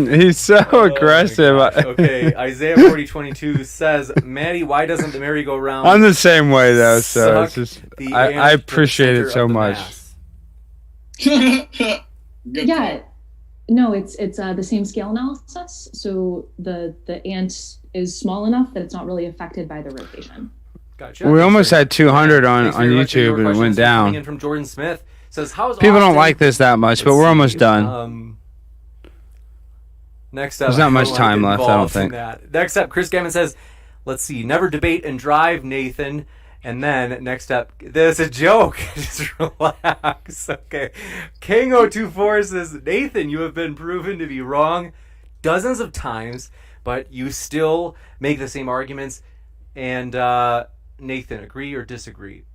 He's so aggressive. Okay, Isaiah 40:22 says, Maddie, why doesn't the merry-go-round? I'm the same way though, so it's just I appreciate it so much. Yeah, no, it's the same scale analysis. So the ant is small enough that it's not really affected by the rotation. Gotcha. We almost had 200 on YouTube and it went down. In from Jordan Smith. Says, how's people Austin? Don't like this that much, but we're almost done. Next up, there's not much time left, I don't think. Next up, Chris Gammon says, let's see, never debate and drive, Nathan. And then next up, there's a joke. Just relax. Okay. King024 says, Nathan, you have been proven to be wrong dozens of times, but you still make the same arguments. And Nathan, agree or disagree?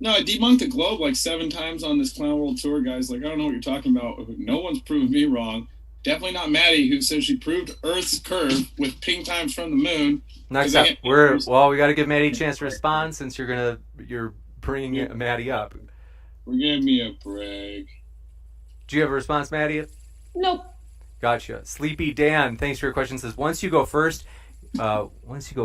No, I debunked the globe like 7 times on this Clown World Tour, guys. Like, I don't know what you're talking about. No one's proven me wrong. Definitely not Maddie, who says she proved Earth's curve with ping times from the moon. Next up, we got to give Maddie a chance to respond since you're bringing Maddie up. Give me a break. Do you have a response, Maddie? Nope. Gotcha. Sleepy Dan, thanks for your question. Says, once you go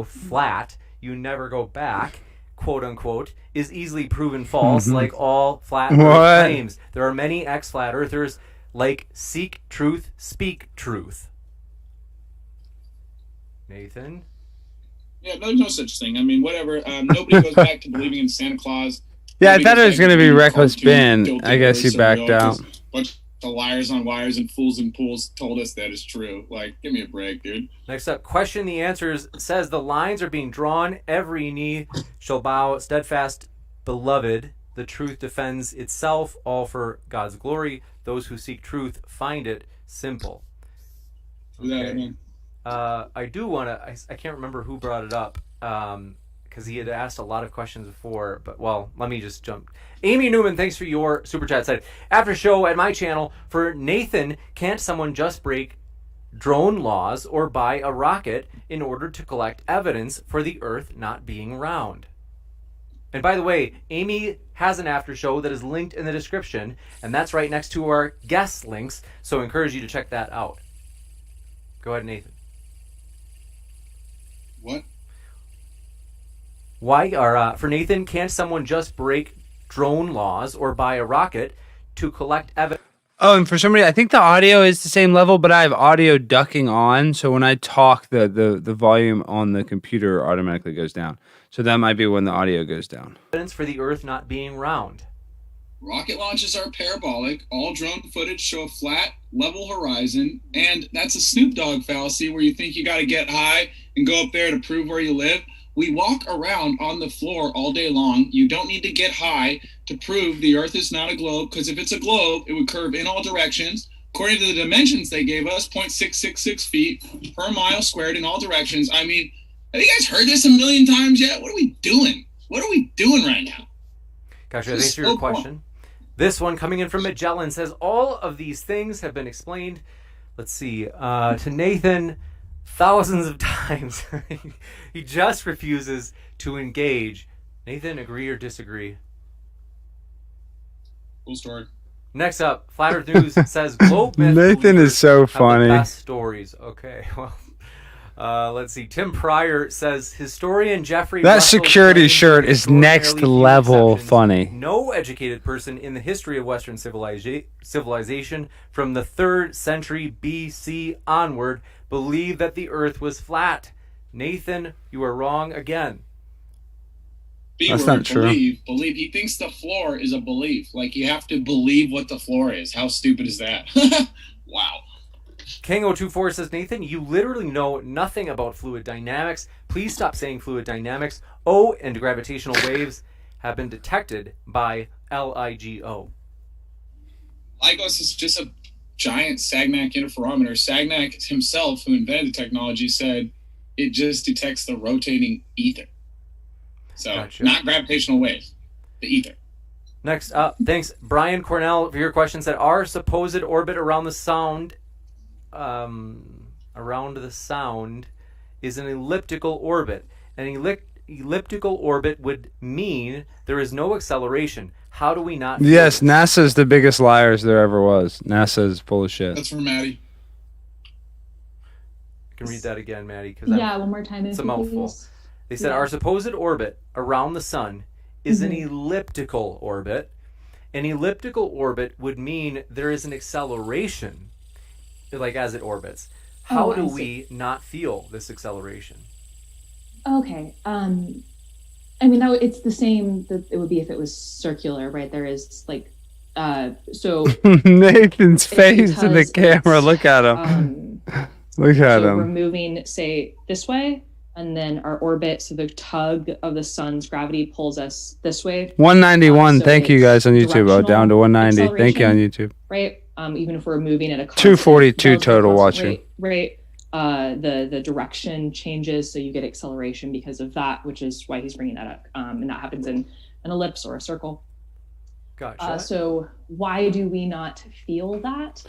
flat, you never go back. Quote unquote, is easily proven false, like all flat Earth claims. There are many ex-flat earthers like seek truth, speak truth. Nathan? Yeah, there's no such thing. I mean, whatever. Nobody goes back to believing in Santa Claus. Yeah, I thought it was going to be Reckless Ben. I guess he backed out. Bunch of liars on wires and fools in pools told us that is true. Like, give me a break, dude. Next up, question the answers says the lines are being drawn. Every knee shall bow, steadfast, beloved. The truth defends itself, all for God's glory. Those who seek truth find it simple. Okay. I do want to, I can't remember who brought it up, because he had asked a lot of questions before, but let me just jump. Amy Newman, thanks for your super chat. Said, after show at my channel, for Nathan, can't someone just break drone laws or buy a rocket in order to collect evidence for the Earth not being round? And by the way, Amy has an after show that is linked in the description, and that's right next to our guest links, so I encourage you to check that out. Go ahead, Nathan. What? For Nathan, can't someone just break drone laws or buy a rocket to collect evidence? Oh, and for somebody, I think the audio is the same level, but I have audio ducking on, so when I talk, the volume on the computer automatically goes down. So that might be when the audio goes down. Evidence for the Earth not being round. Rocket launches are parabolic. All drone footage show a flat, level horizon, and that's a Snoop Dogg fallacy where you think you got to get high and go up there to prove where you live. We walk around on the floor all day long. You don't need to get high to prove the Earth is not a globe, because if it's a globe, it would curve in all directions. According to the dimensions they gave us, 0.666 feet per mile squared in all directions. I mean, have you guys heard this a million times yet? What are we doing? What are we doing right now? Gotcha. Thanks for your question. This one coming in from Magellan says, all of these things have been explained, let's see, to Nathan thousands of times. He just refuses to engage. Nathan, agree or disagree? Cool story. Next up, Flat Earth News says, Globe myth Nathan is so have funny. the best stories. Okay, well, let's see. Tim Pryor says, historian Jeffrey That Russell security claims shirt is next extraordinarily few level exceptions. funny. No educated person in the history of Western civilization from the 3rd century BC onward believed that the Earth was flat. Nathan, you are wrong again. That's not true. Believe. He thinks the floor is a belief. Like, you have to believe what the floor is. How stupid is that? Wow. King024 says, Nathan, you literally know nothing about fluid dynamics. Please stop saying fluid dynamics. Oh, and gravitational waves have been detected by LIGO. LIGO is just a giant Sagnac interferometer. Sagnac himself, who invented the technology, said it just detects the rotating ether. So, Gotcha. Not gravitational waves, the ether. Next up, thanks, Brian Cornell, for your question. Said, our supposed orbit around the sound is an elliptical orbit. An elliptical orbit would mean there is no acceleration. How do we not feel Yes, this? NASA's the biggest liars there ever was. NASA's full of shit. That's for Maddie. I can read that again, Maddie, because Yeah, one more time. it's a if you mouthful. please. They said Yeah. our supposed orbit around the sun is an elliptical orbit. An elliptical orbit would mean there is an acceleration, like as it orbits. How Oh, do I we not feel this acceleration? Okay. I mean, it's the same that it would be if it was circular, right? There is like, so Nathan's face in the because camera. it's, Look at him. Look at so we're him. moving, say, this way, and then our orbit, so the tug of the sun's gravity pulls us this way, 191. so Thank you guys on it's YouTube. Oh, down to 190. Thank you on YouTube. right? Even if we're moving at a 242 relatively total constant watching. rate, right? The direction changes, so you get acceleration because of that, which is why he's bringing that up. And that happens in an ellipse or a circle. Gotcha. So why do we not feel that?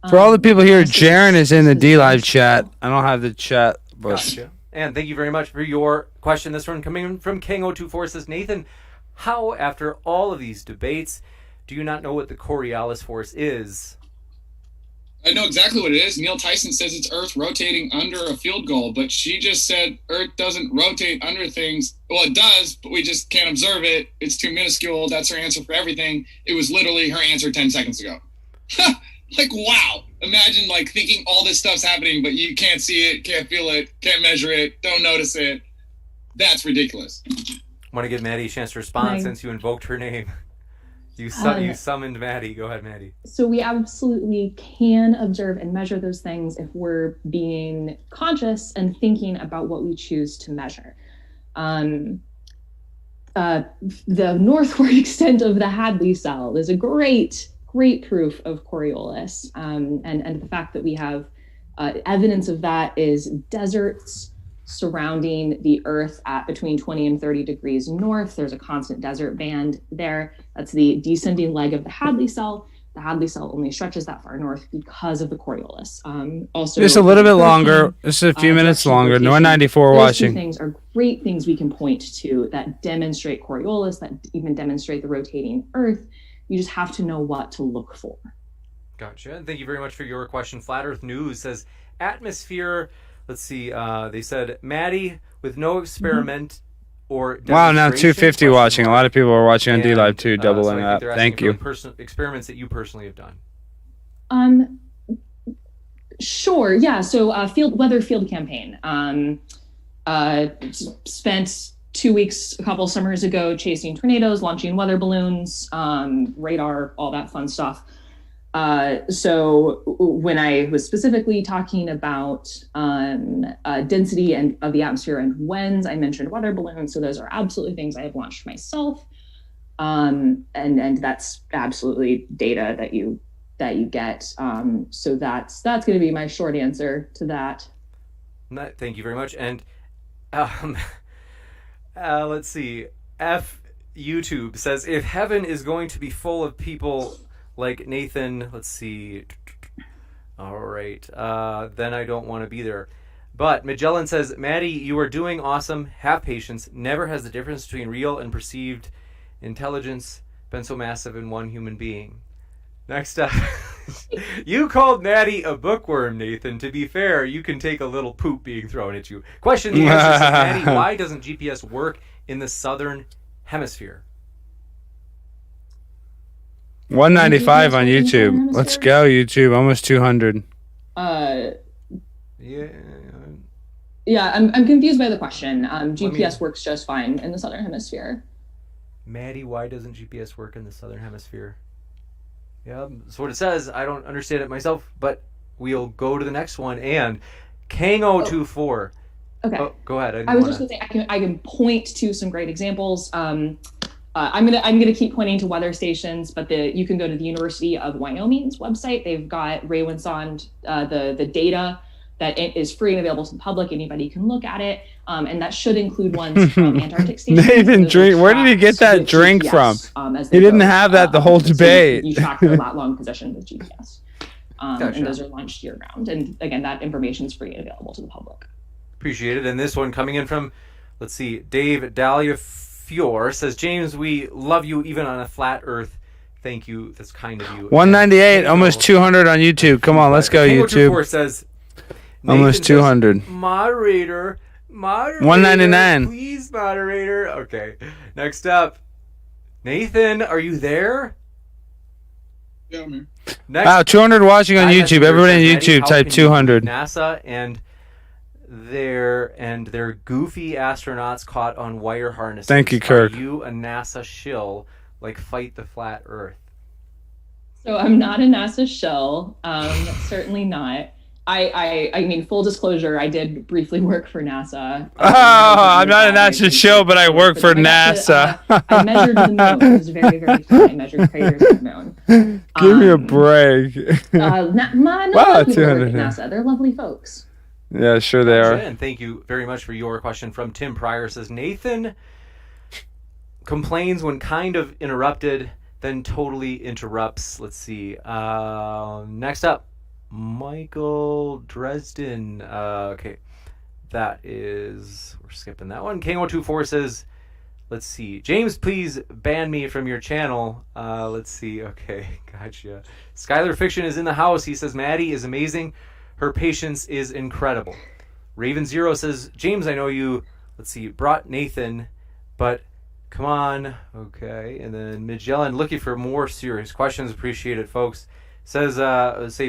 For all the people here, honestly, Jaren is in the this D Live is chat. I don't have the chat, but Gotcha. And thank you very much for your question. This one coming from King024 says, Nathan, how, after all of these debates, do you not know what the Coriolis force is? I know exactly what it is. Neil Tyson says it's Earth rotating under a field goal, but she just said Earth doesn't rotate under things. Well, it does, but we just can't observe it. It's too minuscule. That's her answer for everything. It was literally her answer 10 seconds ago. Like, wow. Imagine, like, thinking all this stuff's happening, but you can't see it, can't feel it, can't measure it, don't notice it. That's ridiculous. Want to give Maddie a chance to respond Right. since you invoked her name. You summoned Maddie. Go ahead, Maddie. So we absolutely can observe and measure those things if we're being conscious and thinking about what we choose to measure. The northward extent of the Hadley cell is a great proof of Coriolis. And the fact that we have evidence of that is deserts surrounding the Earth at between 20 and 30 degrees north. There's a constant desert band there. That's the descending leg of the Hadley cell. The Hadley cell only stretches that far north because of the Coriolis. Also, just a little bit longer, just a few minutes longer. 194 watching. Those two things are great things we can point to that demonstrate Coriolis, that even demonstrate the rotating Earth. You just have to know what to look for. Gotcha. And thank you very much for your question. Flat Earth News says, atmosphere, let's see, they said, Maddie, with no experiment or wow, now 250 watching. A lot of people are watching on DLive too, doubling so up. Thank you. Experiments that you personally have done. Sure, yeah. So weather field campaign. Spent 2 weeks a couple summers ago chasing tornadoes, launching weather balloons, radar, all that fun stuff. So when I was specifically talking about density and of the atmosphere and winds, I mentioned weather balloons. So those are absolutely things I have launched myself. And that's absolutely data that you get. So that's going to be my short answer to that. Thank you very much. And let's see. F YouTube says, if heaven is going to be full of people like Nathan, let's see. All right. Then I don't want to be there. But Magellan says, Maddie, you are doing awesome. Have patience. Never has the difference between real and perceived intelligence been so massive in one human being. Next up. You called Maddie a bookworm, Nathan. To be fair, you can take a little poop being thrown at you. Question the answer says, Maddie, why doesn't GPS work in the southern hemisphere? 195 on YouTube. Let's go, YouTube. Almost 200. Yeah, I'm confused by the question. GPS works just fine in the southern hemisphere. Maddie, why doesn't GPS work in the southern hemisphere? Yeah, that's what it says. I don't understand it myself, but we'll go to the next one. And Kango24. Okay. Oh, go ahead. I was just going to say I can point to some great examples. I'm gonna keep pointing to weather stations, but you can go to the University of Wyoming's website. They've got Ray Winsond, the data that is free and available to the public. Anybody can look at it, and that should include ones from Antarctic stations. Nathan, where did he get that drink GPS, from? He didn't have that the whole debate. So you track their lat-long position with GPS, Gotcha. and those are launched year-round. And again, that information is free and available to the public. Appreciate it. And this one coming in from, let's see, Dave Dahlia Fior says, James, we love you even on a flat earth. Thank you. That's kind of you. 198, almost 200 on YouTube. Come on, let's go, YouTube. Says, almost 200. Says, moderator. 199. Please, moderator. Okay. Next up, Nathan, are you there? Yeah, I'm here. Wow, 200 watching on YouTube. Everybody on YouTube, type 200. NASA and their goofy astronauts caught on wire harnesses. Thank you, Kirk. Are you a NASA shill, like Fight the Flat Earth? So I'm not a NASA shill. Certainly not. I mean, full disclosure, I did briefly work for NASA. I'm not a NASA shill, but I work for NASA. I measured the moon. It was very, very fun. I measured craters on the moon. Give me a break. Wow, 200 NASA. They're lovely folks. Yeah, sure they are. And thank you very much for your question from Tim Pryor. Says, Nathan complains when kind of interrupted, then totally interrupts. Let's see. Next up, Michael Dresden. Okay. That is, we're skipping that one. K124 says, let's see. James, please ban me from your channel. Let's see. Okay. Gotcha. Skylar Fiction is in the house. He says, Maddie is amazing. Her patience is incredible. Raven Zero says, James, I know you, let's see, brought Nathan, but come on. Okay. And then Magellan, looking for more serious questions. Appreciate it, folks. Says,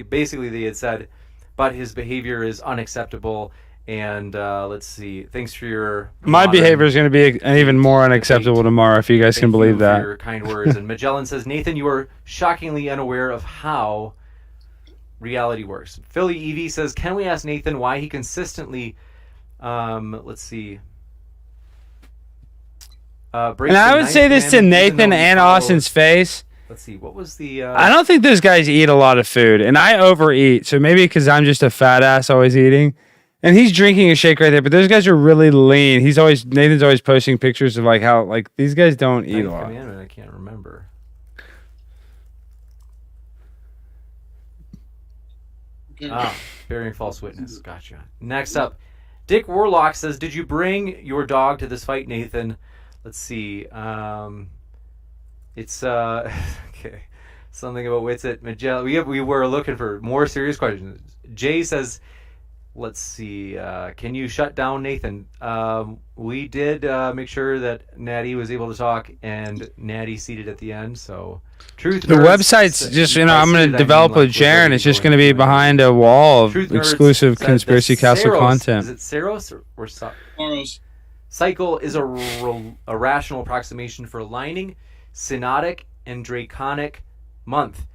basically they had said, but his behavior is unacceptable. And let's see, thanks for your... My behavior is going to be even more unacceptable tomorrow, if you guys can believe that. Thank you for your kind words. And Magellan says, Nathan, you are shockingly unaware of how reality works. Philly Evie says, can we ask Nathan why he consistently, let's see, and I would say this to Nathan and Austin's face. Let's see, what was the... I don't think those guys eat a lot of food, and I overeat, so maybe because I'm just a fat ass always eating. And he's drinking a shake right there, but those guys are really lean. Nathan's always posting pictures of like how these guys don't eat a lot. I can't remember. Bearing false witness. Gotcha. Next up, Dick Warlock says, did you bring your dog to this fight, Nathan? Let's see. It's okay. Something about Witsit. Magellan. We were looking for more serious questions. Jay says, let's see. Can you shut down Nathan? We did make sure that Natty was able to talk, and Natty seated at the end. So, truth. The website's just, I'm going to develop with Jaren. It's just going to be behind a wall of exclusive Conspiracy Castle content. Is it Saros or Saros? Cycle is a rational approximation for aligning synodic and draconic month.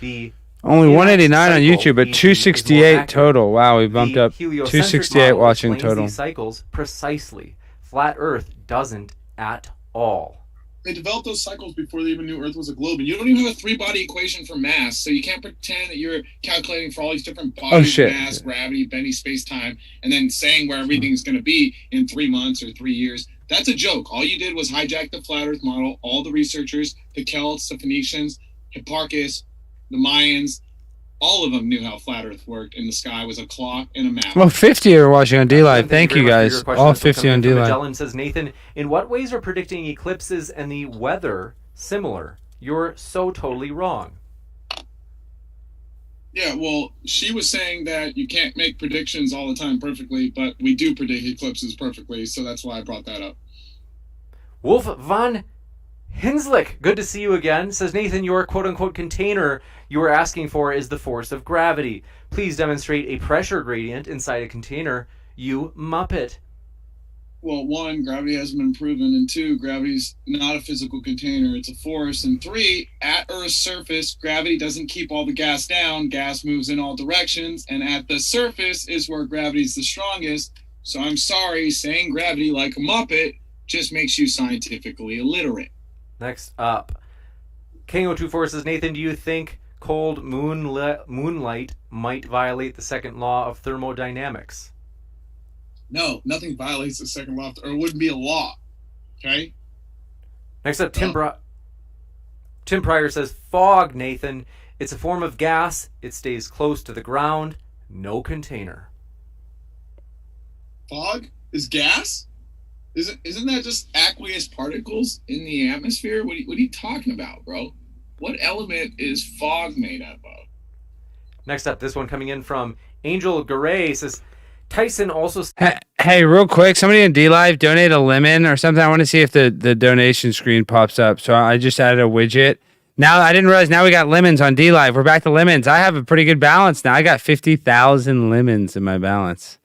The only 189 on YouTube, but 268 total. Wow, we bumped up. 268 watching total. These cycles precisely. Flat Earth doesn't at all. They developed those cycles before they even knew Earth was a globe, and you don't even have a three-body equation for mass, so you can't pretend that you're calculating for all these different bodies, mass, gravity, bending space-time, and then saying where everything's going to be in 3 months or 3 years. That's a joke. All you did was hijack the Flat Earth model. All the researchers, the Celts, the Phoenicians, Hipparchus, the Mayans, all of them knew how Flat Earth worked, and the sky was a clock and a map. Well, 50 are watching on D-Live. Thank you, guys. All 50 on D-Live. Magellan says, Nathan, in what ways are predicting eclipses and the weather similar? You're so totally wrong. Yeah, well, she was saying that you can't make predictions all the time perfectly, but we do predict eclipses perfectly, so that's why I brought that up. Wolf von Hinslick, good to see you again, says, Nathan, your quote-unquote container you were asking for is the force of gravity. Please demonstrate a pressure gradient inside a container, you muppet. Well, 1, gravity hasn't been proven, and 2, gravity's not a physical container, it's a force, and 3, at Earth's surface, gravity doesn't keep all the gas down, gas moves in all directions, and at the surface is where gravity's the strongest, so I'm sorry, saying gravity like a muppet just makes you scientifically illiterate. Next up, King024 says, Nathan, do you think cold moonlight might violate the second law of thermodynamics? No, nothing violates the second law, or it wouldn't be a law. Okay? Next up, Tim Pryor says, fog, Nathan. It's a form of gas. It stays close to the ground. No container. Fog is gas? Isn't that just aqueous particles in the atmosphere? What are you talking about, bro? What element is fog made up of? Next up, this one coming in from Angel Garay says, Tyson also... Hey, real quick, somebody in D-Live donate a lemon or something. I want to see if the donation screen pops up. So I just added a widget. Now, I didn't realize now we got lemons on D-Live. We're back to lemons. I have a pretty good balance now. I got 50,000 lemons in my balance.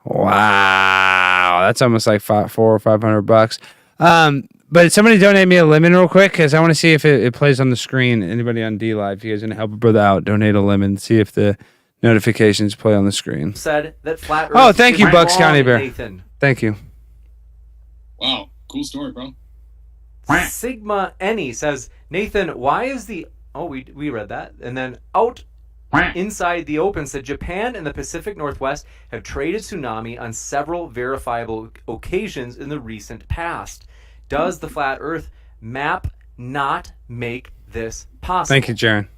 Wow, that's almost like $400 or $500. But somebody donate me a lemon real quick because I want to see if it plays on the screen. Anybody on D-Live, if you guys want to help a brother out, donate a lemon. See if the notifications play on the screen. Said that Flat Earth thank you, Bucks County Bear. Nathan. Thank you. Wow, cool story, bro. Sigma Any says, Nathan, why is the... Oh, we read that. And then out inside the open said, Japan and the Pacific Northwest have traded tsunami on several verifiable occasions in the recent past. Does the Flat Earth map not make this possible? Thank you, Jaron.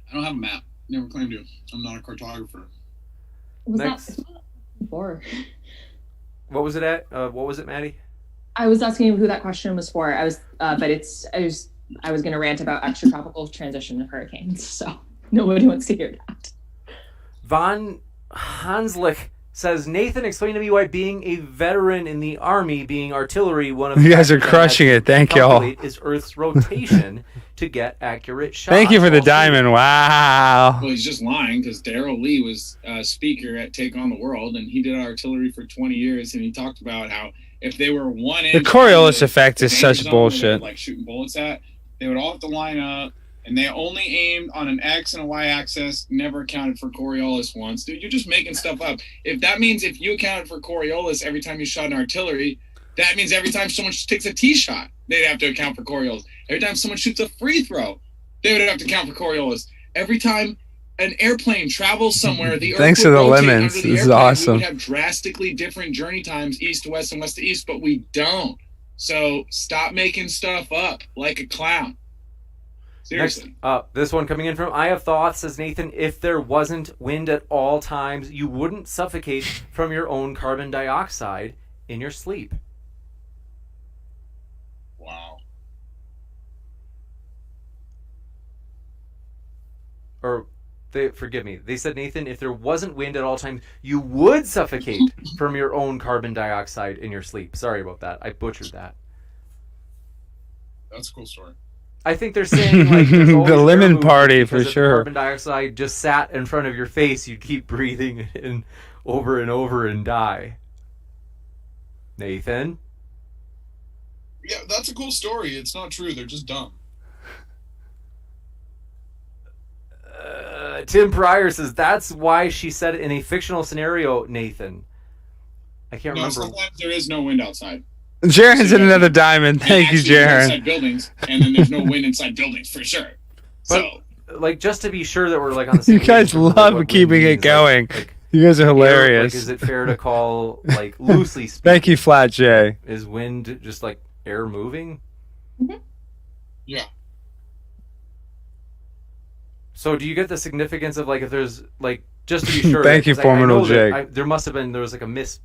I don't have a map. Never claimed to. I'm not a cartographer. Next. For? What was it at? What was it, Maddie? I was asking who that question was for. I was going to rant about extratropical transition hurricanes, so nobody wants to hear that. Von Hanslich says, Nathan, explain to me why being a veteran in the Army, being artillery, one of the... You guys are crushing it. Thank y'all. ...is Earth's rotation to get accurate shots. Thank you for the diamond. Wow. Well, he's just lying because Darrell Lee was a speaker at Take on the World, and he did artillery for 20 years, and he talked about how if they were 1 inch... The Coriolis effect is such bullshit. Like shooting bullets at, they would all have to line up, and they only aimed on an X and a Y axis, never accounted for Coriolis once. Dude, you're just making stuff up. If that means if you accounted for Coriolis every time you shot an artillery, that means every time someone takes a tee shot, they'd have to account for Coriolis. Every time someone shoots a free throw, they would have to account for Coriolis. Every time an airplane travels somewhere, the Earth Thanks would to the rotate lemons. under the This is airplane. awesome. We would have drastically different journey times, east to west and west to east, but we don't. So stop making stuff up like a clown. Seriously. Next up, this one coming in from I Have Thoughts says, Nathan, if there wasn't wind at all times, you wouldn't suffocate from your own carbon dioxide in your sleep. Wow. Or, forgive me, they said, Nathan, if there wasn't wind at all times, you would suffocate from your own carbon dioxide in your sleep. Sorry about that. I butchered that. That's a cool story. I think they're saying like the lemon party for sure. Carbon dioxide just sat in front of your face, you'd keep breathing in over and over and die. Nathan? Yeah, that's a cool story. It's not true. They're just dumb. Tim Pryor says that's why she said it in a fictional scenario, Nathan. I can't remember. Sometimes there is no wind outside. Jaren's in another diamond. Thank you, Jaren. Inside buildings, and then there's no wind inside buildings for sure. But, like, just to be sure that we're like on the same you guys page, love like, keeping it going. Like, you guys are hilarious. Like, is it fair to call, like, loosely speaking? Thank you, Flat J. Is wind just like air moving? Mm-hmm. Yeah. So do you get the significance of, like, if there's, like, just to be sure? Thank you, Formidable Jake. There was like a miss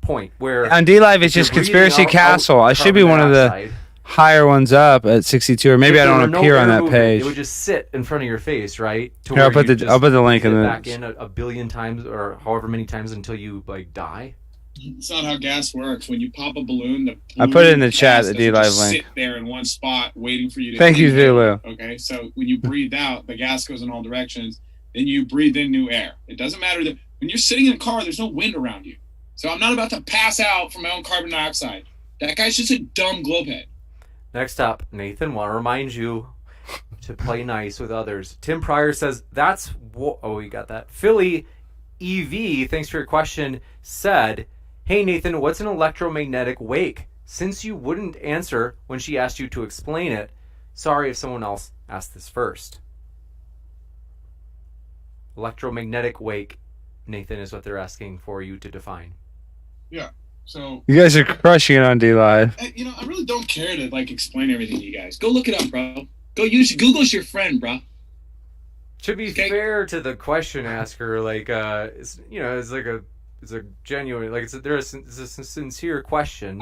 point where on D-Live it's just Conspiracy Castle. I should be one of the higher ones up at 62, or maybe I don't appear on that page. It would just sit in front of your face, right? Here, I'll put the link in the back in a billion times or however many times until you like die. It's not how gas works. When you pop a balloon, I put it in the chat, the D-Live link. Sit there in one spot waiting for you to. Thank you, Zulu. Okay, so when you breathe out, the gas goes in all directions. Then you breathe in new air. It doesn't matter that when you're sitting in a car, there's no wind around you. So I'm not about to pass out from my own carbon dioxide. That guy's just a dumb globehead. Next up, Nathan, want to remind you to play nice with others. Tim Pryor says, we got that. Philly EV, thanks for your question, said, hey, Nathan, what's an electromagnetic wake? Since you wouldn't answer when she asked you to explain it, sorry if someone else asked this first. Electromagnetic wake, Nathan, is what they're asking for you to define. Yeah. So you guys are crushing it on D-Live. I really don't care to like explain everything to you guys. Go look it up, bro. Google's your friend, bro. To be fair to the question asker, like it's a genuine, like it's a sincere question.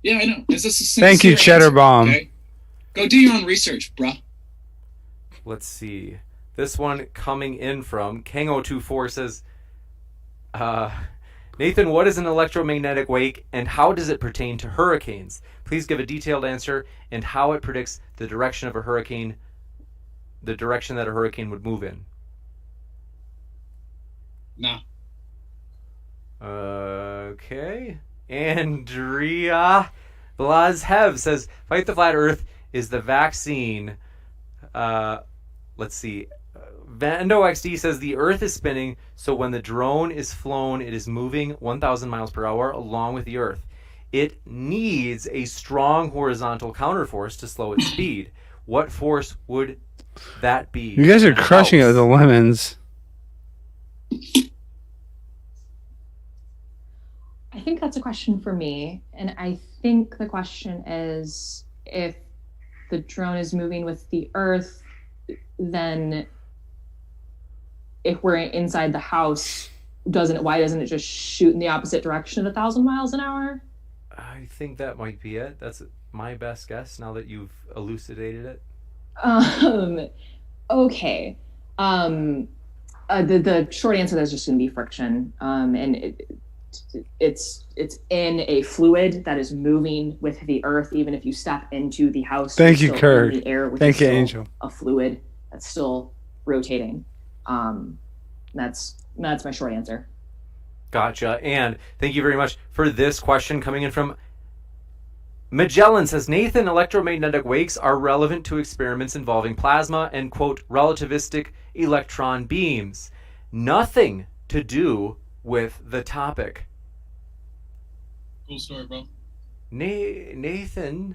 Yeah, I know. It's a sincere Thank you, Cheddar Bomb. Okay? Go do your own research, bro. Let's see. This one coming in from Kango24 says, Nathan, what is an electromagnetic wake and how does it pertain to hurricanes? Please give a detailed answer and how it predicts the direction of a hurricane, the direction that a hurricane would move in. Nah. Okay. Andrea Blazhev says, Fight the Flat Earth is the vaccine. Let's see. Vando XD says the Earth is spinning, so when the drone is flown, it is moving 1,000 miles per hour along with the Earth. It needs a strong horizontal counterforce to slow its speed. What force would that be? You guys are crushing it with the lemons. I think that's a question for me, and I think the question is if the drone is moving with the Earth, then if we're inside the house, why doesn't it just shoot in the opposite direction at 1,000 miles an hour? I think that might be it. That's my best guess now that you've elucidated it. Okay. The short answer is just going to be friction. And it's in a fluid that is moving with the Earth. Even if you step into the house, thank you, Kurt. The air, which thank is you, still Angel. A fluid that's still rotating. That's my short answer. Gotcha. And thank you very much for this question coming in from Magellan says, Nathan, electromagnetic wakes are relevant to experiments involving plasma and, quote, relativistic electron beams. Nothing to do with the topic. Cool story, bro. Nathan,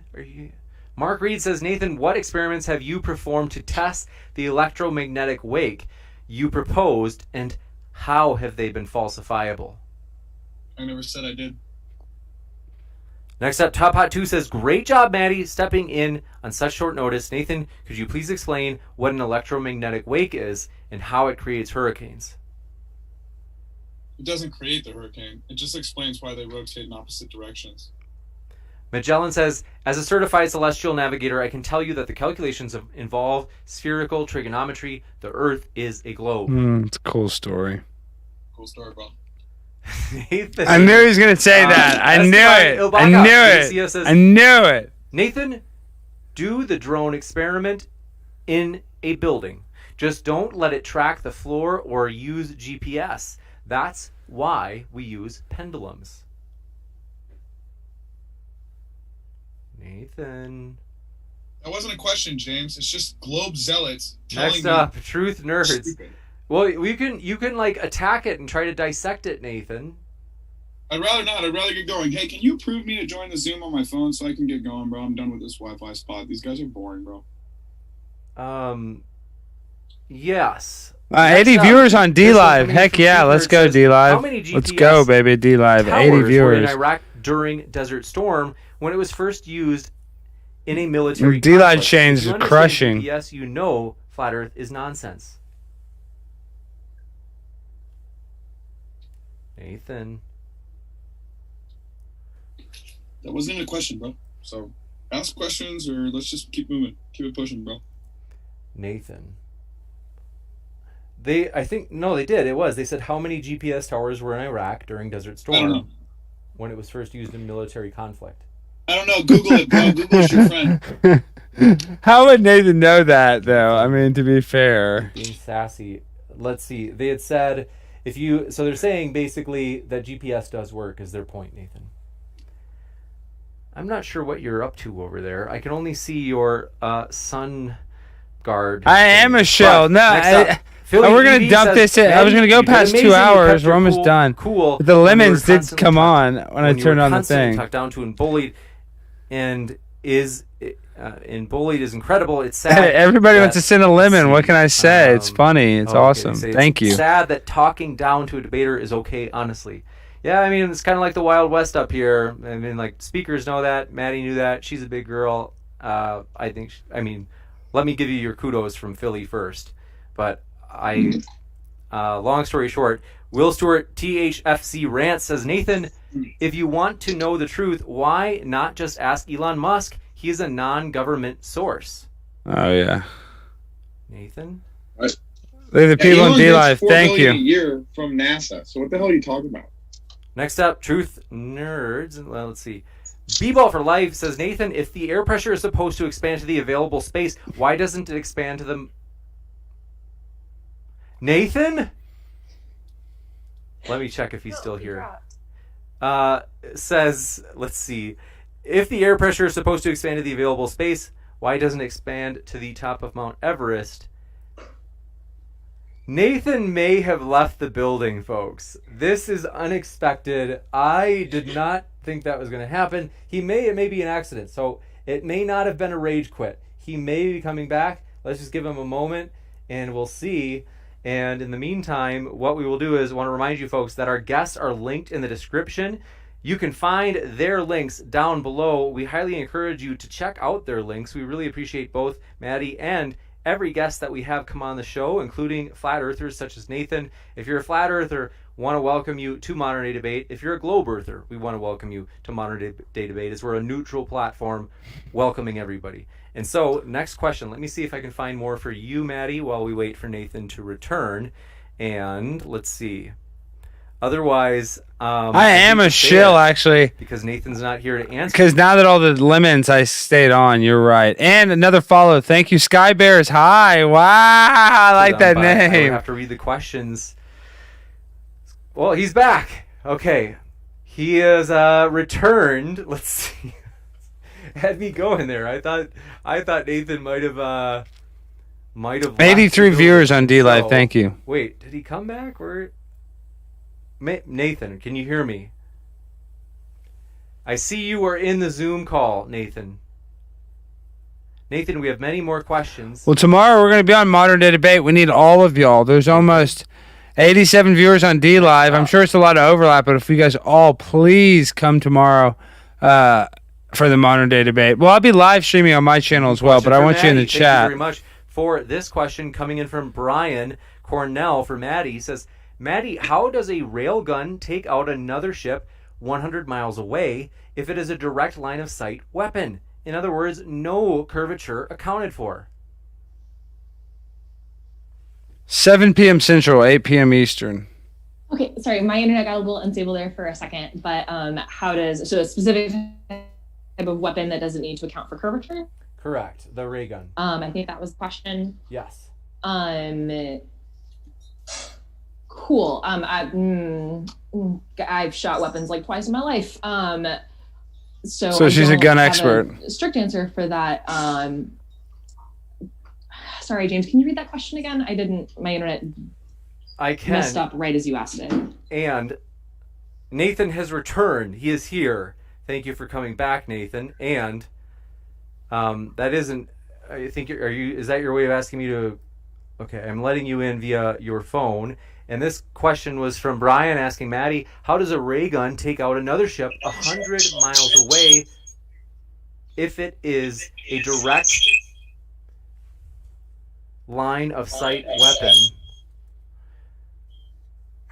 Mark Reed says, Nathan, what experiments have you performed to test the electromagnetic wake you proposed, and how have they been falsifiable? I never said I did. Next up, Top Hot 2 says, great job, Maddie, stepping in on such short notice. Nathan, could you please explain what an electromagnetic wake is and how it creates hurricanes? It doesn't create the hurricane. It just explains why they rotate in opposite directions. Magellan says, as a certified celestial navigator, I can tell you that the calculations involve spherical trigonometry. The Earth is a globe. It's a cool story. Cool story, bro. Nathan, I knew he was going to say that. I knew it. I knew it. Nathan, do the drone experiment in a building. Just don't let it track the floor or use GPS. That's why we use pendulums. Nathan. That wasn't a question, James. It's just globe zealots telling Next up, me truth nerds. stupid. Well, you can like attack it and try to dissect it, Nathan. I'd rather not. I'd rather get going. Hey, can you prove me to join the Zoom on my phone so I can get going, bro? I'm done with this Wi-Fi spot. These guys are boring, bro. Yes. 80 viewers on D Live. Heck yeah, let's go D Live. Let's go, baby, D Live. 80 viewers. In Iraq during Desert Storm when it was first used in a military D Live conflict. chains is crushing. Yes, you know flat Earth is nonsense. Nathan. That wasn't even a question, bro. So ask questions or let's just keep moving. Keep it pushing, bro. Nathan. They did. It was. They said how many GPS towers were in Iraq during Desert I don't know. Storm when it was first used in military conflict. I don't know. Google it, bro. Google's your friend. How would Nathan know that, though? I mean, to be fair. Being sassy. Let's see. They had said so they're saying basically that GPS does work is their point, Nathan. I'm not sure what you're up to over there. I can only see your sun guard. I am a shell. No, we're going to dump this in. I was going to go past 2 hours. We're almost done. Cool. But the lemons did come on when I turned on the thing. Tucked down to and bullied, and bullied is incredible. It's sad. Everybody wants to send a lemon. What can I say? It's funny. It's awesome. Thank you. It's sad that talking down to a debater is okay, honestly. Yeah, I mean, it's kind of like the Wild West up here. I mean, like, speakers know that. Maddie knew that. She's a big girl. Let me give you your kudos from Philly first. But long story short, Will Stewart, THFC Rant says, Nathan, if you want to know the truth, why not just ask Elon Musk? He is a non-government source. Oh, yeah. Nathan? Right. They're the people in D-Live. Thank you. $4 million a year from NASA. So what the hell are you talking about? Next up, Truth Nerds. Well, let's see. B-Ball for Life says, Nathan, if the air pressure is supposed to expand to the available space, why doesn't it expand to the... Nathan? Let me check if he's still here. Says, let's see. If the air pressure is supposed to expand to the available space, why doesn't it expand to the top of Mount Everest? Nathan may have left the building, folks. This is unexpected. I did not think that was going to happen. It may be an accident, so it may not have been a rage quit. He may be coming back. Let's just give him a moment, and we'll see. And in the meantime, what we will do is want to remind you folks that our guests are linked in the description. You can find their links down below. We highly encourage you to check out their links. We really appreciate both Maddie and every guest that we have come on the show, including flat earthers such as Nathan. If you're a flat earther, want to welcome you to Modern Day Debate. If you're a globe earther, we want to welcome you to Modern Day Debate, as we're a neutral platform welcoming everybody. And so, next question. Let me see if I can find more for you, Maddie, while we wait for Nathan to return. And let's see. Otherwise, I am a shill, actually. Because Nathan's not here to answer. Because now that all the lemons I stayed on, you're right. And another follow. Thank you, Sky Bears. Hi. Wow. I like that name. I have to read the questions. Well, he's back. Okay. He is returned. Let's see. Had me going there. I thought Nathan might have 83 viewers on D Live. Thank you. Wait, did he come back? Or Nathan, can you hear me? I see you are in the Zoom call, Nathan. Nathan, we have many more questions. Well, tomorrow we're going to be on Modern Day Debate. We need all of y'all. There's almost 87 viewers on D Live. I'm sure it's a lot of overlap, but if you guys all please come tomorrow, for the modern day debate. Well, I'll be live streaming on my channel as well, but I want you in the chat. Thank you very much for this question coming in from Brian Cornell for Maddie. He says, Maddie, how does a railgun take out another ship 100 miles away if it is a direct line of sight weapon? In other words, no curvature accounted for. 7 p.m. Central, 8 p.m. Eastern. Okay, sorry, my internet got a little unstable there for a second, but so a specific type of weapon that doesn't need to account for curvature? Correct, the ray gun. I think that was the question. Yes. Cool. I've shot weapons like twice in my life. So she's a gun expert. A strict answer for that. Sorry, James, can you read that question again? My internet messed up right as you asked it. And Nathan has returned. He is here. Thank you for coming back, Nathan. And that isn't, I think, is that your way of asking me to, okay, I'm letting you in via your phone. And this question was from Brian asking Maddie, how does a ray gun take out another ship 100 miles away if it is a direct line of sight weapon?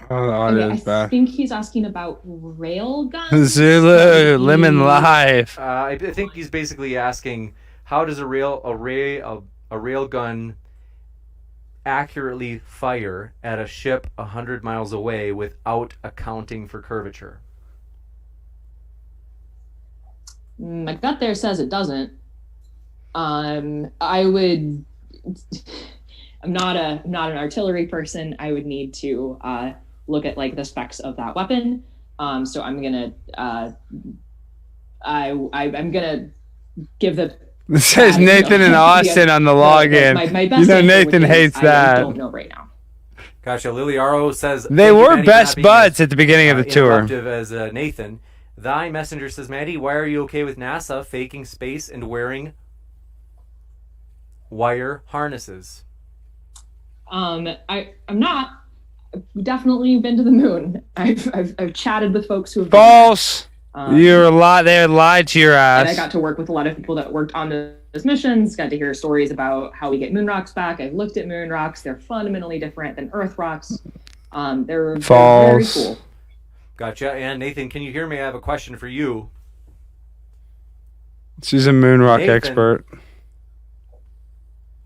Oh, the audio is bad. I think he's asking about rail guns. Zulu, Lemon Live. I think he's basically asking, how does a rail gun accurately fire at a ship 100 miles away without accounting for curvature? My gut there says it doesn't. I'm not an artillery person. I would need to look at like the specs of that weapon. So I'm gonna I'm gonna give the. It says Nathan and Austin on the login. My best Nathan hates that. I don't know right now. Gotcha. Liliaro says they were best buds at the beginning of the tour. As Nathan, Thy Messenger says, Maddie, why are you okay with NASA faking space and wearing wire harnesses? I'm not. I've definitely been to the moon. I've chatted with folks who have false. You're a lot. They lied to your ass. And I got to work with a lot of people that worked on those missions. Got to hear stories about how we get moon rocks back. I've looked at moon rocks. They're fundamentally different than Earth rocks. They're very cool. Gotcha. And Nathan, can you hear me? I have a question for you. She's a moon rock expert.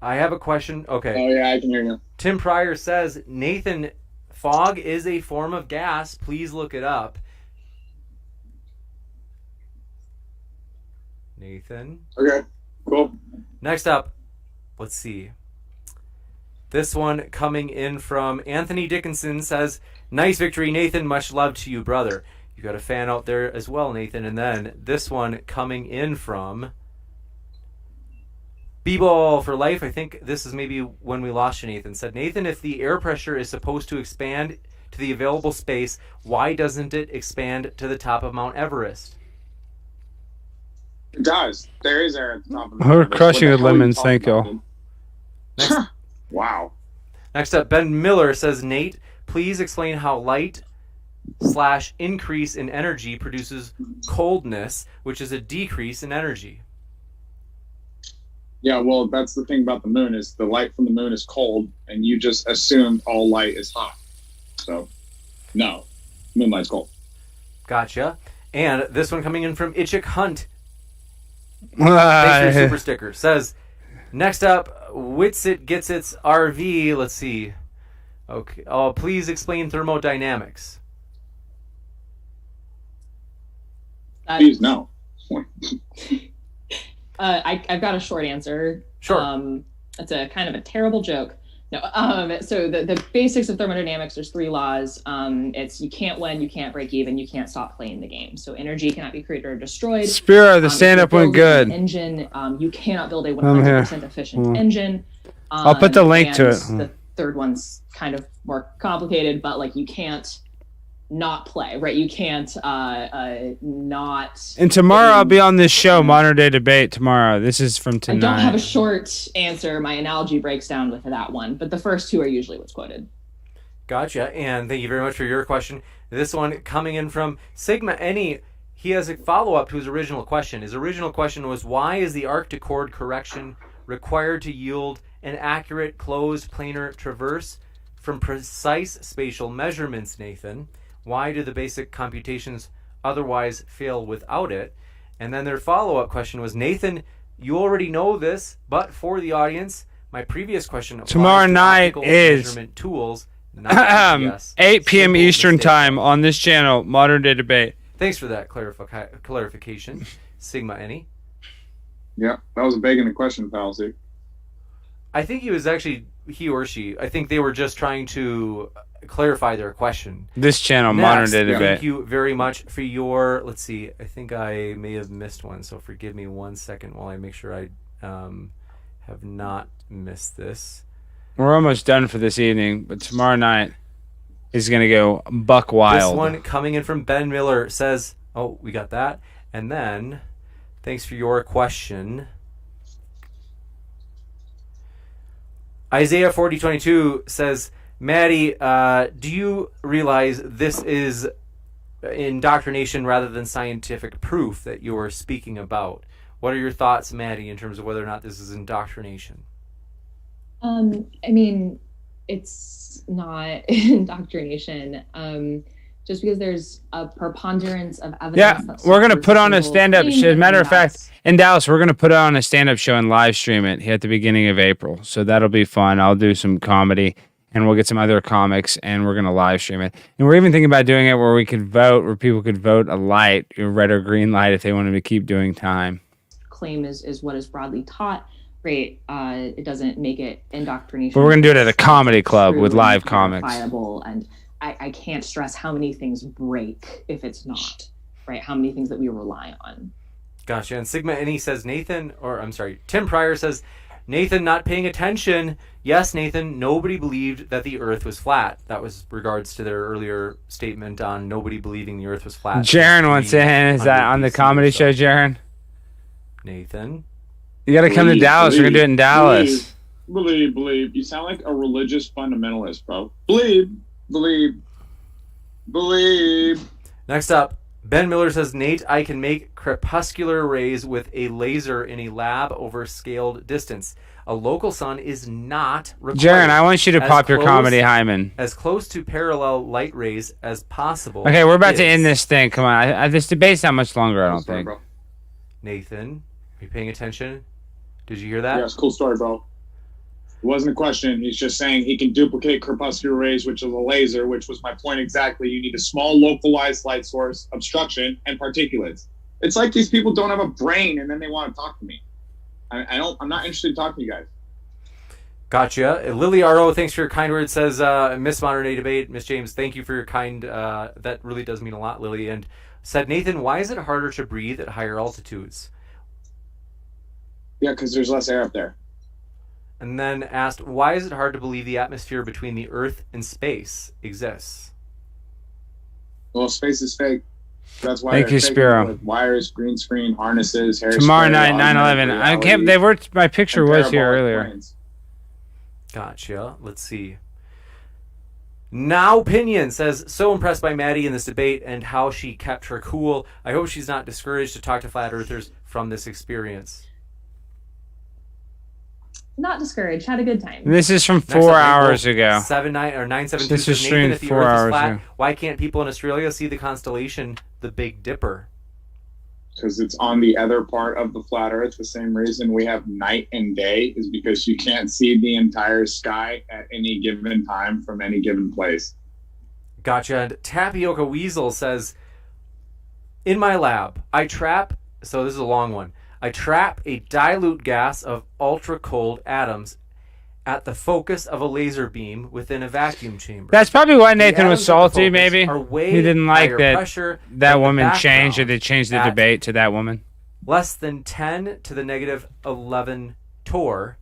I have a question. Okay. Oh yeah, I can hear you. Tim Pryor says, Nathan, fog is a form of gas. Please look it up. Nathan. Okay, cool. Next up, let's see. This one coming in from Anthony Dickinson says, nice victory, Nathan. Much love to you, brother. You got a fan out there as well, Nathan. And then this one coming in from B-Ball for Life. I think this is maybe when we lost you, Nathan. Said, Nathan, if the air pressure is supposed to expand to the available space, why doesn't it expand to the top of Mount Everest? It does. There is air at the top of the We're crushing with lemons. Thank you. Wow. Next up, Ben Miller says, Nate, please explain how light/increase in energy produces coldness, which is a decrease in energy. Yeah, well, that's the thing about the moon is the light from the moon is cold, and you just assumed all light is hot. So, no, moonlight's cold. Gotcha. And this one coming in from Itchik Hunt. Thanks for your super sticker. Says, next up, Witsit Gets Its RV. Let's see. Okay. Oh, please explain thermodynamics. Please, no. I've got a short answer. Sure. It's a kind of a terrible joke. No. So the basics of thermodynamics, there's 3 laws. It's you can't win, you can't break even, you can't stop playing the game. So energy cannot be created or destroyed. Spiro, the stand-up went good. Engine, you cannot build a 100% efficient engine. I'll put the link to it. The third one's kind of more complicated, but like you can't not play, right? You can't not. And tomorrow I'll be on this show, Modern Day Debate, tomorrow. This is from tonight. I don't have a short answer. My analogy breaks down with that one, but the first 2 are usually what's quoted. Gotcha. And thank you very much for your question. This one coming in from Sigma Any. he has a follow-up to his original question. His original question was, why is the arc to chord correction required to yield an accurate closed planar traverse from precise spatial measurements, Nathan? Why do the basic computations otherwise fail without it? And then their follow-up question was, Nathan, you already know this, but for the audience, my previous question tomorrow night is measurement tools, not 8 p.m. Simple Eastern mistake. time on this channel, Modern Day Debate. Thanks for that clarification, Sigma Any. Yeah, that was a begging the question fallacy. I think he or she, I think they were just trying to clarify their question. This channel, Next, Modern Day Debate. Thank you very much for your, let's see, I think I may have missed one, so forgive me 1 second while I make sure I have not missed this. We're almost done for this evening, but tomorrow night is going to go buck wild. This one coming in from Ben Miller says, oh, we got that. And then, thanks for your question. Isaiah 40:22 says, Maddie, do you realize this is indoctrination rather than scientific proof that you're speaking about? What are your thoughts, Maddie, in terms of whether or not this is indoctrination? I mean, it's not indoctrination. Just because there's a preponderance of evidence. Yeah, we're going to put on a stand-up show. As a matter of fact, in Dallas, we're going to put on a stand-up show and live stream it at the beginning of April. So that'll be fun. I'll do some comedy, and we'll get some other comics, and we're going to live stream it. And we're even thinking about doing it where we could vote, where people could vote a light, a red or green light, if they wanted to keep doing time. Claim is what is broadly taught. Great. It doesn't make it indoctrination. But we're going to do it at a comedy club with live comics. And I can't stress how many things break if it's not, right? How many things that we rely on. Gotcha. And Sigma Any says, Tim Pryor says, Nathan not paying attention. Yes, Nathan, nobody believed that the earth was flat. That was regards to their earlier statement on nobody believing the earth was flat. Jaron wants in. Is that on the comedy show, Jaron? Nathan? You got to come to Dallas. We're going to do it in Dallas. Believe. You sound like a religious fundamentalist, bro. Believe. Next up, Ben Miller says, Nate, I can make crepuscular rays with a laser in a lab over scaled distance. A local sun is not required. Jaron, I want you to pop your comedy hymen. As close to parallel light rays as possible. Okay, we're about to end this thing. Come on. This debate's not much longer, I don't think. Bro. Nathan, are you paying attention? Did you hear that? Yeah, it's a cool story, bro. It wasn't a question. He's just saying he can duplicate crepuscular rays, which is a laser, which was my point exactly. You need a small localized light source, obstruction, and particulates. It's like these people don't have a brain, and then they want to talk to me. I'm not interested in talking to you guys. Gotcha. Lily R.O., thanks for your kind words, says, Miss Modern Day Debate. Miss James, thank you for your kind, that really does mean a lot, Lily. And said, Nathan, why is it harder to breathe at higher altitudes? Yeah, because there's less air up there. And then asked, why is it hard to believe the atmosphere between the Earth and space exists? Well, space is fake. That's why. Thank you, Spiro. With wires, green screen, harnesses, hair. Tomorrow night, 9/11. I can't. They were. My picture was here earlier. Planes. Gotcha. Let's see. Now Opinion says, so impressed by Maddie in this debate and how she kept her cool. I hope she's not discouraged to talk to flat earthers from this experience. Not discouraged. Had a good time. This is from 4 hours ago. 972. This was streamed 4 hours ago. Why can't people in Australia see the constellation, the Big Dipper? Because it's on the other part of the flat Earth. The same reason we have night and day is because you can't see the entire sky at any given time from any given place. Gotcha. And Tapioca Weasel says, in my lab, I trap, so this is a long one, I trap a dilute gas of ultra-cold atoms at the focus of a laser beam within a vacuum chamber. That's probably why Nathan was salty, maybe. He didn't like that that woman changed, or they changed the debate to that woman. Less than 10 to the negative 11 torr.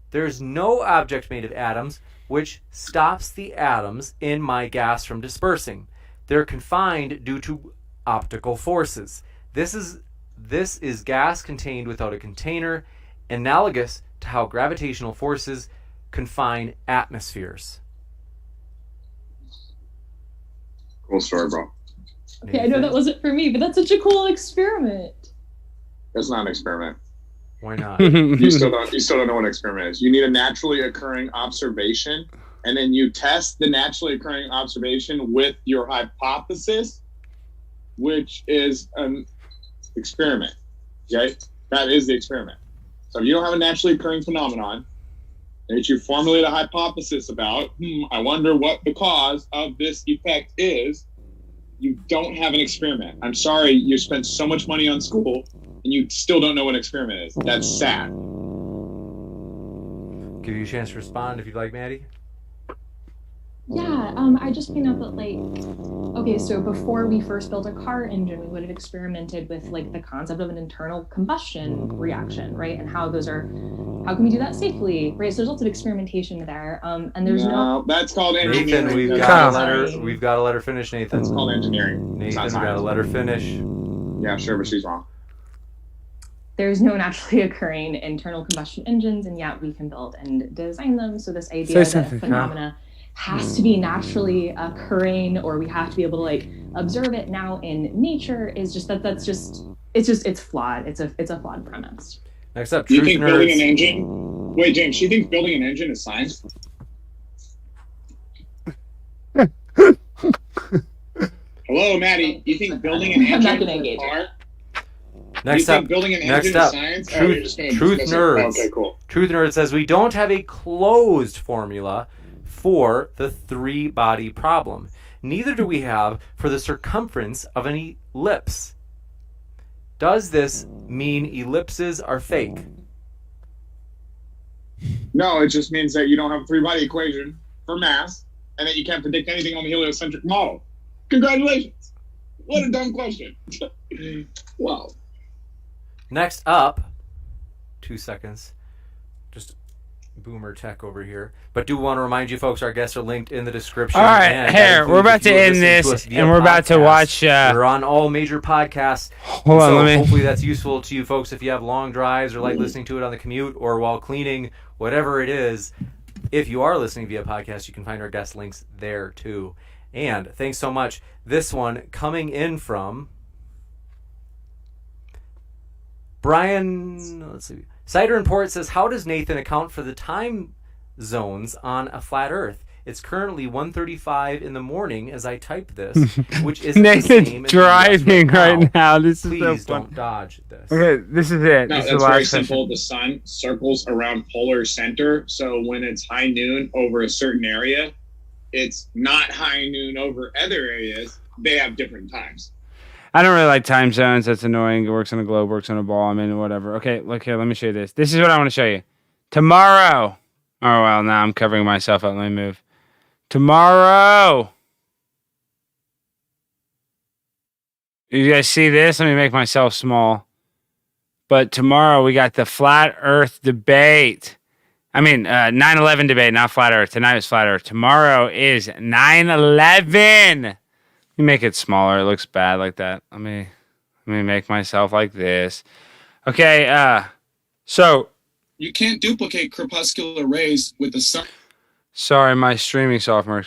There's no object made of atoms, which stops the atoms in my gas from dispersing. They're confined due to optical forces. This is gas contained without a container, analogous to how gravitational forces confine atmospheres. Cool story, bro. Okay, I know that wasn't for me, but that's such a cool experiment. That's not an experiment. Why not? You still don't know what an experiment is. You need a naturally occurring observation, and then you test the naturally occurring observation with your hypothesis, which is an experiment. Okay? That is the experiment. So if you don't have a naturally occurring phenomenon that you formulate a hypothesis about, I wonder what the cause of this effect is, you don't have an experiment. I'm sorry you spent so much money on school and you still don't know what an experiment is. That's sad. Give you a chance to respond if you'd like, Maddie. Yeah, I just point out that, like, okay, so before we first built a car engine, we would have experimented with, like, the concept of an internal combustion reaction, right? And how can we do that safely, right? So there's lots of experimentation there, and there's no that's called engineering. Nathan, we've got to let her finish, Nathan. That's called engineering. Nathan, we've got to let her finish. Yeah, sure, but she's wrong. There's no naturally occurring internal combustion engines, and yet we can build and design them. So this idea that phenomena has to be naturally occurring, or we have to be able to, like, observe it now in nature, is just it's flawed. It's a flawed premise. Next up, do you think building an engine? Wait, James, she thinks building an engine is science? Hello, Maddie. You think building an engine is car? Next up, building an engine is science? Truth Nerds. Okay, cool. Truth Nerd says we don't have a closed formula for the three-body problem. Neither do we have for the circumference of an ellipse. Does this mean ellipses are fake? No, it just means that you don't have a three-body equation for mass, and that you can't predict anything on the heliocentric model. Congratulations. What a dumb question. Wow. Next up, 2 seconds. Just boomer tech over here. But do want to remind you folks, our guests are linked in the description. All right, here, we're about to end this, and we're about to watch... We're on all major podcasts. Hold on, hopefully that's useful to you folks if you have long drives or like listening to it on the commute or while cleaning, whatever it is. If you are listening via podcast, you can find our guest links there too. And thanks so much. This one coming in from Brian, let's see. Cider and Port says, how does Nathan account for the time zones on a flat Earth? It's currently 1:35 in the morning as I type this, which is Nathan's driving right now. This is so Please fun. don't dodge this. Okay, this is it. No, this that's is the very last simple. The sun circles around polar center, so when it's high noon over a certain area, it's not high noon over other areas. They have different times. I don't really like time zones. That's annoying. It works on a globe, works on a ball. I mean, whatever. Okay, look here. Let me show you this. This is what I want to show you. Tomorrow. Oh, well, now I'm covering myself up. Let me move. Tomorrow. You guys see this? Let me make myself small. But tomorrow we got the Flat Earth debate. I mean, 9/11 debate, not Flat Earth. Tonight is Flat Earth. Tomorrow is 9/11. You make it smaller. It looks bad like that. Let me make myself like this. Okay, so You can't duplicate crepuscular rays with the sun. sorry, my streaming software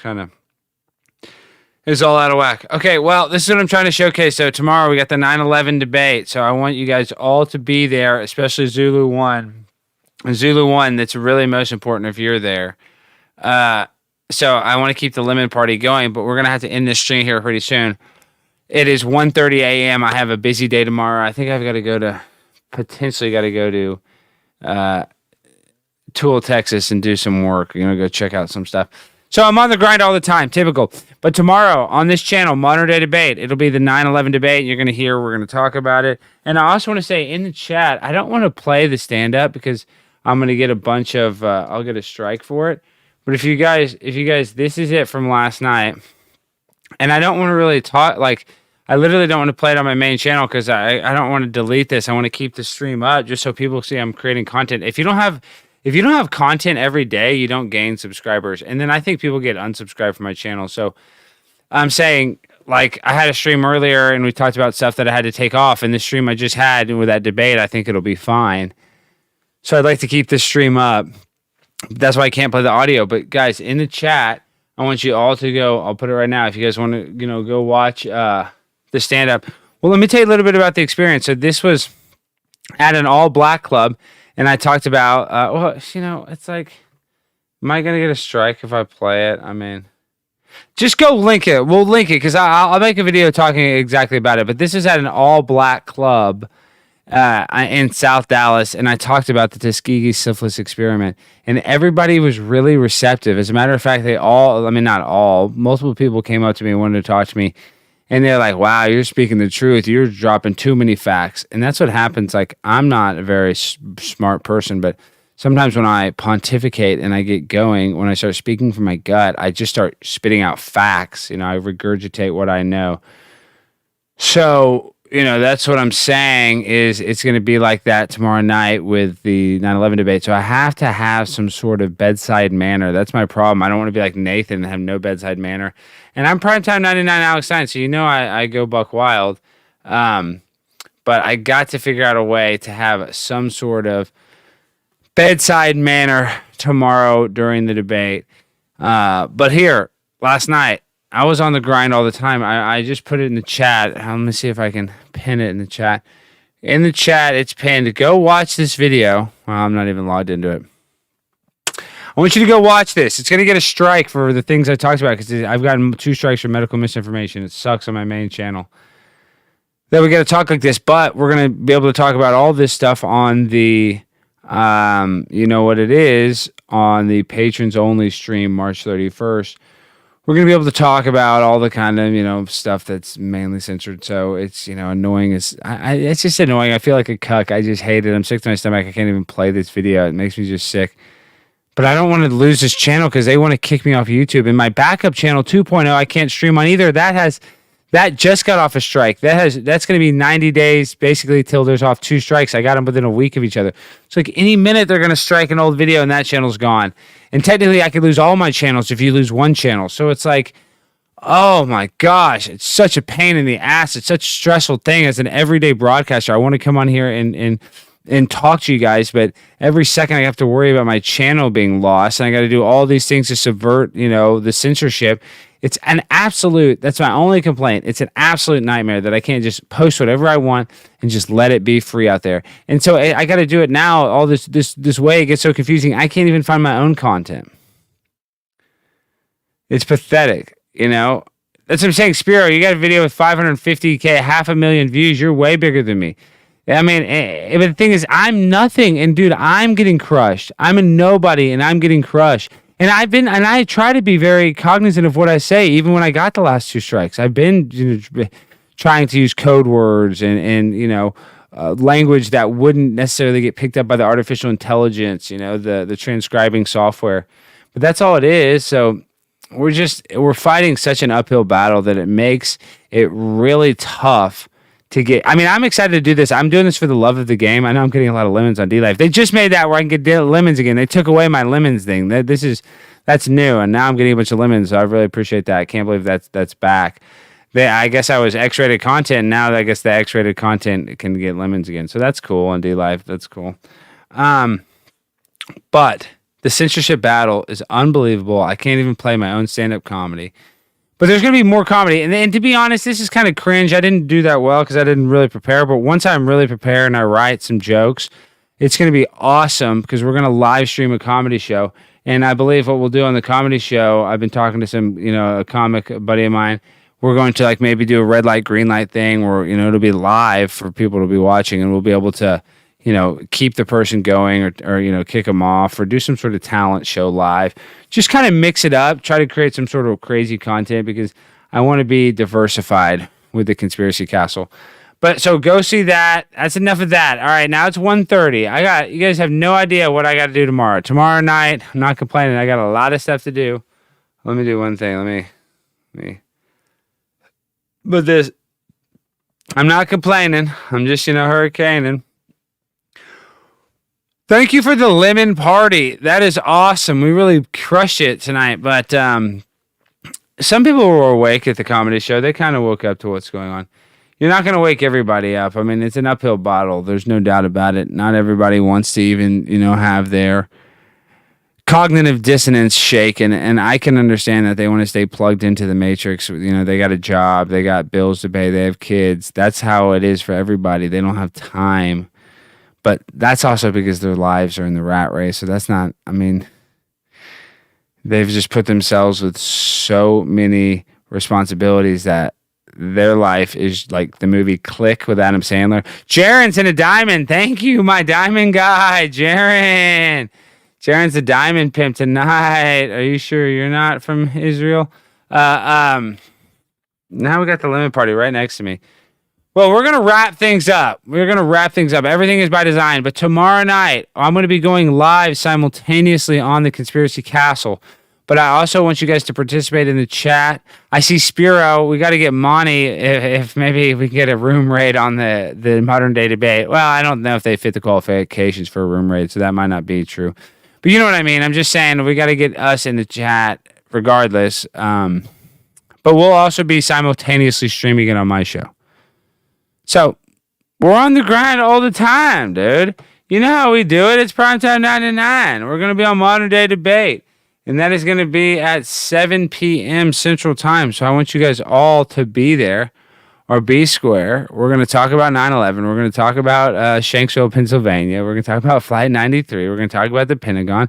is all out of whack. Okay, well, this is what I'm trying to showcase. So tomorrow we got the 9/11 debate. So I want you guys all to be there, especially Zulu 1. Zulu 1, that's really most important if you're there. So I want to keep the lemon party going, but we're going to have to end this stream here pretty soon. It is 1:30 a.m. I have a busy day tomorrow. I think I've got to go to Tool, Texas and do some work. Go check out some stuff. So I'm on the grind all the time, typical. But tomorrow on this channel, Modern Day Debate, it'll be the 9/11 debate. You're going to hear, we're going to talk about it. And I also want to say in the chat, I don't want to play the stand-up because I'm going to get a bunch of, I'll get a strike for it. But if you guys, this is it from last night. And I don't want to really talk, I literally don't want to play it on my main channel because I don't want to delete this. I want to keep the stream up just so people see I'm creating content. If you don't have content every day, you don't gain subscribers. And then I think people get unsubscribed from my channel. So I'm saying, I had a stream earlier and we talked about stuff that I had to take off. And the stream I just had with that debate, I think it'll be fine. So I'd like to keep this stream up. That's why I can't play the audio. But guys, in the chat, I want you all to go. I'll put it right now. If you guys want to, go watch the the stand-up. Well, let me tell you a little bit about the experience. So this was at an all-black club, and I talked about, well, you know, it's like, am I going to get a strike if I play it? I mean, just go link it. We'll link it because I'll make a video talking exactly about it. But this is at an all-black club in South Dallas, and I talked about the Tuskegee syphilis experiment, and everybody was really receptive. As a matter of fact, not all, multiple people came up to me and wanted to talk to me, and they're like, wow, you're speaking the truth. You're dropping too many facts. And that's what happens. Like, I'm not a very smart person, but sometimes when I pontificate and I get going, when I start speaking from my gut, I just start spitting out facts. You know, I regurgitate what I know. So, you know, that's what I'm saying is it's going to be like that tomorrow night with the 9/11 debate. So I have to have some sort of bedside manner. That's my problem. I don't want to be like Nathan and have no bedside manner. And I'm primetime 99 Alex Stein, so you know I go buck wild. But I got to figure out a way to have some sort of bedside manner tomorrow during the debate. But here, last night, I was on the grind all the time. I just put it in the chat. Let me see if I can pin it in the chat. In the chat, it's pinned. Go watch this video. Well, I'm not even logged into it. I want you to go watch this. It's going to get a strike for the things I talked about because I've gotten 2 strikes for medical misinformation. It sucks on my main channel that we got to talk like this, but we're going to be able to talk about all this stuff on the, you know what it is, on the patrons only stream March 31st. We're going to be able to talk about all the kind of, you know, stuff that's mainly censored. So it's, you know, annoying. It's just annoying. I feel like a cuck. I just hate it. I'm sick to my stomach. I can't even play this video. It makes me just sick. But I don't want to lose this channel because they want to kick me off YouTube. And my backup channel 2.0, I can't stream on either. That just got off a strike. That's going to be 90 days basically till there's off 2 strikes. I got them within a week of each other. So like any minute they're going to strike an old video and that channel's gone. And technically I could lose all my channels if you lose one channel. So it's like, oh my gosh, it's such a pain in the ass. It's such a stressful thing as an everyday broadcaster. I want to come on here and talk to you guys, but every second I have to worry about my channel being lost, and I got to do all these things to subvert, you know, the censorship. It's an absolute, that's my only complaint. It's an absolute nightmare that I can't just post whatever I want and just let it be free out there. And so I got to do it now. All this way, it gets so confusing. I can't even find my own content. It's pathetic, you know. That's what I'm saying. Spiro, you got a video with 550K, 500,000 views. You're way bigger than me. I mean, but the thing is, I'm nothing. And dude, I'm getting crushed. I'm a nobody and I'm getting crushed. And I try to be very cognizant of what I say, even when I got the last 2 strikes. I've been, you know, trying to use code words and you know, language that wouldn't necessarily get picked up by the artificial intelligence, you know, the transcribing software. But that's all it is. So we're fighting such an uphill battle that it makes it really tough to get. I mean, I'm excited to do this. I'm doing this for the love of the game. I know I'm getting a lot of lemons on D-Life. They just made that where I can get lemons again. They took away my lemons thing. That's new, and now I'm getting a bunch of lemons, so I really appreciate that. I can't believe that's back. I guess I was X-rated content, and now I guess the X-rated content can get lemons again. So that's cool on D-Life. That's cool. But the censorship battle is unbelievable. I can't even play my own stand-up comedy. But there's going to be more comedy. And to be honest, this is kind of cringe. I didn't do that well because I didn't really prepare. But once I'm really prepared and I write some jokes, it's going to be awesome because we're going to live stream a comedy show. And I believe what we'll do on the comedy show, I've been talking to some, you know, a comic buddy of mine. We're going to like maybe do a red light, green light thing where, you know, it'll be live for people to be watching. And we'll be able to, you know, keep the person going or you know, kick them off or do some sort of talent show live. Just kind of mix it up, try to create some sort of crazy content because I want to be diversified with the Conspiracy Castle. But so go see that. That's enough of that. All right, now it's 1:30. You guys have no idea what I got to do tomorrow. Tomorrow night, I'm not complaining. I got a lot of stuff to do. Let me do one thing. Let me. But I'm not complaining. I'm just, you know, hurricaning. Thank you for the lemon party. That is awesome. We really crushed it tonight. But some people were awake at the comedy show. They kind of woke up to what's going on. You're not going to wake everybody up. I mean, it's an uphill battle. There's no doubt about it. Not everybody wants to even, you know, have their cognitive dissonance shaken, and I can understand that they want to stay plugged into the matrix. You know, they got a job, they got bills to pay, they have kids. That's how it is for everybody. They don't have time. But that's also because their lives are in the rat race. So that's not, I mean, they've just put themselves with so many responsibilities that their life is like the movie Click with Adam Sandler. Jaren's in a diamond. Thank you, my diamond guy, Jaren. Jaren's a diamond pimp tonight. Are you sure you're not from Israel? Now we got the lemon party right next to me. Well, we're going to wrap things up. Everything is by design. But tomorrow night, I'm going to be going live simultaneously on the Conspiracy Castle. But I also want you guys to participate in the chat. I see Spiro. We got to get Monty if maybe we can get a room raid on the modern day debate. Well, I don't know if they fit the qualifications for a room raid, so that might not be true. But you know what I mean. I'm just saying we got to get us in the chat regardless. But we'll also be simultaneously streaming it on my show. So, we're on the grind all the time, dude. You know how we do it. It's Primetime 99. We're going to be on Modern Day Debate. And that is going to be at 7 p.m. Central Time. So, I want you guys all to be there or be square. We're going to talk about 9/11. We're going to talk about Shanksville, Pennsylvania. We're going to talk about Flight 93. We're going to talk about the Pentagon.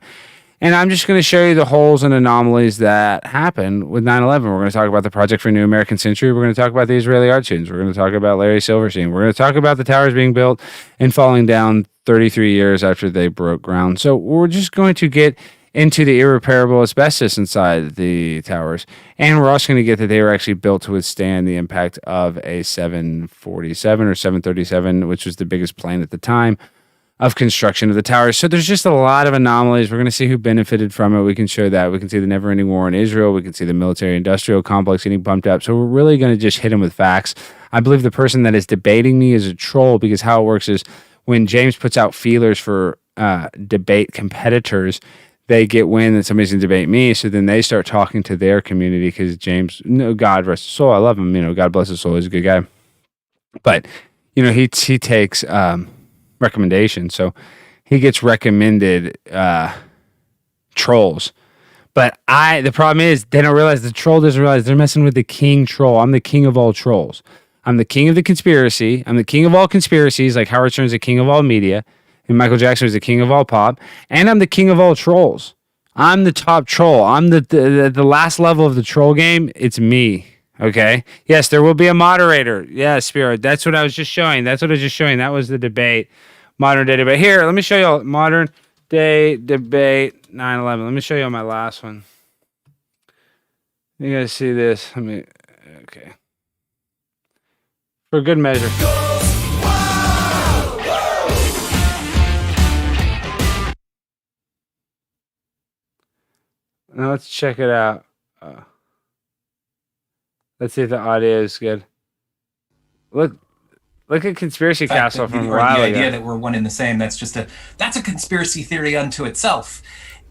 And I'm just going to show you the holes and anomalies that happened with 9/11. We're going to talk about the Project for a New American Century. We're going to talk about the Israeli art students. We're going to talk about Larry Silverstein. We're going to talk about the towers being built and falling down 33 years after they broke ground. So we're just going to get into the irreparable asbestos inside the towers. And we're also going to get that they were actually built to withstand the impact of a 747 or 737, which was the biggest plane at the time of construction of the towers. So there's just a lot of anomalies. We're going to see who benefited from it. We can show that. We can see the never-ending war in Israel. We can see the military-industrial complex getting pumped up. So we're really going to just hit them with facts. I believe the person that is debating me is a troll because how it works is when James puts out feelers for debate competitors, they get wind that somebody's going to debate me. So then they start talking to their community because James, no, God rest his soul. I love him. You know, God bless his soul. He's a good guy. But, you know, he takes recommendation, so he gets recommended trolls. But the problem is they don't realize the troll doesn't realize they're messing with the king troll. I'm the king of all trolls. I'm the king of the conspiracy. I'm the king of all conspiracies, like Howard Stern's the king of all media, and Michael Jackson was the king of all pop, and I'm the king of all trolls. I'm the top troll. I'm the last level of the troll game. It's me. Okay. Yes, there will be a moderator. Yeah, Spirit. That's what I was just showing. That was the debate. Modern day debate. Here, let me show you all. Modern day debate 9/11. Let me show you all my last one. You guys see this? Okay. For good measure. Now let's check it out. Let's see if the audio is good. Look at Conspiracy Castle from a while ago. The idea that we're one and the same, that's a conspiracy theory unto itself.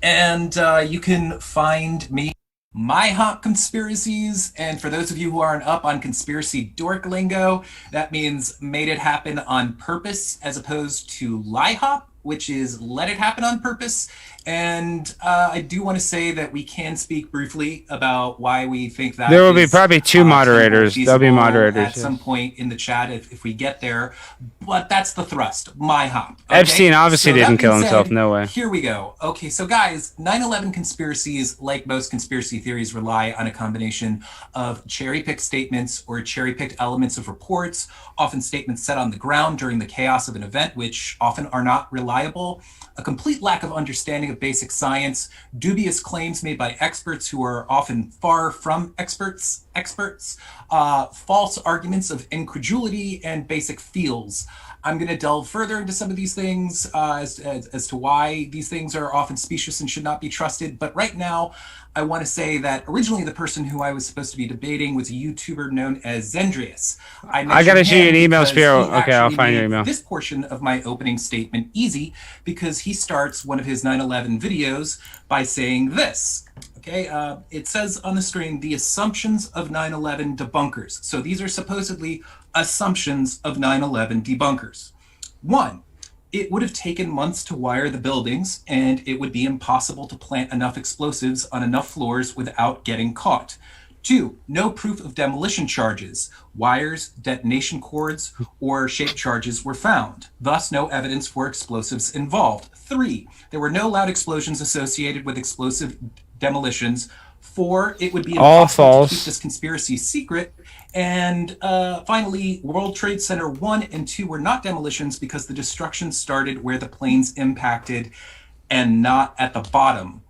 And you can find me, my hot conspiracies. And for those of you who aren't up on conspiracy dork lingo, that means made it happen on purpose as opposed to lie hop, which is let it happen on purpose. And I do want to say that we can speak briefly about why we think that there will be probably two moderators. There'll be moderators at some point in the chat if we get there. But that's the thrust. My hop. Okay? Epstein obviously didn't kill himself. No way. Here we go. Okay, so guys, 9/11 conspiracies, like most conspiracy theories, rely on a combination of cherry-picked statements or cherry-picked elements of reports, often statements set on the ground during the chaos of an event, which often are not reliable, a complete lack of understanding of basic science, dubious claims made by experts who are often far from experts, false arguments of incredulity, and basic feels. I'm going to delve further into some of these things as to why these things are often specious and should not be trusted. But right now, I want to say that originally the person who I was supposed to be debating was a YouTuber known as Zendrius. I got to show you an email, Spiro. Okay, I'll find your email. This portion of my opening statement easy because he starts one of his 9/11 videos by saying this. Okay, it says on the screen, the assumptions of 9/11 debunkers. So these are supposedly assumptions of 9/11 debunkers. 1, it would have taken months to wire the buildings, and it would be impossible to plant enough explosives on enough floors without getting caught. 2, no proof of demolition charges. Wires, detonation cords, or shape charges were found. Thus, no evidence for explosives involved. 3, there were no loud explosions associated with explosive demolitions. 4, it would be impossible to keep this conspiracy secret. And finally, World Trade Center 1 and 2 were not demolitions because the destruction started where the planes impacted and not at the bottom.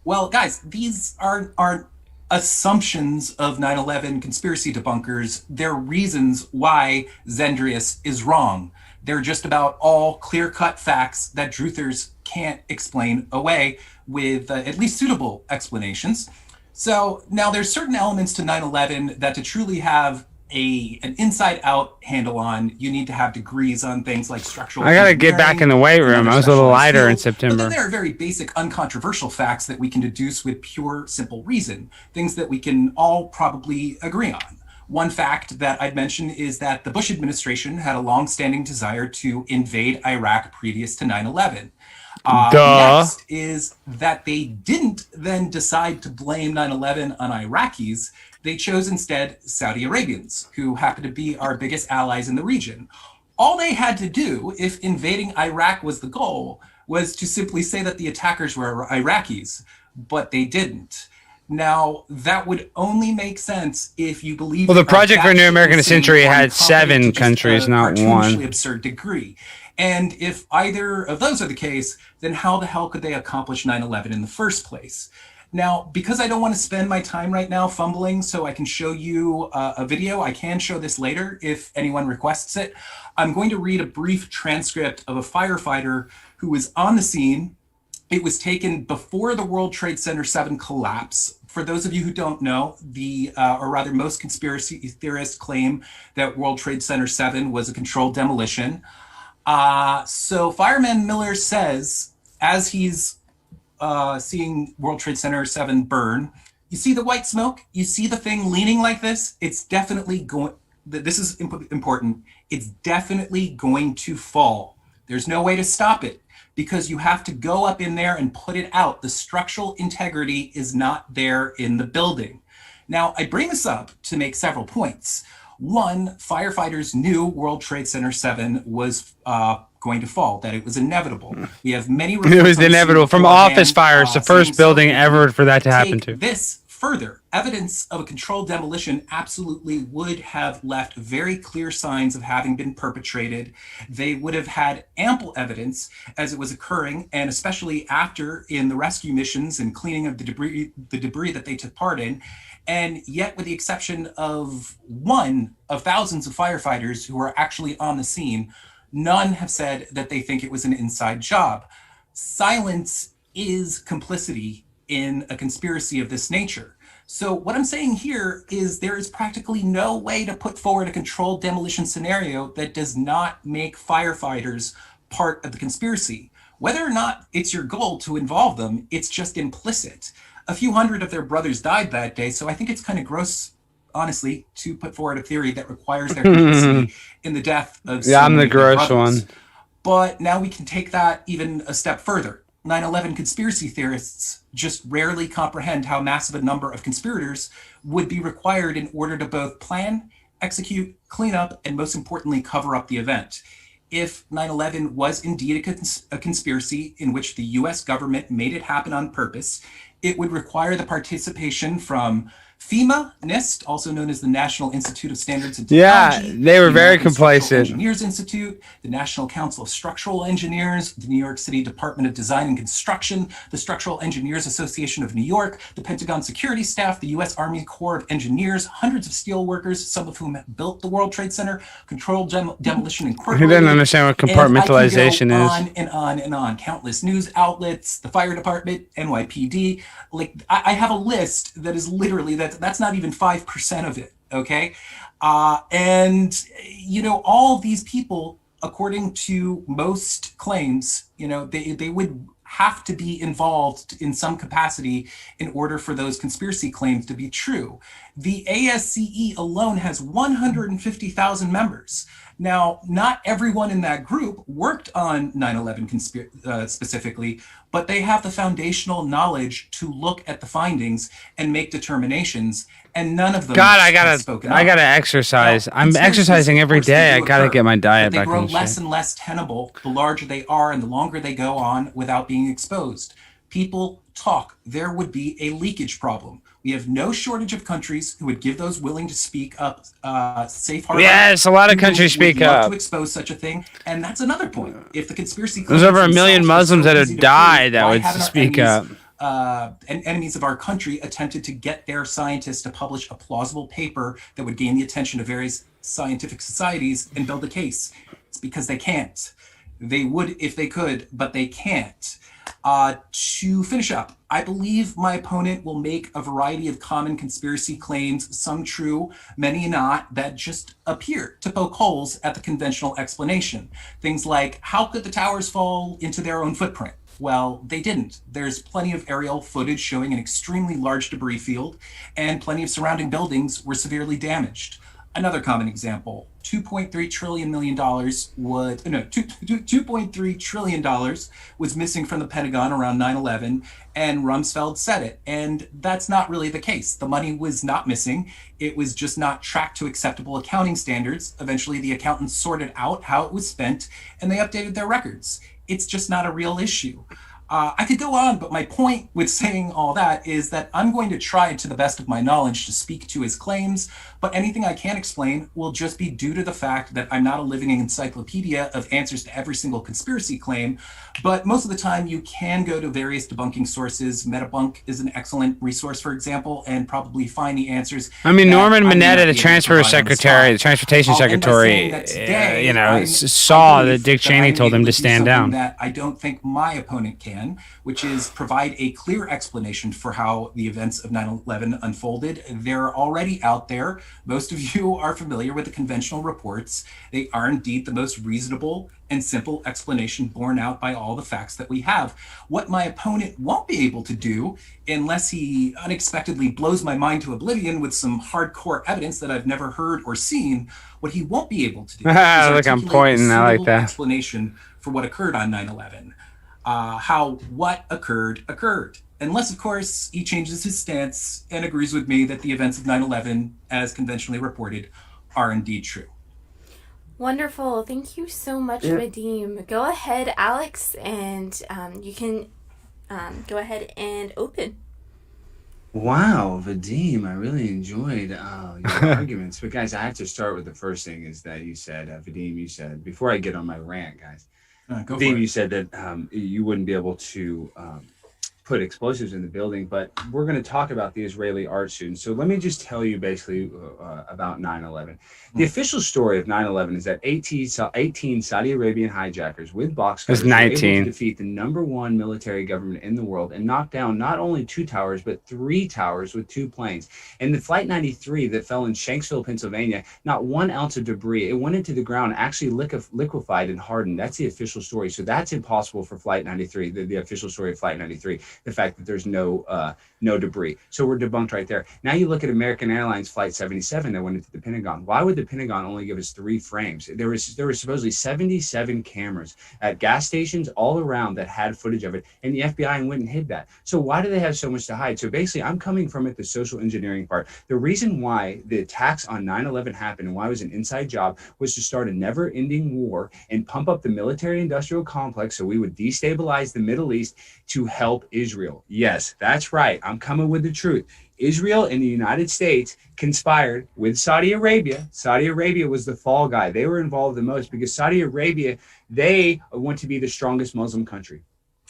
Well, guys, these aren't assumptions of 9/11 conspiracy debunkers. They're reasons why Zendrius is wrong. They're just about all clear-cut facts that truthers can't explain away with at least suitable explanations. So now there's certain elements to 9/11 that to truly have an inside-out handle on, you need to have degrees on things like structural I gotta get back in the weight room. I was a little lighter in September. But then there are very basic, uncontroversial facts that we can deduce with pure, simple reason, things that we can all probably agree on. One fact that I'd mention is that the Bush administration had a long-standing desire to invade Iraq previous to 9/11. Next is that they didn't then decide to blame 9/11 on Iraqis. They chose instead Saudi Arabians, who happen to be our biggest allies in the region. All they had to do, if invading Iraq was the goal, was to simply say that the attackers were Iraqis, but they didn't. Now, that would only make sense if you believe... Well, the Project for a New American Century had 7 countries, not 1. Absurd degree. And if either of those are the case, then how the hell could they accomplish 9/11 in the first place? Now, because I don't want to spend my time right now fumbling so I can show you a video, I can show this later if anyone requests it. I'm going to read a brief transcript of a firefighter who was on the scene. It was taken before the World Trade Center 7 collapse. For those of you who don't know, or rather most conspiracy theorists claim that World Trade Center 7 was a controlled demolition. So Fireman Miller says, as he's seeing World Trade Center 7 burn, you see the white smoke? You see the thing leaning like this? It's definitely going, this is important, it's definitely going to fall. There's no way to stop it because you have to go up in there and put it out. The structural integrity is not there in the building. Now, I bring this up to make several points. One, firefighters knew World Trade Center 7 was going to fall, that it was inevitable. We have many reports. It was inevitable from office fires, the first building ever for that to happen to. This further, evidence of a controlled demolition absolutely would have left very clear signs of having been perpetrated. They would have had ample evidence as it was occurring, and especially after in the rescue missions and cleaning of the debris that they took part in. And yet, with the exception of one of thousands of firefighters who are actually on the scene, none have said that they think it was an inside job. Silence is complicity in a conspiracy of this nature. So what I'm saying here is there is practically no way to put forward a controlled demolition scenario that does not make firefighters part of the conspiracy. Whether or not it's your goal to involve them, it's just implicit. A few hundred of their brothers died that day, so I think it's kind of gross, honestly, to put forward a theory that requires their complicity in the death of so I'm many the gross brothers. one. But now we can take that even a step further. 9/11 conspiracy theorists just rarely comprehend how massive a number of conspirators would be required in order to both plan, execute, clean up, and most importantly, cover up the event. If 9/11 was indeed a conspiracy in which the US government made it happen on purpose, it would require the participation from FEMA, NIST, also known as the National Institute of Standards and Technology. Yeah, they were the very American Structural complacent. Engineers Institute, the National Council of Structural Engineers, the New York City Department of Design and Construction, the Structural Engineers Association of New York, the Pentagon Security Staff, the U.S. Army Corps of Engineers, hundreds of steel workers, some of whom built the World Trade Center, Controlled Demolition Incorporated. He didn't understand what compartmentalization and I is. can go on and on and on. Countless news outlets, the fire department, NYPD. Like I have a list that is literally that's not even 5% of it. Okay, and you know all these people, according to most claims, you know they would have to be involved in some capacity in order for those conspiracy claims to be true. The ASCE alone has 150,000 members. Now, not everyone in that group worked on 9/11 specifically, but they have the foundational knowledge to look at the findings and make determinations, and none of them have spoken up. I gotta exercise. Now, I'm exercising every day. I gotta get my diet but they back grow in shape. less and less tenable the larger they are and the longer they go on without being exposed. People talk. There would be a leakage problem. We have no shortage of countries who would give those willing to speak up safe harbor. Yes, a lot of countries speak up to expose such a thing, and that's another point. If the conspiracy there's over 1 million Muslims that have died that would speak up. And enemies of our country attempted to get their scientists to publish a plausible paper that would gain the attention of various scientific societies and build a case. It's because they can't. They would if they could, but they can't. To finish up, I believe my opponent will make a variety of common conspiracy claims, some true, many not, that just appear to poke holes at the conventional explanation. Things like, how could the towers fall into their own footprint? Well, they didn't. There's plenty of aerial footage showing an extremely large debris field, and plenty of surrounding buildings were severely damaged. Another common example, $2.3 trillion was missing from the Pentagon around 9/11, and Rumsfeld said it. And that's not really the case. The money was not missing. It was just not tracked to acceptable accounting standards. Eventually, the accountants sorted out how it was spent, and they updated their records. It's just not a real issue. I could go on, but my point with saying all that is that I'm going to try to the best of my knowledge to speak to his claims, but anything I can explain will just be due to the fact that I'm not a living encyclopedia of answers to every single conspiracy claim, but most of the time you can go to various debunking sources. Metabunk is an excellent resource, for example, and probably find the answers. I mean, Norman Mineta, the transportation secretary, saw that Dick Cheney told him to stand down. That I don't think my opponent can, which is provide a clear explanation for how the events of 9/11 unfolded. They're already out there. Most of you are familiar with the conventional reports. They are indeed the most reasonable and simple explanation borne out by all the facts that we have. What my opponent won't be able to do, unless he unexpectedly blows my mind to oblivion with some hardcore evidence that I've never heard or seen, what he won't be able to do is look, I'm pointing. I like that explanation for what occurred on 9/11. How what occurred, unless, of course, he changes his stance and agrees with me that the events of 9/11, as conventionally reported, are indeed true. Wonderful. Thank you so much, Vadim. Go ahead, Alex, and you can go ahead and open. Wow, Vadim, I really enjoyed your arguments. But, guys, I have to start with the first thing is that you said, Vadim, you said, before I get on my rant, guys, Vadim, you said that you wouldn't be able to put explosives in the building, but we're going to talk about the Israeli art students. So let me just tell you basically about 9/11. The official story of 9/11 is that 18 Saudi Arabian hijackers with box cutters were able to defeat the #1 military government in the world and knock down not only 2 towers, but 3 towers with 2 planes. And the Flight 93 that fell in Shanksville, Pennsylvania, not 1 ounce of debris. It went into the ground, actually liquefied and hardened. That's the official story. So that's impossible for Flight 93, the official story of Flight 93. The fact that there's no debris. So we're debunked right there. Now you look at American Airlines Flight 77 that went into the Pentagon. Why would the Pentagon only give us 3 frames? There was supposedly 77 cameras at gas stations all around that had footage of it, and the FBI went and hid that. So why do they have so much to hide? So basically, I'm coming from it, the social engineering part. The reason why the attacks on 9/11 happened and why it was an inside job was to start a never-ending war and pump up the military-industrial complex so we would destabilize the Middle East to help Israel. Yes, that's right. I'm coming with the truth. Israel and the United States conspired with Saudi Arabia. Saudi Arabia was the fall guy. They were involved the most because Saudi Arabia, they want to be the strongest Muslim country.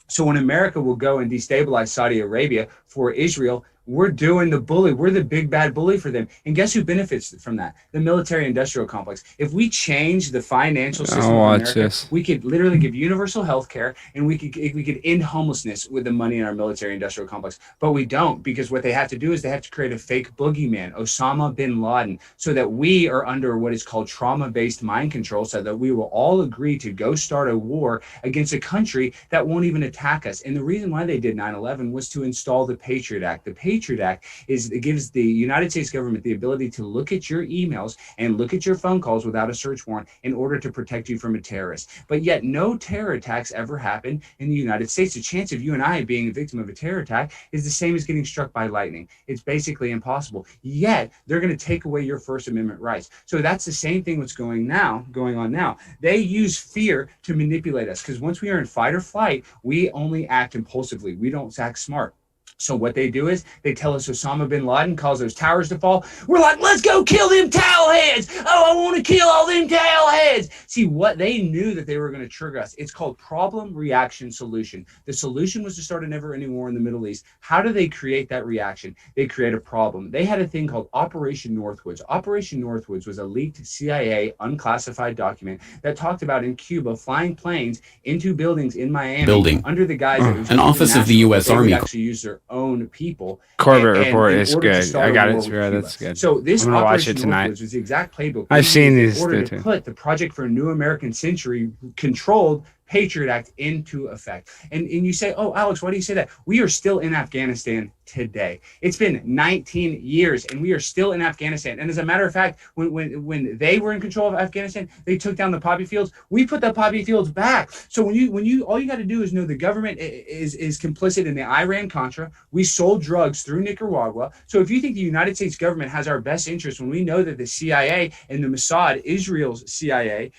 So when America will go and destabilize Saudi Arabia for Israel, we're doing the bully. We're the big bad bully for them. And guess who benefits from that? The military industrial complex. If we change the financial system of America, we could literally give universal health care and we could end homelessness with the money in our military industrial complex. But we don't, because what they have to do is they have to create a fake boogeyman, Osama bin Laden, so that we are under what is called trauma-based mind control, so that we will all agree to go start a war against a country that won't even attack us. And the reason why they did 9/11 was to install the Patriot Act. The Patriot Act is it gives the United States government the ability to look at your emails and look at your phone calls without a search warrant in order to protect you from a terrorist. But yet no terror attacks ever happen in the United States. The chance of you and I being a victim of a terror attack is the same as getting struck by lightning. It's basically impossible. Yet they're going to take away your First Amendment rights. So that's the same thing what's going on now. They use fear to manipulate us, because once we are in fight or flight, we only act impulsively. We don't act smart. So what they do is they tell us Osama bin Laden caused those towers to fall. We're like, let's go kill them towel heads. Oh, I want to kill all them towel heads. See, what they knew that they were going to trigger us. It's called problem, reaction, solution. The solution was to start a never-ending war in the Middle East. How do they create that reaction? They create a problem. They had a thing called Operation Northwoods. Operation Northwoods was a leaked CIA unclassified document that talked about in Cuba flying planes into buildings in Miami under the guise that it was an office of the U.S. Army. Actually use their own people. Corbett report is good. I got it. That's good. So this I'm gonna watch it tonight. Was the exact playbook. I've seen these. In order to put the Project for a New American Century controlled Patriot Act into effect. And you say, oh, Alex, why do you say that? We are still in Afghanistan today. It's been 19 years and we are still in Afghanistan. And as a matter of fact, when they were in control of Afghanistan, they took down the poppy fields. We put the poppy fields back. So when you all you got to do is know the government is complicit in the Iran-Contra. We sold drugs through Nicaragua. So if you think the United States government has our best interest, when we know that the CIA and the Mossad, Israel's CIA,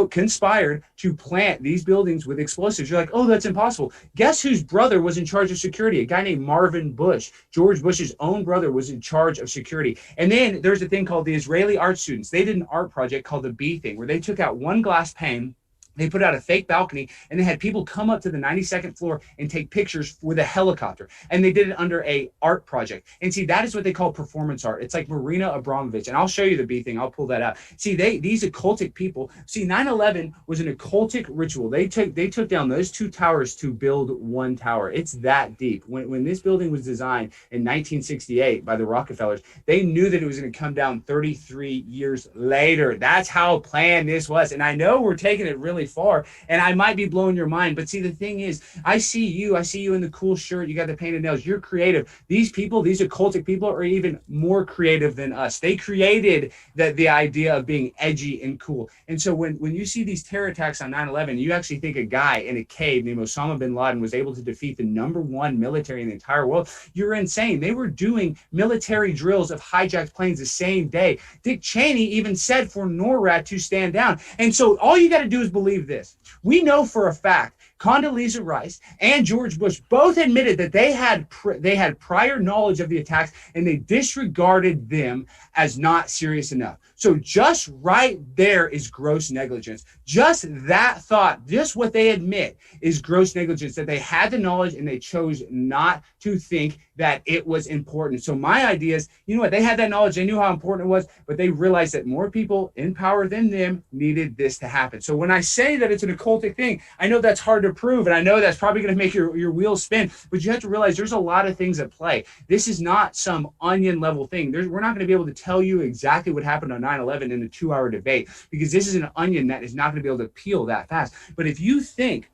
conspired to plant these buildings with explosives. You're like, oh, that's impossible. Guess whose brother was in charge of security? A guy named Marvin Bush. George Bush's own brother was in charge of security. And then there's a thing called the Israeli art students. They did an art project called the Bee Thing, where they took out one glass pane, they put out a fake balcony, and they had people come up to the 92nd floor and take pictures with a helicopter. And they did it under a art project. And see, that is what they call performance art. It's like Marina Abramovich. And I'll show you the B thing. I'll pull that out. See, these occultic people. See, 9/11 was an occultic ritual. They took down those two towers to build one tower. It's that deep. When this building was designed in 1968 by the Rockefellers, they knew that it was going to come down 33 years later. That's how planned this was. And I know we're taking it really far, and I might be blowing your mind, but see, the thing is, I see you in the cool shirt, you got the painted nails, you're creative. These people, these occultic people, are even more creative than us. They created the idea of being edgy and cool. And so when you see these terror attacks on 9/11, you actually think a guy in a cave named Osama bin Laden was able to defeat the #1 military in the entire world. You're insane. They were doing military drills of hijacked planes the same day. Dick Cheney even said for NORAD to stand down. And so all you got to do is believe this. We know for a fact Condoleezza Rice and George Bush both admitted that they had prior knowledge of the attacks and they disregarded them as not serious enough. So just right there is gross negligence. Just that thought, just what they admit is gross negligence, that they had the knowledge and they chose not to think that it was important. So my idea is, you know what, they had that knowledge, they knew how important it was, but they realized that more people in power than them needed this to happen. So when I say that it's an occultic thing, I know that's hard to prove, and I know that's probably going to make your wheels spin, but you have to realize there's a lot of things at play. This is not some onion level thing. We're not going to be able to tell you exactly what happened on 9/11 in a 2-hour debate, because this is an onion that is not going to be able to peel that fast. But if you think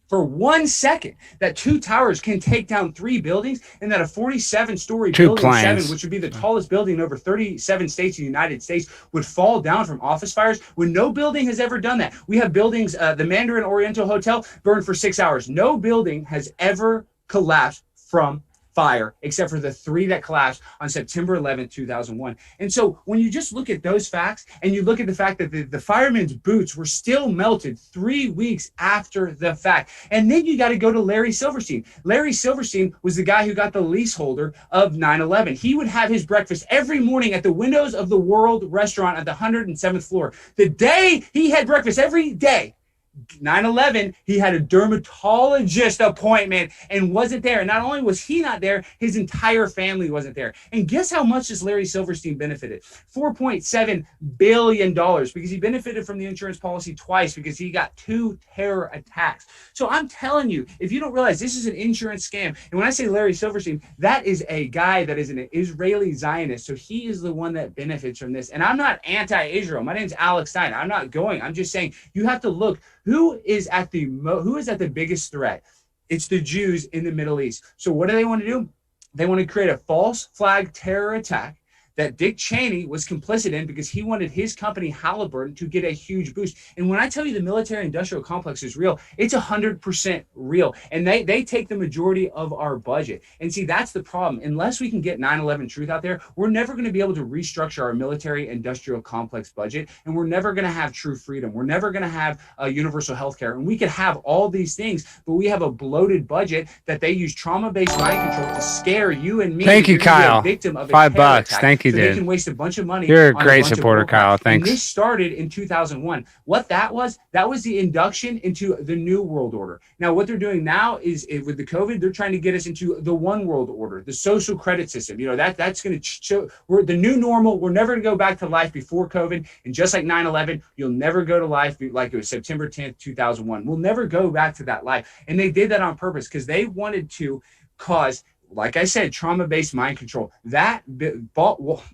for 1 second that 2 towers can take down 3 buildings, and that a 47-story building 7, which would be the tallest building in over 37 states in the United States, would fall down from office fires, when no building has ever done that. We have buildings, the Mandarin Oriental Hotel burned for 6 hours. No building has ever collapsed from fire, except for the 3 that collapsed on September 11th, 2001. And so when you just look at those facts, and you look at the fact that the firemen's boots were still melted 3 weeks after the fact, and then you got to go to Larry Silverstein. Larry Silverstein was the guy who got the leaseholder of 9/11. He would have his breakfast every morning at the Windows of the World restaurant at the 107th floor. The day he had breakfast every day, 9/11, he had a dermatologist appointment and wasn't there. And not only was he not there, his entire family wasn't there. And guess how much this Larry Silverstein benefited? $4.7 billion, because he benefited from the insurance policy twice, because he got 2 terror attacks. So I'm telling you, if you don't realize this is an insurance scam, and when I say Larry Silverstein, that is a guy that is an Israeli Zionist. So he is the one that benefits from this. And I'm not anti-Israel. My name's Alex Stein. I'm just saying you have to look. Who is at the biggest threat? It's the Jews in the Middle East. So what do they want to do? They want to create a false flag terror attack that Dick Cheney was complicit in because he wanted his company Halliburton to get a huge boost. And when I tell you the military-industrial complex is real, it's 100% real. And they take the majority of our budget. And see, that's the problem. Unless we can get 9/11 truth out there, we're never going to be able to restructure our military-industrial complex budget, and we're never going to have true freedom. We're never going to have universal health care. And we could have all these things, but we have a bloated budget that they use trauma-based mind control to scare you and me. Thank you, Kyle. Victim of a $5. attack. Thank you, so dude. They can waste a bunch of money. You're a great supporter, Kyle. Thanks. And this started in 2001. What that was the induction into the new world order. Now, what they're doing now is with the COVID, they're trying to get us into the one world order, the social credit system. You know, that's going to show we're the new normal. We're never going to go back to life before COVID. And just like 9/11, you'll never go to life like it was September 10th, 2001. We'll never go back to that life. And they did that on purpose because they wanted to cause, like I said, trauma-based mind control.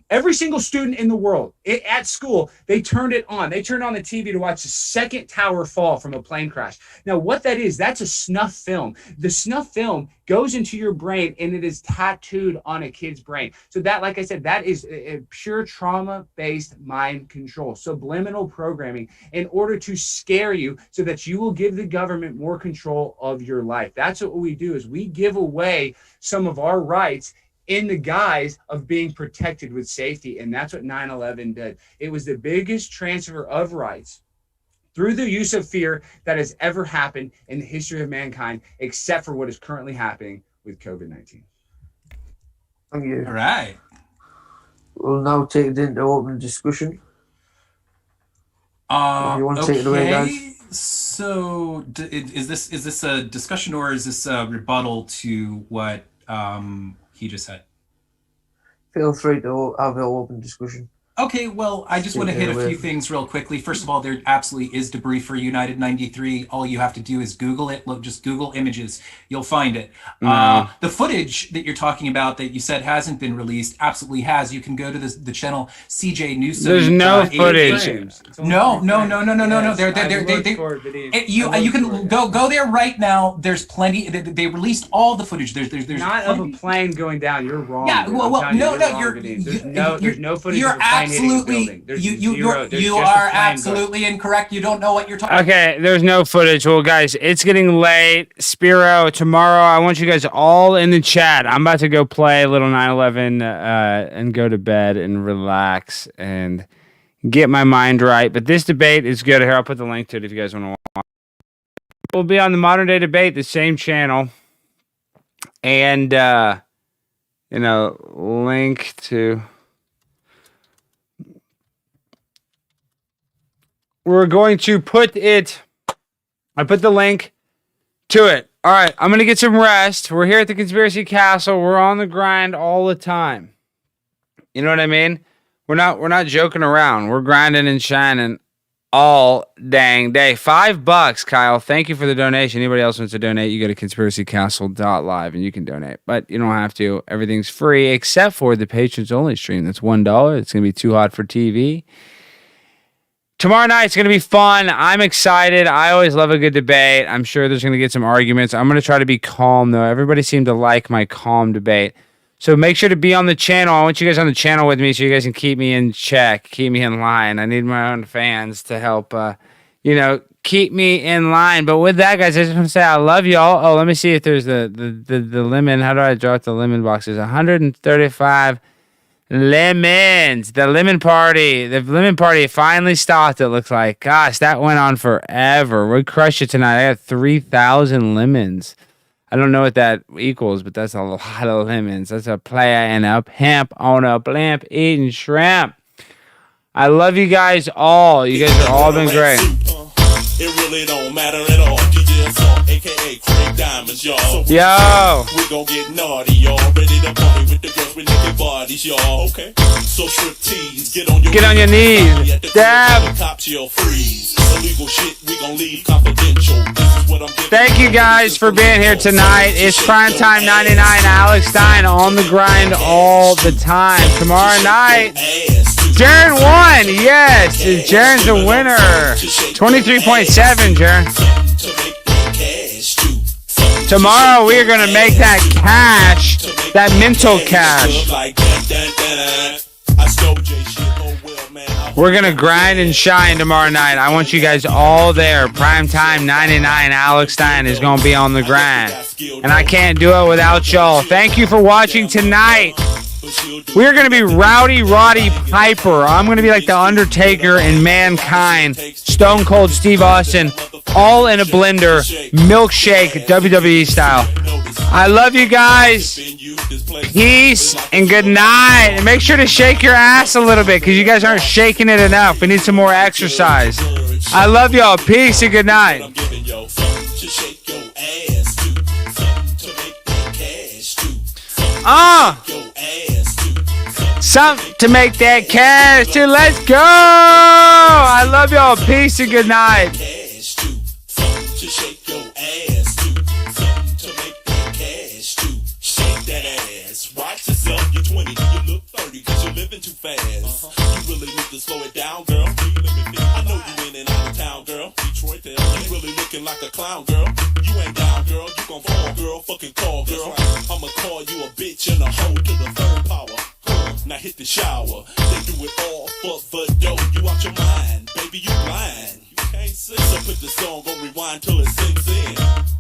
Every single student in the world at school, they turned it on. They turned on the TV to watch the second tower fall from a plane crash. Now, what that is, that's a snuff film. The snuff film goes into your brain and it is tattooed on a kid's brain. So that, like I said, that is a pure trauma-based mind control, subliminal programming in order to scare you so that you will give the government more control of your life. That's what we do, is we give away some of our rights in the guise of being protected with safety. And that's what 9/11 did. It was the biggest transfer of rights through the use of fear that has ever happened in the history of mankind, except for what is currently happening with COVID-19. Thank you. All right. We'll now take it into open discussion. If you want to take it away, guys. So is this a discussion or is this a rebuttal to what he just said? Feel free to have an open discussion. Okay, well, I just want to hit a few things real quickly. First of all, there absolutely is debris for United 93. All you have to do is Google it. Look, just Google images. You'll find it. No. The footage that you're talking about that you said hasn't been released absolutely has. You can go to the channel CJ Newsom. There's no footage. No. You can go there right now. There's plenty. They released all the footage. There's not plenty. of a plane going down. You're wrong. Yeah, There's no footage you're of a plane hitting a absolutely building. There's you are absolutely incorrect. You don't know what you're talking about. Okay, there's no footage. Well, guys, it's getting late. Spiro, tomorrow, I want you guys all in the chat. I'm about to go play a little 9/11 and go to bed and relax and get my mind right. But this debate is good. Here, I'll put the link to it if you guys want to watch. We'll be on the Modern Day Debate, the same channel. And, link to... We're going to put it... I put the link to it. All right, I'm going to get some rest. We're here at the Conspiracy Castle. We're on the grind all the time. You know what I mean? We're not joking around. We're grinding and shining all dang day. $5, Kyle. Thank you for the donation. Anybody else wants to donate, you go to conspiracycastle.live and you can donate. But you don't have to. Everything's free except for the patrons only stream. That's $1. It's going to be too hot for TV. Tomorrow night's going to be fun. I'm excited. I always love a good debate. I'm sure there's going to get some arguments. I'm going to try to be calm, though. Everybody seemed to like my calm debate. So make sure to be on the channel. I want you guys on the channel with me so you guys can keep me in check, keep me in line. I need my own fans to help, keep me in line. But with that, guys, I just want to say I love y'all. Oh, let me see if there's the lemon. How do I draw out the lemon boxes? 135 lemons. The lemon party finally stopped, it looks like. Gosh, that went on forever. We crushed it tonight. I got 3,000 lemons. I don't know what that equals, but that's a lot of lemons. That's a player and a pimp on a blimp eating shrimp. I love you guys all. You guys have all been great. It really don't matter at all. DJ Assault, aka Craig Diamonds, y'all. Yo! We gon' get naughty, y'all. Ready to party with the girls with naked bodies, y'all. Okay. So strip tease, get on your knees. Dab. Cops, y'all freeze. Illegal shit, we gon' leave confidential. This is what I'm giving. Thank you guys for being here tonight. It's Primetime 99. Alex Stein on the grind all the time. Tomorrow night, Jaren won. Yes, Jaren's the winner. 23.7, Jaren. Tomorrow we are going to make that cash. That mental cash. We're going to grind and shine tomorrow night. I want you guys all there. Primetime 99. Alex Stein is going to be on the grind. And I can't do it without y'all. Thank you for watching tonight. We're going to be Rowdy Roddy Piper. I'm going to be like The Undertaker and Mankind. Stone Cold Steve Austin. All in a blender. Milkshake WWE style. I love you guys. Peace and good night. And make sure to shake your ass a little bit because you guys aren't shaking it enough. We need some more exercise. I love y'all. Peace and good night. Something to make that cash too. Let's go. I love y'all. Peace and good night. Watch yourself, you're 20, you look 30, cause you're living too fast. You really need to slow it down, girl. I know you in and out of town, girl. Detroit there, you really looking like a clown, girl. You ain't down, girl, you gon' fall, girl. Fucking call, girl. I'ma call you a bitch and a hoe to the third power. Now hit the shower. They do it all for the dough. You out your mind, baby, you blind. You can't see. So put the song on rewind till it sinks in.